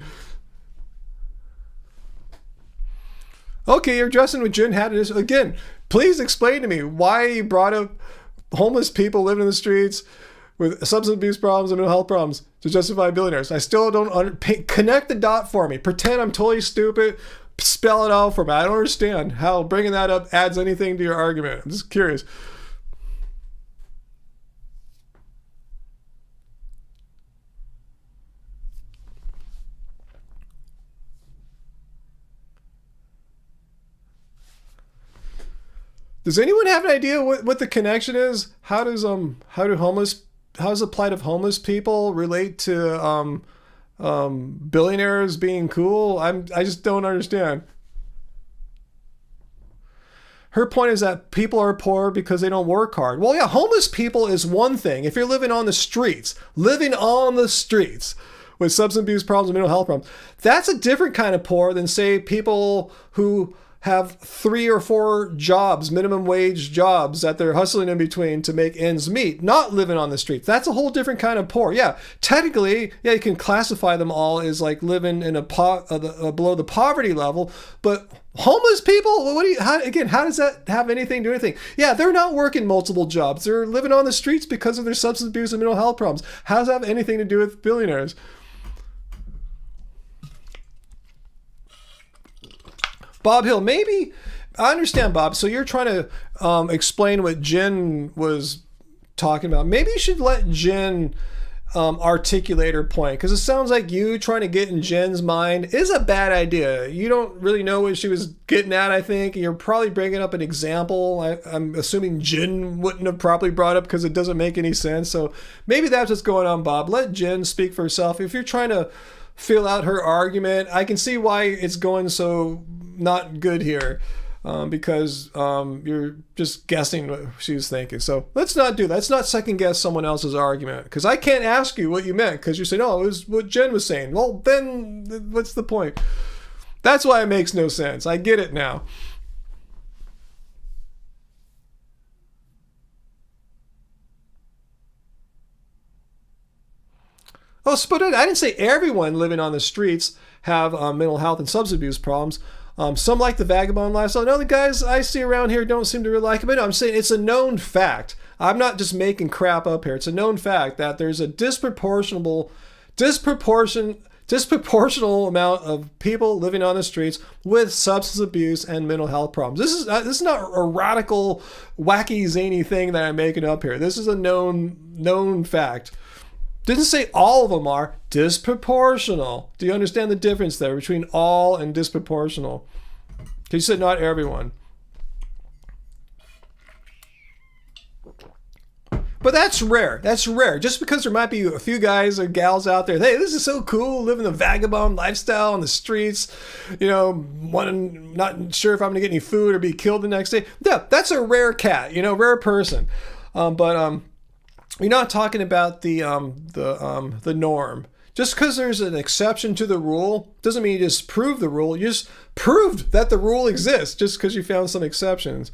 S1: Okay, you're addressing what Jen had. Again, please explain to me why you brought up homeless people living in the streets with substance abuse problems and mental health problems to justify billionaires. I still don't connect the dot for me. Pretend I'm totally stupid. Spell it out for me. I don't understand how bringing that up adds anything to your argument. I'm just curious. Does anyone have an idea what the connection is? How's the plight of homeless people relate to billionaires being cool? I just don't understand. Her point is that people are poor because they don't work hard. Well, yeah, homeless people is one thing. If you're living on the streets with substance abuse problems and mental health problems, that's a different kind of poor than, say, people who have 3 or 4 jobs, minimum wage jobs that they're hustling in between to make ends meet, not living on the streets. That's a whole different kind of poor. Yeah, technically, yeah, you can classify them all as like living in below the poverty level, but homeless people, how does that have anything to do with anything? Yeah, they're not working multiple jobs. They're living on the streets because of their substance abuse and mental health problems. How does that have anything to do with billionaires? Bob Hill, maybe, I understand, Bob. So you're trying to explain what Jen was talking about. Maybe you should let Jen articulate her point, because it sounds like you trying to get in Jen's mind is a bad idea. You don't really know what she was getting at, I think. You're probably bringing up an example I'm assuming Jen wouldn't have probably brought up because it doesn't make any sense. So maybe that's what's going on, Bob. Let Jen speak for herself. If you're trying to fill out her argument, I can see why it's going so not good here, because you're just guessing what she was thinking. So let's not do that. Let's not second guess someone else's argument, because I can't ask you what you meant because you say, no, it was what Jen was saying. Well, then what's the point? That's why it makes no sense. I get it now. Oh, but I didn't say everyone living on the streets have mental health and substance abuse problems. Some like the vagabond lifestyle. No, the guys I see around here don't seem to really like it. But no, I'm saying it's a known fact. I'm not just making crap up here. It's a known fact that there's a disproportional amount of people living on the streets with substance abuse and mental health problems. This is not a radical, wacky, zany thing that I'm making up here. This is a known fact. Didn't say all of them are disproportional. Do you understand the difference there between all and disproportional? You said not everyone. But that's rare. That's rare. Just because there might be a few guys or gals out there, hey, this is so cool, living the vagabond lifestyle on the streets, not sure if I'm going to get any food or be killed the next day. Yeah, that's a rare cat, rare person. But you're not talking about the norm. Just because there's an exception to the rule doesn't mean you disprove the rule. You just proved that the rule exists just because you found some exceptions.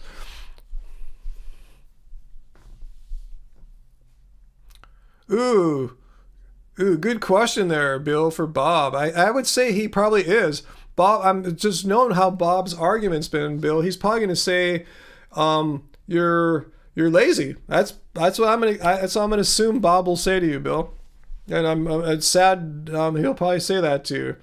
S1: Ooh, good question there, Bill, for Bob. I would say he probably is. Bob, I'm just knowing how Bob's argument's been, Bill. He's probably going to say, you're lazy. That's what I'm gonna assume Bob will say to you, Bill. And it's sad. He'll probably say that to you.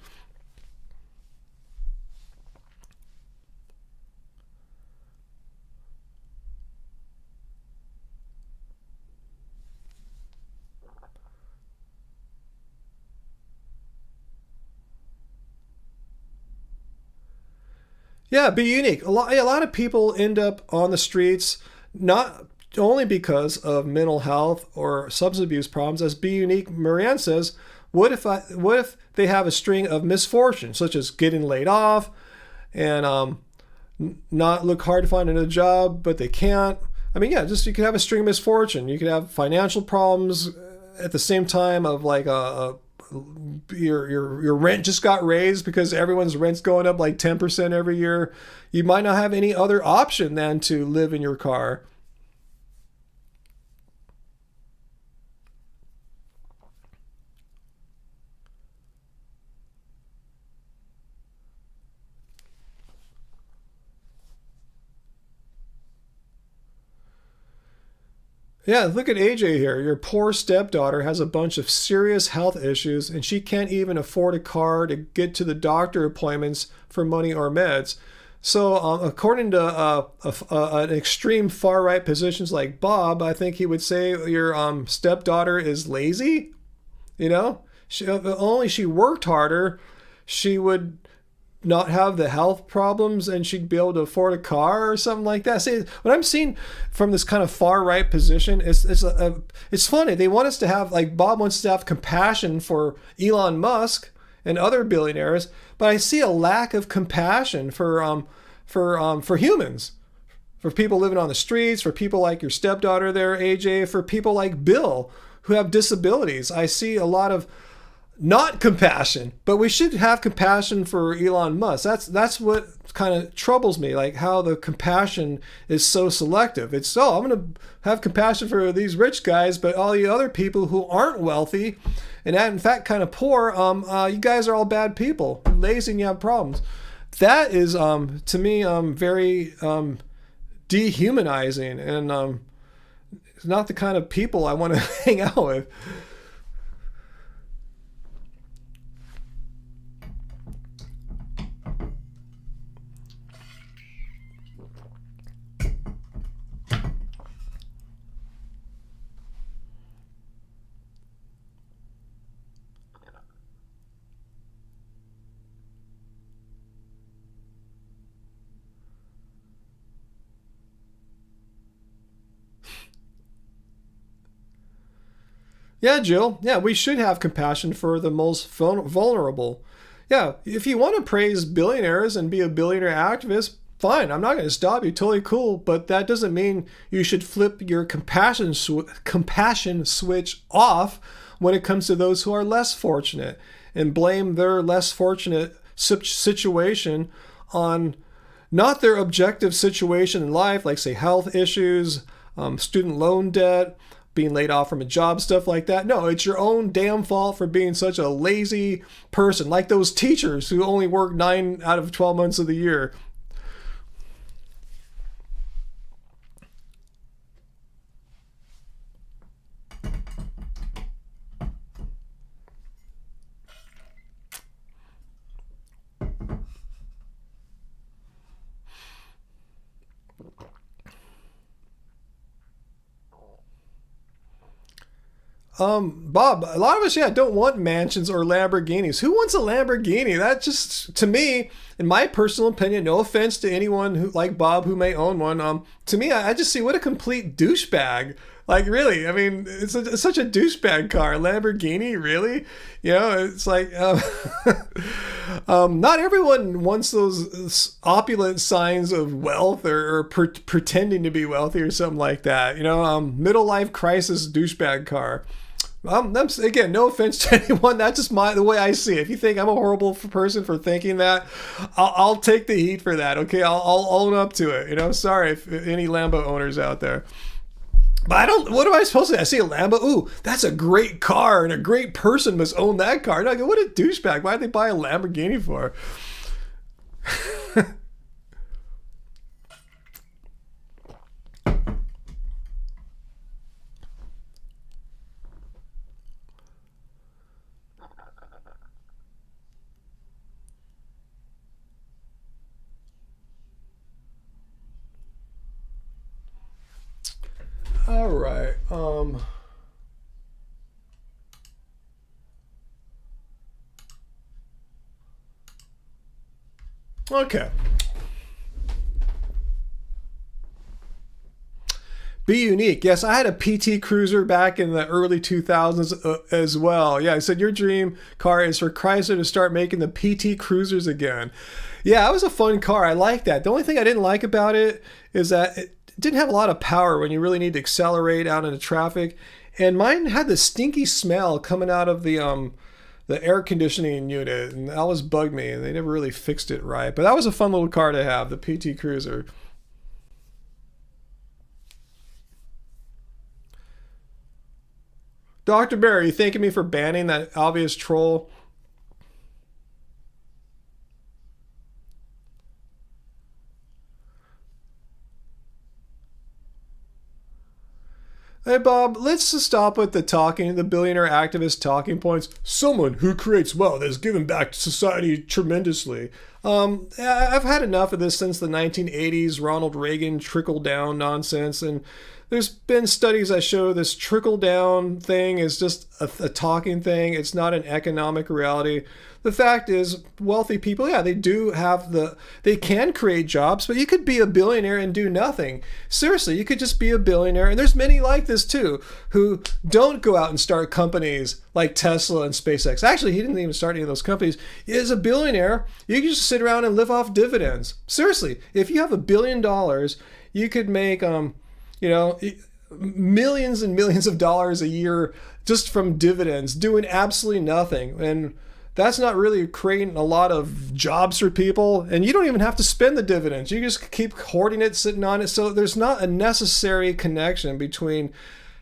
S1: Yeah, be unique. A lot of people end up on the streets not only because of mental health or substance abuse problems. As Be Unique Marianne says, what if they have a string of misfortune, such as getting laid off and not look hard to find another job, but they can't. I mean, yeah, just you could have a string of misfortune. You could have financial problems at the same time of like your rent just got raised because everyone's rent's going up like 10% every year. You might not have any other option than to live in your car. Yeah, look at AJ here. Your poor stepdaughter has a bunch of serious health issues and she can't even afford a car to get to the doctor appointments for money or meds. So according to an extreme far-right positions like Bob, I think he would say your stepdaughter is lazy. If only she worked harder, she would not have the health problems and she'd be able to afford a car or something like that. See, what I'm seeing from this kind of far right position is it's funny. They want us to have, like, Bob wants to have compassion for Elon Musk and other billionaires, but I see a lack of compassion for humans, for people living on the streets, for people like your stepdaughter there, AJ, for people like Bill who have disabilities. I see a lot of not compassion, but we should have compassion for Elon Musk. That's what kind of troubles me, like how the compassion is so selective. It's, I'm going to have compassion for these rich guys, but all the other people who aren't wealthy and in fact kind of poor, you guys are all bad people, you're lazy and you have problems. That is, to me, very dehumanizing, and it's not the kind of people I want to hang out with. Yeah, Jill. Yeah, we should have compassion for the most vulnerable. Yeah, if you want to praise billionaires and be a billionaire activist, fine. I'm not going to stop you. Totally cool. But that doesn't mean you should flip your compassion switch off when it comes to those who are less fortunate and blame their less fortunate situation on not their objective situation in life, like, say, health issues, student loan debt, being laid off from a job, stuff like that. No, it's your own damn fault for being such a lazy person, like those teachers who only work 9 out of 12 months of the year. Bob, a lot of us, don't want mansions or Lamborghinis. Who wants a Lamborghini? That just, to me, in my personal opinion, no offense to anyone who, like Bob, who may own one. To me, I just see what a complete douchebag. Like, really, I mean, it's such a douchebag car. Lamborghini, really? It's like, not everyone wants those opulent signs of wealth or pretending to be wealthy or something like that. Middle life crisis douchebag car. Again, no offense to anyone. That's just the way I see it. If you think I'm a horrible person for thinking that, I'll take the heat for that. Okay, I'll own up to it. Sorry if any Lambo owners out there. But what am I supposed to do? I see a Lambo. Ooh, that's a great car, and a great person must own that car. And I go, what a douchebag. Why did they buy a Lamborghini for? All right. Okay. Be unique. Yes, I had a PT Cruiser back in the early 2000s as well. Yeah, I said your dream car is for Chrysler to start making the PT Cruisers again. Yeah, it was a fun car. I like that. The only thing I didn't like about it is that it didn't have a lot of power when you really need to accelerate out into traffic. And mine had the stinky smell coming out of the air conditioning unit, and that always bugged me, and they never really fixed it right. But that was a fun little car to have, the PT Cruiser. Dr. Bear, are you thanking me for banning that obvious troll? Hey Bob, let's just stop with the billionaire activist talking points. Someone who creates wealth has given back to society tremendously. I've had enough of this since the 1980s Ronald Reagan trickle-down nonsense, and there's been studies that show this trickle-down thing is just a talking thing. It's not an economic reality. The fact is, wealthy people, they can create jobs, but you could be a billionaire and do nothing. Seriously, you could just be a billionaire, and there's many like this too, who don't go out and start companies like Tesla and SpaceX. Actually, he didn't even start any of those companies. He is a billionaire. You can just sit around and live off dividends. Seriously, if you have $1 billion, you could make, millions and millions of dollars a year just from dividends, doing absolutely nothing. And that's not really creating a lot of jobs for people. And you don't even have to spend the dividends. You just keep hoarding it, sitting on it. So there's not a necessary connection between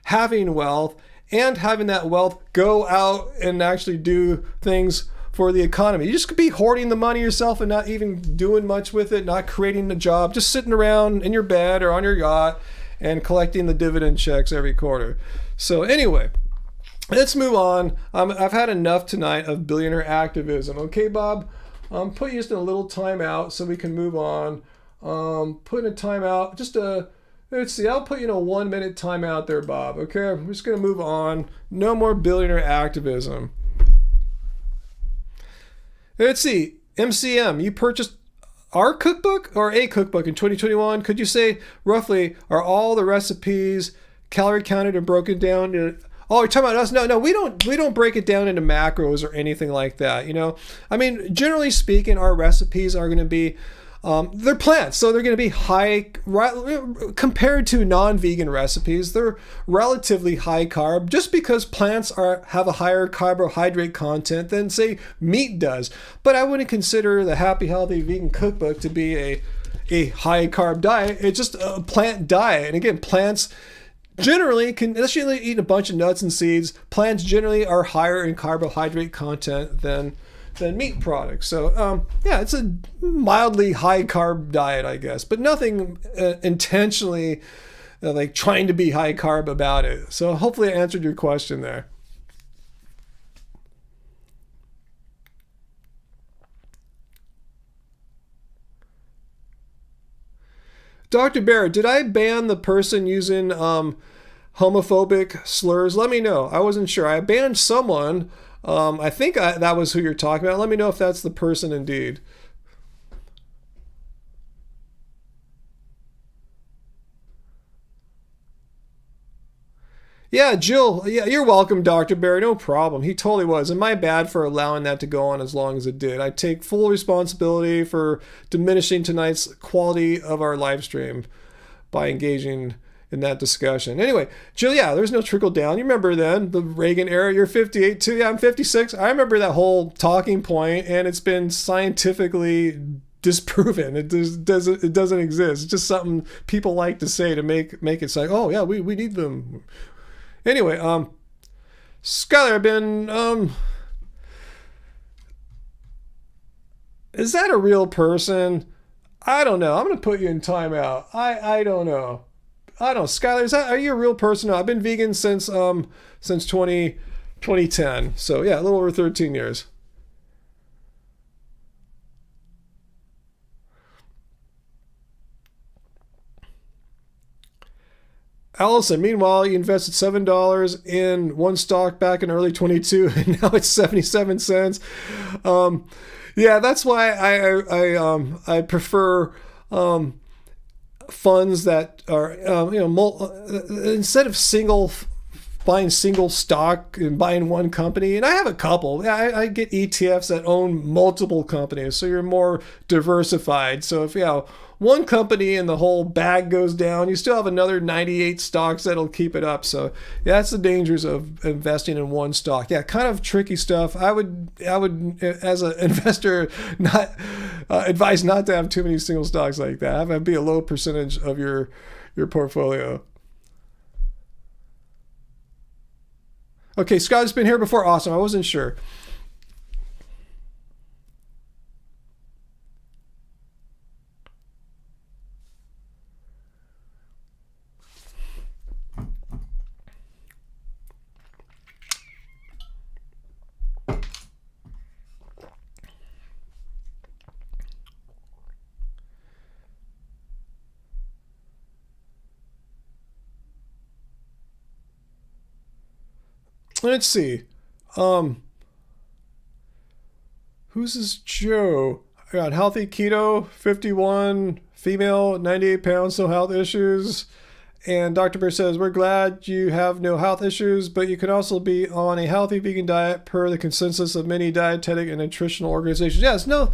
S1: having wealth and having that wealth go out and actually do things for the economy. You just could be hoarding the money yourself and not even doing much with it, not creating a job, just sitting around in your bed or on your yacht and collecting the dividend checks every quarter. So anyway, let's move on. I've had enough tonight of billionaire activism. Okay, Bob? Put you just in a little timeout so we can move on. Put in a timeout. Let's see. I'll put you in a 1 minute timeout there, Bob. Okay? I'm just going to move on. No more billionaire activism. Let's see. MCM, you purchased our cookbook or a cookbook in 2021. Could you say roughly, are all the recipes calorie counted and broken down to... Oh, you're talking about us? No, we don't break it down into macros or anything like that. I mean, generally speaking, our recipes are going to be, they're plants, so they're going to be high, compared to non-vegan recipes, they're relatively high carb, just because plants have a higher carbohydrate content than, say, meat does. But I wouldn't consider the Happy Healthy Vegan Cookbook to be a high carb diet. It's just a plant diet. And again, plants generally, unless you're eating a bunch of nuts and seeds, plants generally are higher in carbohydrate content than meat products. So yeah, it's a mildly high carb diet, I guess, but nothing intentionally like trying to be high carb about it. So hopefully I answered your question there. Dr. Barrett, did I ban the person using homophobic slurs? Let me know. I wasn't sure. I banned someone. I think that was who you're talking about. Let me know if that's the person indeed. Yeah, Jill. Yeah, you're welcome, Dr. Barry. No problem. He totally was. And my bad for allowing that to go on as long as it did. I take full responsibility for diminishing tonight's quality of our live stream by engaging in that discussion. Anyway, Jill, yeah, there's no trickle down. You remember then, the Reagan era. You're 58 too. Yeah, I'm 56. I remember that whole talking point, and it's been scientifically disproven. It doesn't exist. It's just something people like to say to make it say, oh yeah, we need them. Anyway, Skylar, I've been, is that a real person? I don't know. I'm going to put you in timeout. I don't know. I don't know. Skylar, are you a real person? No, I've been vegan since 2010. So yeah, a little over 13 years. Allison, meanwhile, you invested $7 in one stock back in early 22, and now it's 77 cents. Yeah, that's why I prefer funds that are instead of buying single stock and buying one company. And I have a couple. I get ETFs that own multiple companies, so you're more diversified. So if one company and the whole bag goes down, you still have another 98 stocks that'll keep it up. So yeah, that's the dangers of investing in one stock. Yeah, kind of tricky stuff. I would as an investor not advise not to have too many single stocks like that. Have be a low percentage of your portfolio. Okay, Scott's been here before. Awesome. I wasn't sure. Let's see. Who's this Joe? I got healthy keto, 51, female, 98 pounds, no health issues. And Dr. Bear says, we're glad you have no health issues, but you can also be on a healthy vegan diet per the consensus of many dietetic and nutritional organizations. Yes, no,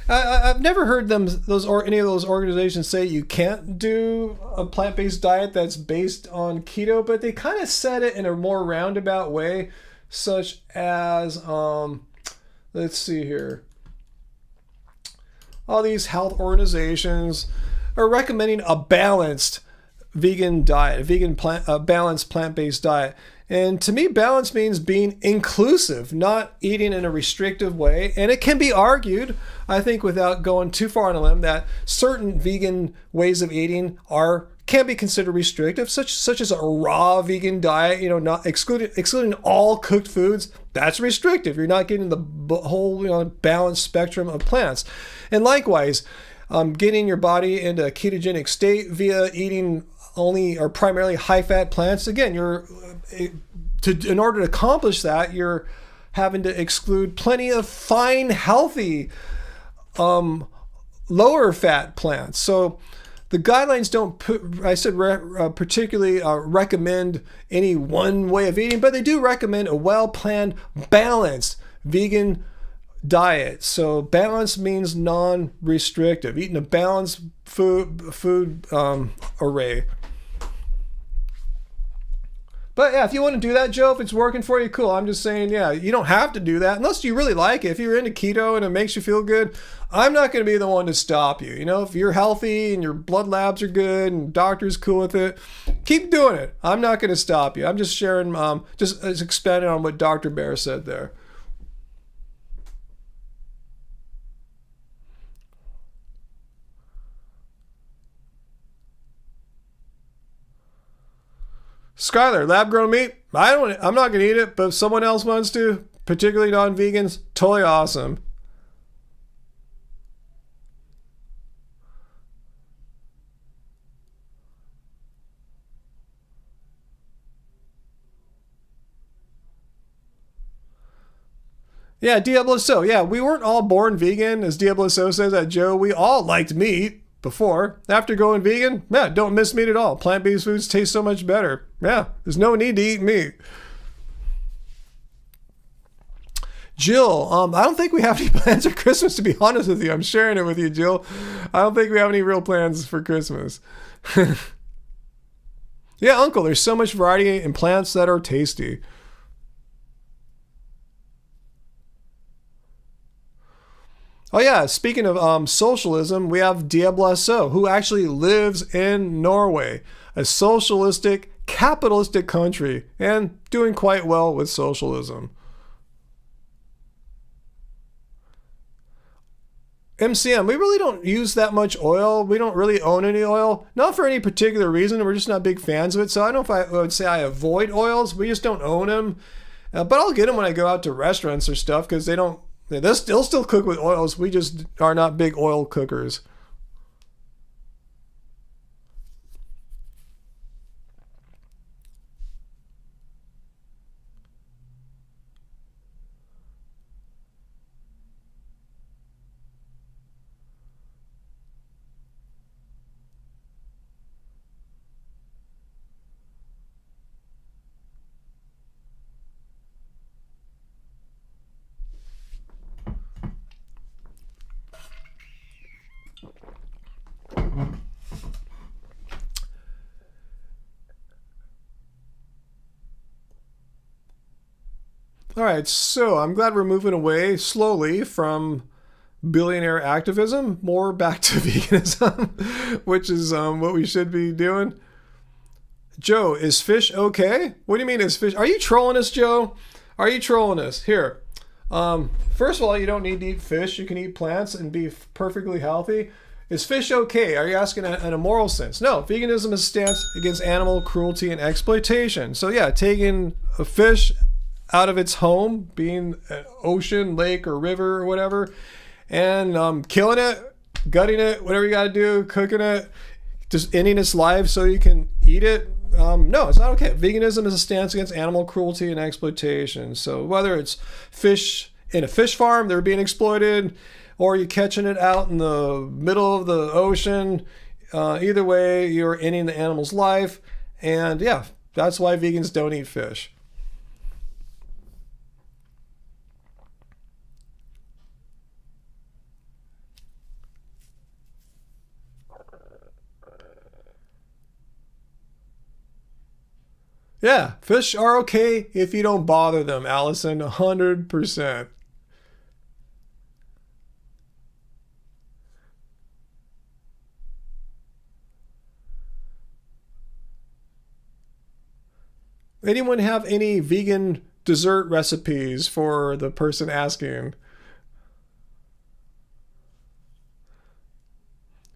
S1: I've never heard any of those organizations say you can't do a plant-based diet that's based on keto, but they kind of said it in a more roundabout way, such as, let's see here. All these health organizations are recommending a balanced vegan diet, a balanced plant-based diet. And to me, balance means being inclusive, not eating in a restrictive way. And it can be argued, I think, without going too far on a limb, that certain vegan ways of eating can be considered restrictive, such as a raw vegan diet, not excluding all cooked foods. That's restrictive. You're not getting the whole balanced spectrum of plants. And likewise, getting your body into a ketogenic state via eating only or primarily high-fat plants. Again, in order to accomplish that, you're having to exclude plenty of fine, healthy, lower-fat plants. So the guidelines don't particularly recommend any one way of eating, but they do recommend a well-planned, balanced vegan diet. So balance means non-restrictive, eating a balanced food array. But yeah, if you want to do that, Joe, if it's working for you, cool. I'm just saying, yeah, you don't have to do that unless you really like it. If you're into keto and it makes you feel good, I'm not going to be the one to stop you. You know, if you're healthy and your blood labs are good and doctor's cool with it, keep doing it. I'm not going to stop you. I'm just sharing, just expanding on what Dr. Bear said there. Skylar, lab-grown meat? I'm not going to eat it, but if someone else wants to, particularly non-vegans, totally awesome. Yeah, Diablo So. Yeah, we weren't all born vegan, as Diablo So says that, Joe. We all liked meat before. After going vegan, yeah, don't miss meat at all. Plant-based foods taste so much better. Yeah, there's no need to eat meat. Jill, I don't think we have any plans for Christmas, to be honest with you. I'm sharing it with you, Jill. I don't think we have any real plans for Christmas. Yeah, Uncle, there's so much variety in plants that are tasty. Oh yeah, speaking of socialism, we have Diablo So, who actually lives in Norway, a socialistic, capitalistic country, and doing quite well with socialism. MCM, we really don't use that much oil. We don't really own any oil. Not for any particular reason. We're just not big fans of it. So I don't know if I would say I avoid oils. We just don't own them. But I'll get them when I go out to restaurants or stuff because they'll still cook with oils. We just are not big oil cookers. All right, so I'm glad we're moving away slowly from billionaire activism, more back to veganism, which is what we should be doing. Joe, is fish okay? What do you mean is fish? Are you trolling us, Joe? Are you trolling us? Here. First of all, you don't need to eat fish. You can eat plants and be perfectly healthy. Is fish okay? Are you asking in a moral sense? No, veganism is a stance against animal cruelty and exploitation. So yeah, taking a fish out of its home, being an ocean, lake, or river, or whatever, and killing it, gutting it, whatever you got to do, cooking it, just ending its life so you can eat it. No, it's not okay. Veganism is a stance against animal cruelty and exploitation. So whether it's fish in a fish farm that are being exploited, or you're catching it out in the middle of the ocean, either way, you're ending the animal's life. And yeah, that's why vegans don't eat fish. Yeah, fish are okay if you don't bother them, Allison, 100%. Anyone have any vegan dessert recipes for the person asking?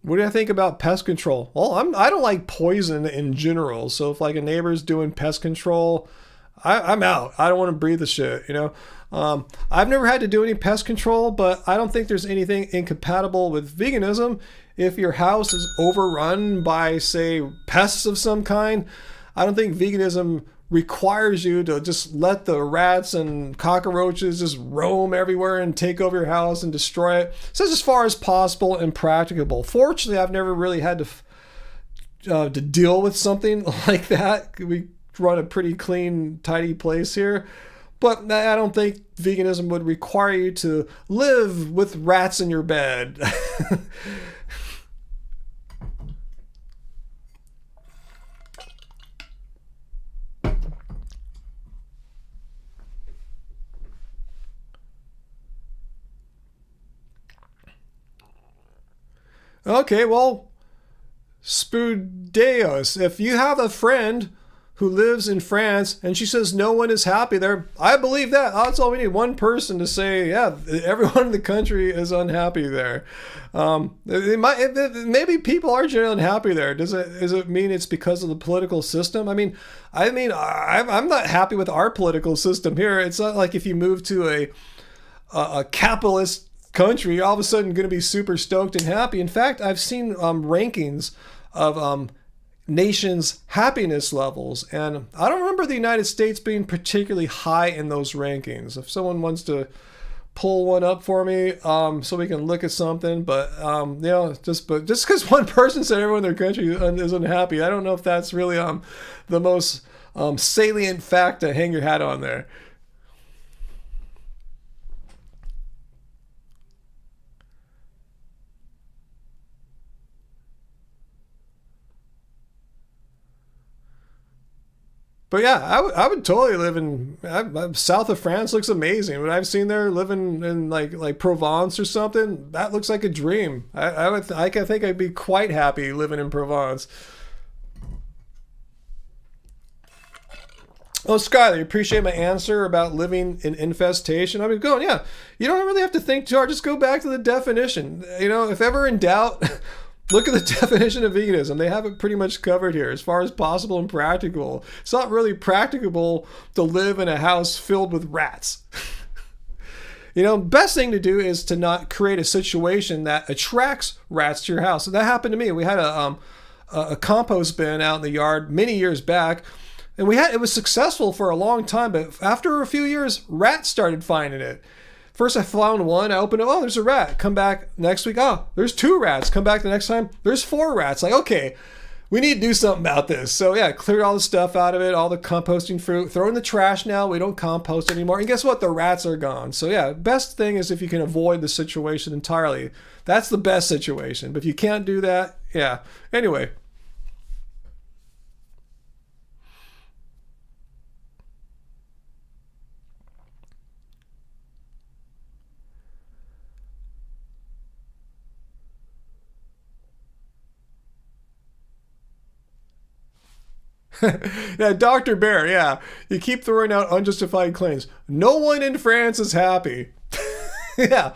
S1: What do I think about pest control? Well, I don't like poison in general. So if like a neighbor's doing pest control, I'm out. I don't want to breathe the shit, you know? I've never had to do any pest control, but I don't think there's anything incompatible with veganism. If your house is overrun by, say, pests of some kind, I don't think veganism requires you to just let the rats and cockroaches just roam everywhere and take over your house and destroy it. So it's as far as possible and practicable. Fortunately, I've never really had to deal with something like that. We run a pretty clean, tidy place here. But I don't think veganism would require you to live with rats in your bed. Okay, well, Spudeos, if you have a friend who lives in France and she says no one is happy there, I believe that. That's all we need. One person to say, yeah, everyone in the country is unhappy there. Maybe people are generally unhappy there. Does it mean it's because of the political system? I'm not happy with our political system here. It's not like if you move to a capitalist country, you're all of a sudden going to be super stoked and happy. In fact, I've seen rankings of nations' happiness levels, and I don't remember the United States being particularly high in those rankings. If someone wants to pull one up for me, so we can look at something, but just because one person said everyone in their country is unhappy, I don't know if that's really the most salient fact to hang your hat on there. But yeah, I would totally live in south of France. Looks amazing. What I've seen there, living in like Provence or something, that looks like a dream. I think I'd be quite happy living in Provence. Oh, Skylar, you appreciate my answer about living in infestation? I mean, going, yeah, you don't really have to think too hard. Just go back to the definition. If ever in doubt, look at the definition of veganism. They have it pretty much covered here as far as possible and practical. It's not really practicable to live in a house filled with rats. Best thing to do is to not create a situation that attracts rats to your house. So that happened to me. We had a compost bin out in the yard many years back, and it was successful for a long time, but after a few years, rats started finding it. First I found one, I opened it, oh, there's a rat. Come back next week, oh, there's 2 rats. Come back the next time, there's 4 rats. Like, okay, we need to do something about this. So yeah, cleared all the stuff out of it, all the composting fruit, throw in the trash now. We don't compost anymore. And guess what? The rats are gone. So yeah, best thing is if you can avoid the situation entirely. That's the best situation. But if you can't do that, yeah. Anyway. Yeah, Dr. Bear, yeah. You keep throwing out unjustified claims. No one in France is happy. Yeah.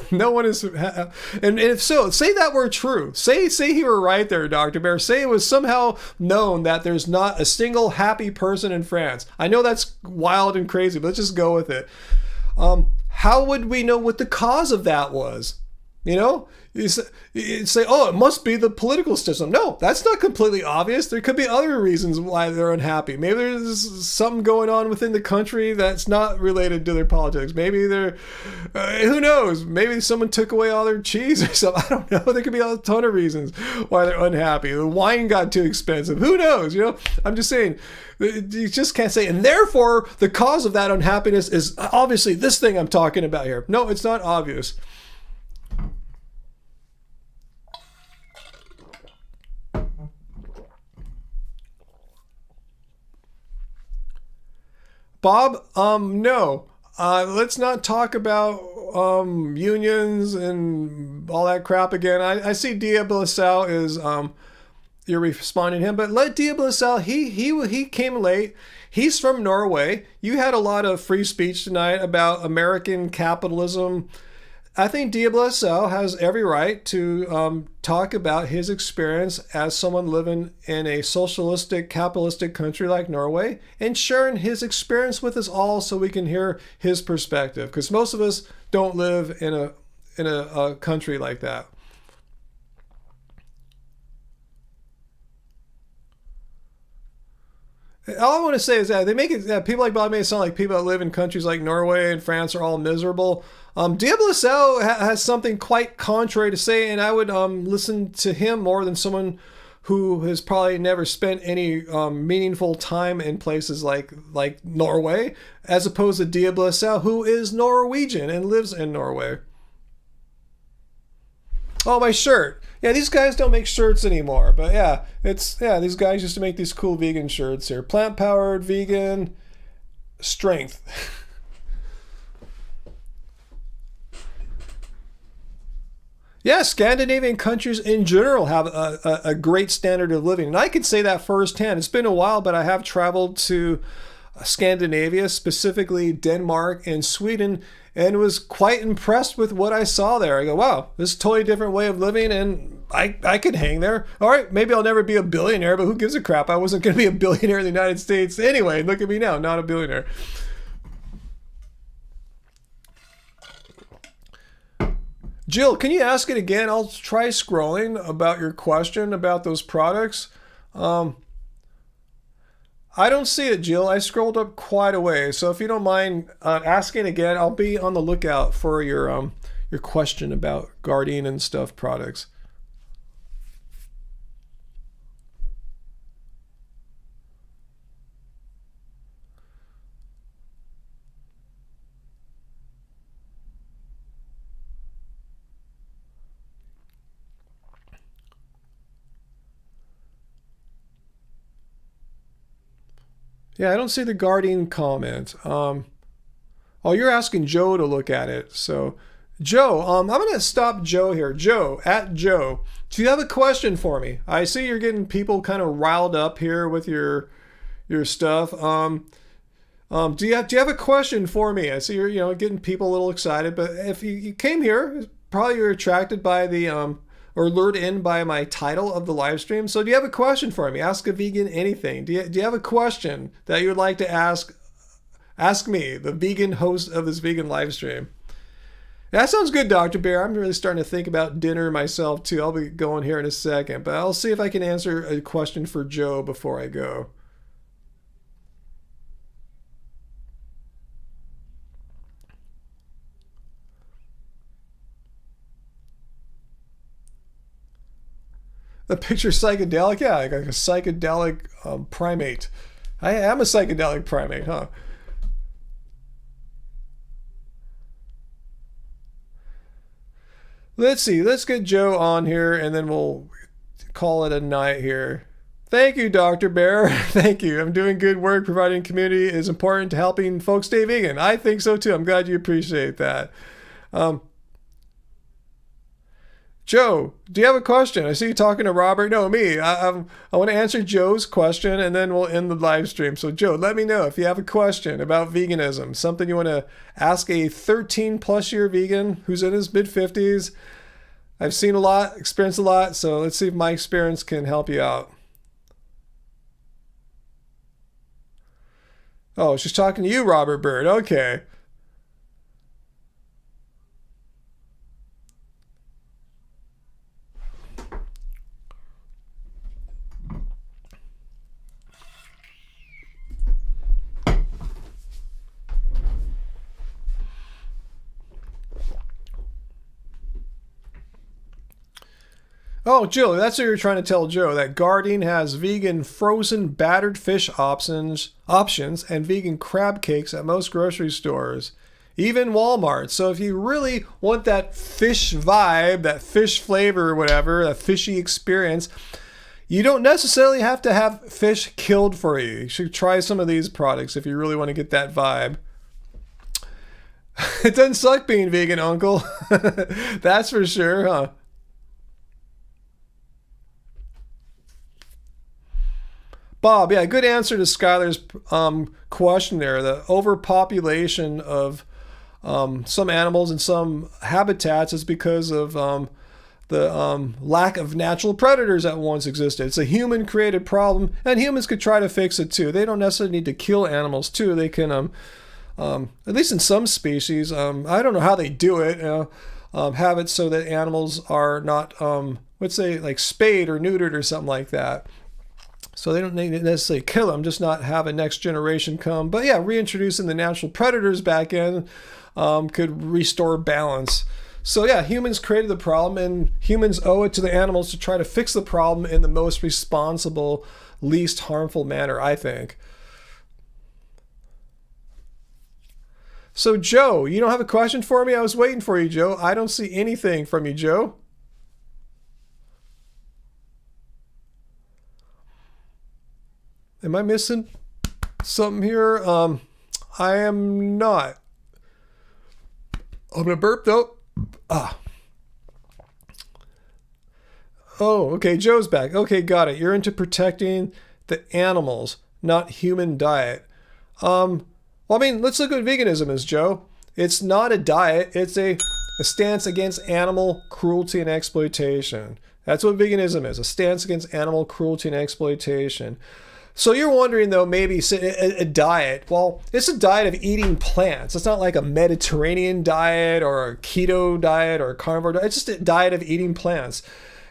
S1: No one is. And if so, say that were true. Say you were right there, Dr. Bear. Say it was somehow known that there's not a single happy person in France. I know that's wild and crazy, but let's just go with it. How would we know what the cause of that was? You say, oh, it must be the political system. No, that's not completely obvious. There could be other reasons why they're unhappy. Maybe there's something going on within the country that's not related to their politics. Maybe who knows? Maybe someone took away all their cheese or something. I don't know. There could be a ton of reasons why they're unhappy. The wine got too expensive. Who knows? I'm just saying, you just can't say, and therefore the cause of that unhappiness is obviously this thing I'm talking about here. No, it's not obvious. Bob, no. Let's not talk about unions and all that crap again. I see Diablo is you're responding to him, but let Diablo he came late. He's from Norway. You had a lot of free speech tonight about American capitalism. I think Diablo has every right to talk about his experience as someone living in a socialistic, capitalistic country like Norway and sharing his experience with us all so we can hear his perspective. Because most of us don't live in a country like that. All I want to say is that they make it that people like Bob made it sound like people that live in countries like Norway and France are all miserable. Diablo has something quite contrary to say, and I would listen to him more than someone who has probably never spent any meaningful time in places like Norway, as opposed to Diablo, who is Norwegian and lives in Norway. Oh, my shirt. Yeah, these guys don't make shirts anymore, but these guys used to make these cool vegan shirts here. Plant-powered, vegan, strength. Yeah, Scandinavian countries in general have a great standard of living. And I can say that firsthand. It's been a while, but I have traveled to Scandinavia, specifically Denmark and Sweden, and was quite impressed with what I saw there. I go, wow, this is a totally different way of living, and I could hang there. All right, maybe I'll never be a billionaire, but who gives a crap? I wasn't going to be a billionaire in the United States anyway. Look at me now, not a billionaire. Jill, can you ask it again? I'll try scrolling about your question about those products. I don't see it, Jill. I scrolled up quite a way. So if you don't mind asking again, I'll be on the lookout for your question about Guardian and stuff products. Yeah, I don't see the Guardian comment. Oh, you're asking Joe to look at it. So, Joe, I'm going to stop Joe here. Joe, at Joe, do you have a question for me? I see you're getting people kind of riled up here with your stuff. Do you have a question for me? I see you're getting people a little excited. But if you came here, probably you're attracted by the or lured in by my title of the live stream. So do you have a question for me? Ask a vegan anything. Do you have a question that you would like to ask me, the vegan host of this vegan live stream? That sounds good, Dr. Bear. I'm really starting to think about dinner myself too. I'll be going here in a second, but I'll see if I can answer a question for Joe before I go. The picture psychedelic? Yeah, like a psychedelic primate. I am a psychedelic primate, huh? Let's see. Let's get Joe on here, and then we'll call it a night here. Thank you, Dr. Bear. Thank you. I'm doing good work. Providing community is important to helping folks stay vegan. I think so too. I'm glad you appreciate that. Um, Joe, do you have a question? I see you talking to Robert. No, me. I want to answer Joe's question, and then we'll end the live stream. So, Joe, let me know if you have a question about veganism, something you want to ask a 13-plus year vegan who's in his mid-50s. I've seen a lot, experienced a lot, so let's see if my experience can help you out. Oh, she's talking to you, Robert Bird. Okay. Oh, Jill, that's what you're trying to tell Joe, that Gardein has vegan frozen battered fish options and vegan crab cakes at most grocery stores, even Walmart. So if you really want that fish vibe, that fish flavor or whatever, that fishy experience, you don't necessarily have to have fish killed for you. You should try some of these products if you really want to get that vibe. It doesn't suck being vegan, Uncle. That's for sure, huh? Bob, yeah, good answer to Skylar's question there. The overpopulation of some animals and some habitats is because of the lack of natural predators that once existed. It's a human-created problem, and humans could try to fix it too. They don't necessarily need to kill animals too. They can, at least in some species, I don't know how they do it, have it so that animals are not, let's say, like spayed or neutered or something like that. So they don't need to necessarily kill them, just not have a next generation come. But yeah, reintroducing the natural predators back in could restore balance. So yeah, humans created the problem, and humans owe it to the animals to try to fix the problem in the most responsible, least harmful manner, I think. So Joe, you don't have a question for me? I was waiting for you, Joe. I don't see anything from you, Joe. Am I missing something here? I am not. I'm gonna burp though. Oh, okay, Joe's back. Okay, got it. You're into protecting the animals, not human diet. Well, I mean, let's look at what veganism is, Joe. It's not a diet. It's a stance against animal cruelty and exploitation. That's what veganism is, a stance against animal cruelty and exploitation. So you're wondering, though, maybe a diet. Well, it's a diet of eating plants. It's not like a Mediterranean diet or a keto diet or a carnivore diet. It's just a diet of eating plants.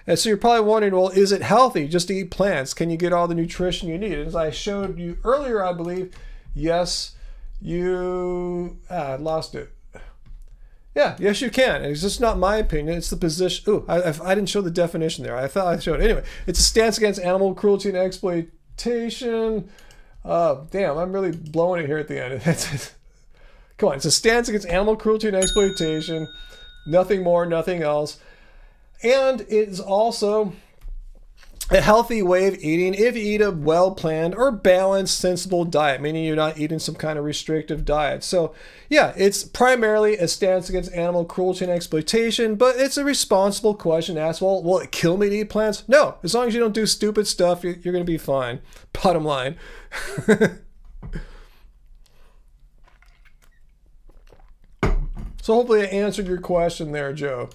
S1: And so you're probably wondering, well, is it healthy just to eat plants? Can you get all the nutrition you need? As I showed you earlier, I believe, yes, I lost it. Yeah, yes, you can. It's just not my opinion. It's the position. Ooh, I didn't show the definition there. I thought I showed it. Anyway, it's a stance against animal cruelty and exploitation. Damn, I'm really blowing it here at the end. Come on, it's a stance against animal cruelty and exploitation. Nothing more, nothing else. And it's also a healthy way of eating if you eat a well-planned or balanced, sensible diet, meaning you're not eating some kind of restrictive diet. So yeah, it's primarily a stance against animal cruelty and exploitation, but it's a responsible question to ask, well, will it kill me to eat plants? No, as long as you don't do stupid stuff, you're going to be fine. Bottom line. So hopefully I answered your question there, Joe.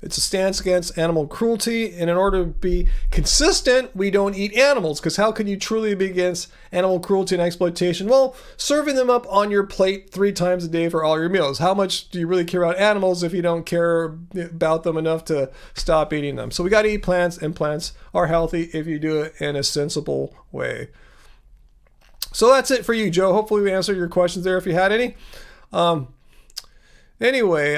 S1: It's a stance against animal cruelty, and in order to be consistent, we don't eat animals, because how can you truly be against animal cruelty and exploitation? Well, serving them up on your plate 3 times a day for all your meals. How much do you really care about animals if you don't care about them enough to stop eating them? So we got to eat plants, and plants are healthy if you do it in a sensible way. So that's it for you, Joe. Hopefully we answered your questions there if you had any. Anyway,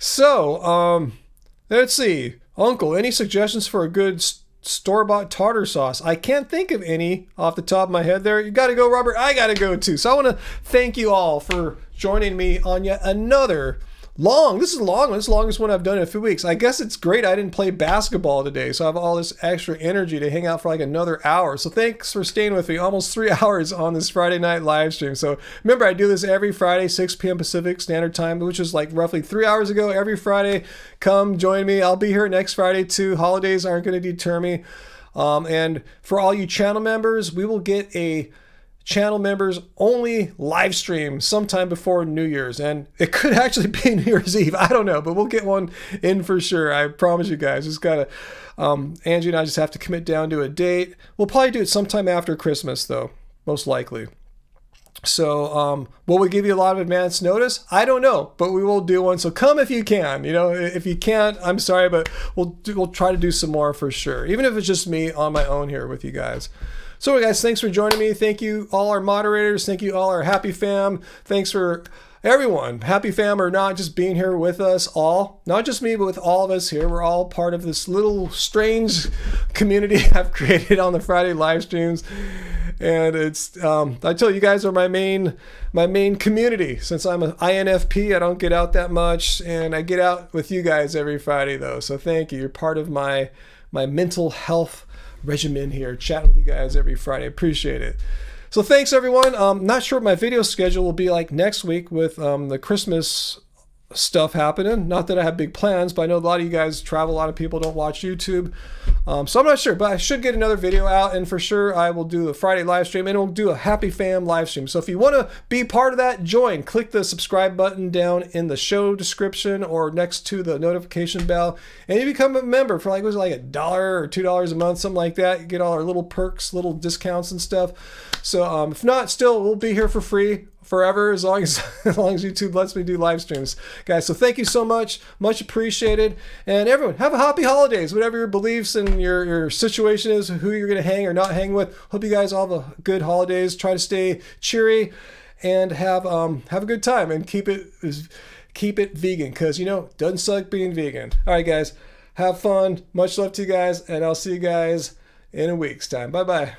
S1: so, let's see. Uncle, any suggestions for a good store-bought tartar sauce? I can't think of any off the top of my head there. You got to go, Robert. I got to go, too. So I want to thank you all for joining me on yet another this is the longest one I've done in a few weeks. I guess it's great I didn't play basketball today, so I have all this extra energy to hang out for like another hour. So thanks for staying with me almost 3 hours on this Friday night live stream. So remember, I do this every Friday, 6 p.m. Pacific Standard Time, which is like roughly 3 hours ago every Friday. Come join me. I'll be here next Friday too. Holidays aren't going to deter me. And for all you channel members, we will get a channel members only live stream sometime before New Year's, and it could actually be New Year's Eve. I don't know, but we'll get one in for sure. I promise you guys. Just gotta Angie and I just have to commit down to a date. We'll probably do it sometime after Christmas though, most likely. So will we give you a lot of advance notice? I don't know, but we will do one. So come if you can. You know, if you can't, I'm sorry, but we'll try to do some more for sure, even if it's just me on my own here with you guys. So guys, thanks for joining me. Thank you all our moderators. Thank you all our Happy Fam. Thanks for everyone, Happy Fam or not, just being here with us all. Not just me, but with all of us here. We're all part of this little strange community I've created on the Friday live streams. And it's, I tell you guys are my main community. Since I'm an INFP, I don't get out that much. And I get out with you guys every Friday though. So thank you. You're part of my mental health regimen here, chatting with you guys every Friday. Appreciate it. So thanks everyone. Not sure what my video schedule will be like next week with the Christmas stuff happening. Not that I have big plans, but I know a lot of you guys travel. A lot of people don't watch YouTube. So I'm not sure, but I should get another video out, and for sure I will do the Friday live stream, and we'll do a Happy Fam live stream. So if you want to be part of that, join. Click the subscribe button down in the show description or next to the notification bell, and you become a member for like, was it like $1 or $2 a month, something like that. You get all our little perks, little discounts and stuff. So if not, still we'll be here for free forever, as long as YouTube lets me do live streams, guys. So thank you so much appreciated. And everyone, have a happy holidays, whatever your beliefs and your situation is, who you're gonna hang or not hang with. Hope you guys all have a good holidays. Try to stay cheery and have a good time, and keep it vegan, because you know, doesn't suck being vegan. All right guys, have fun, much love to you guys, and I'll see you guys in a week's time. Bye bye.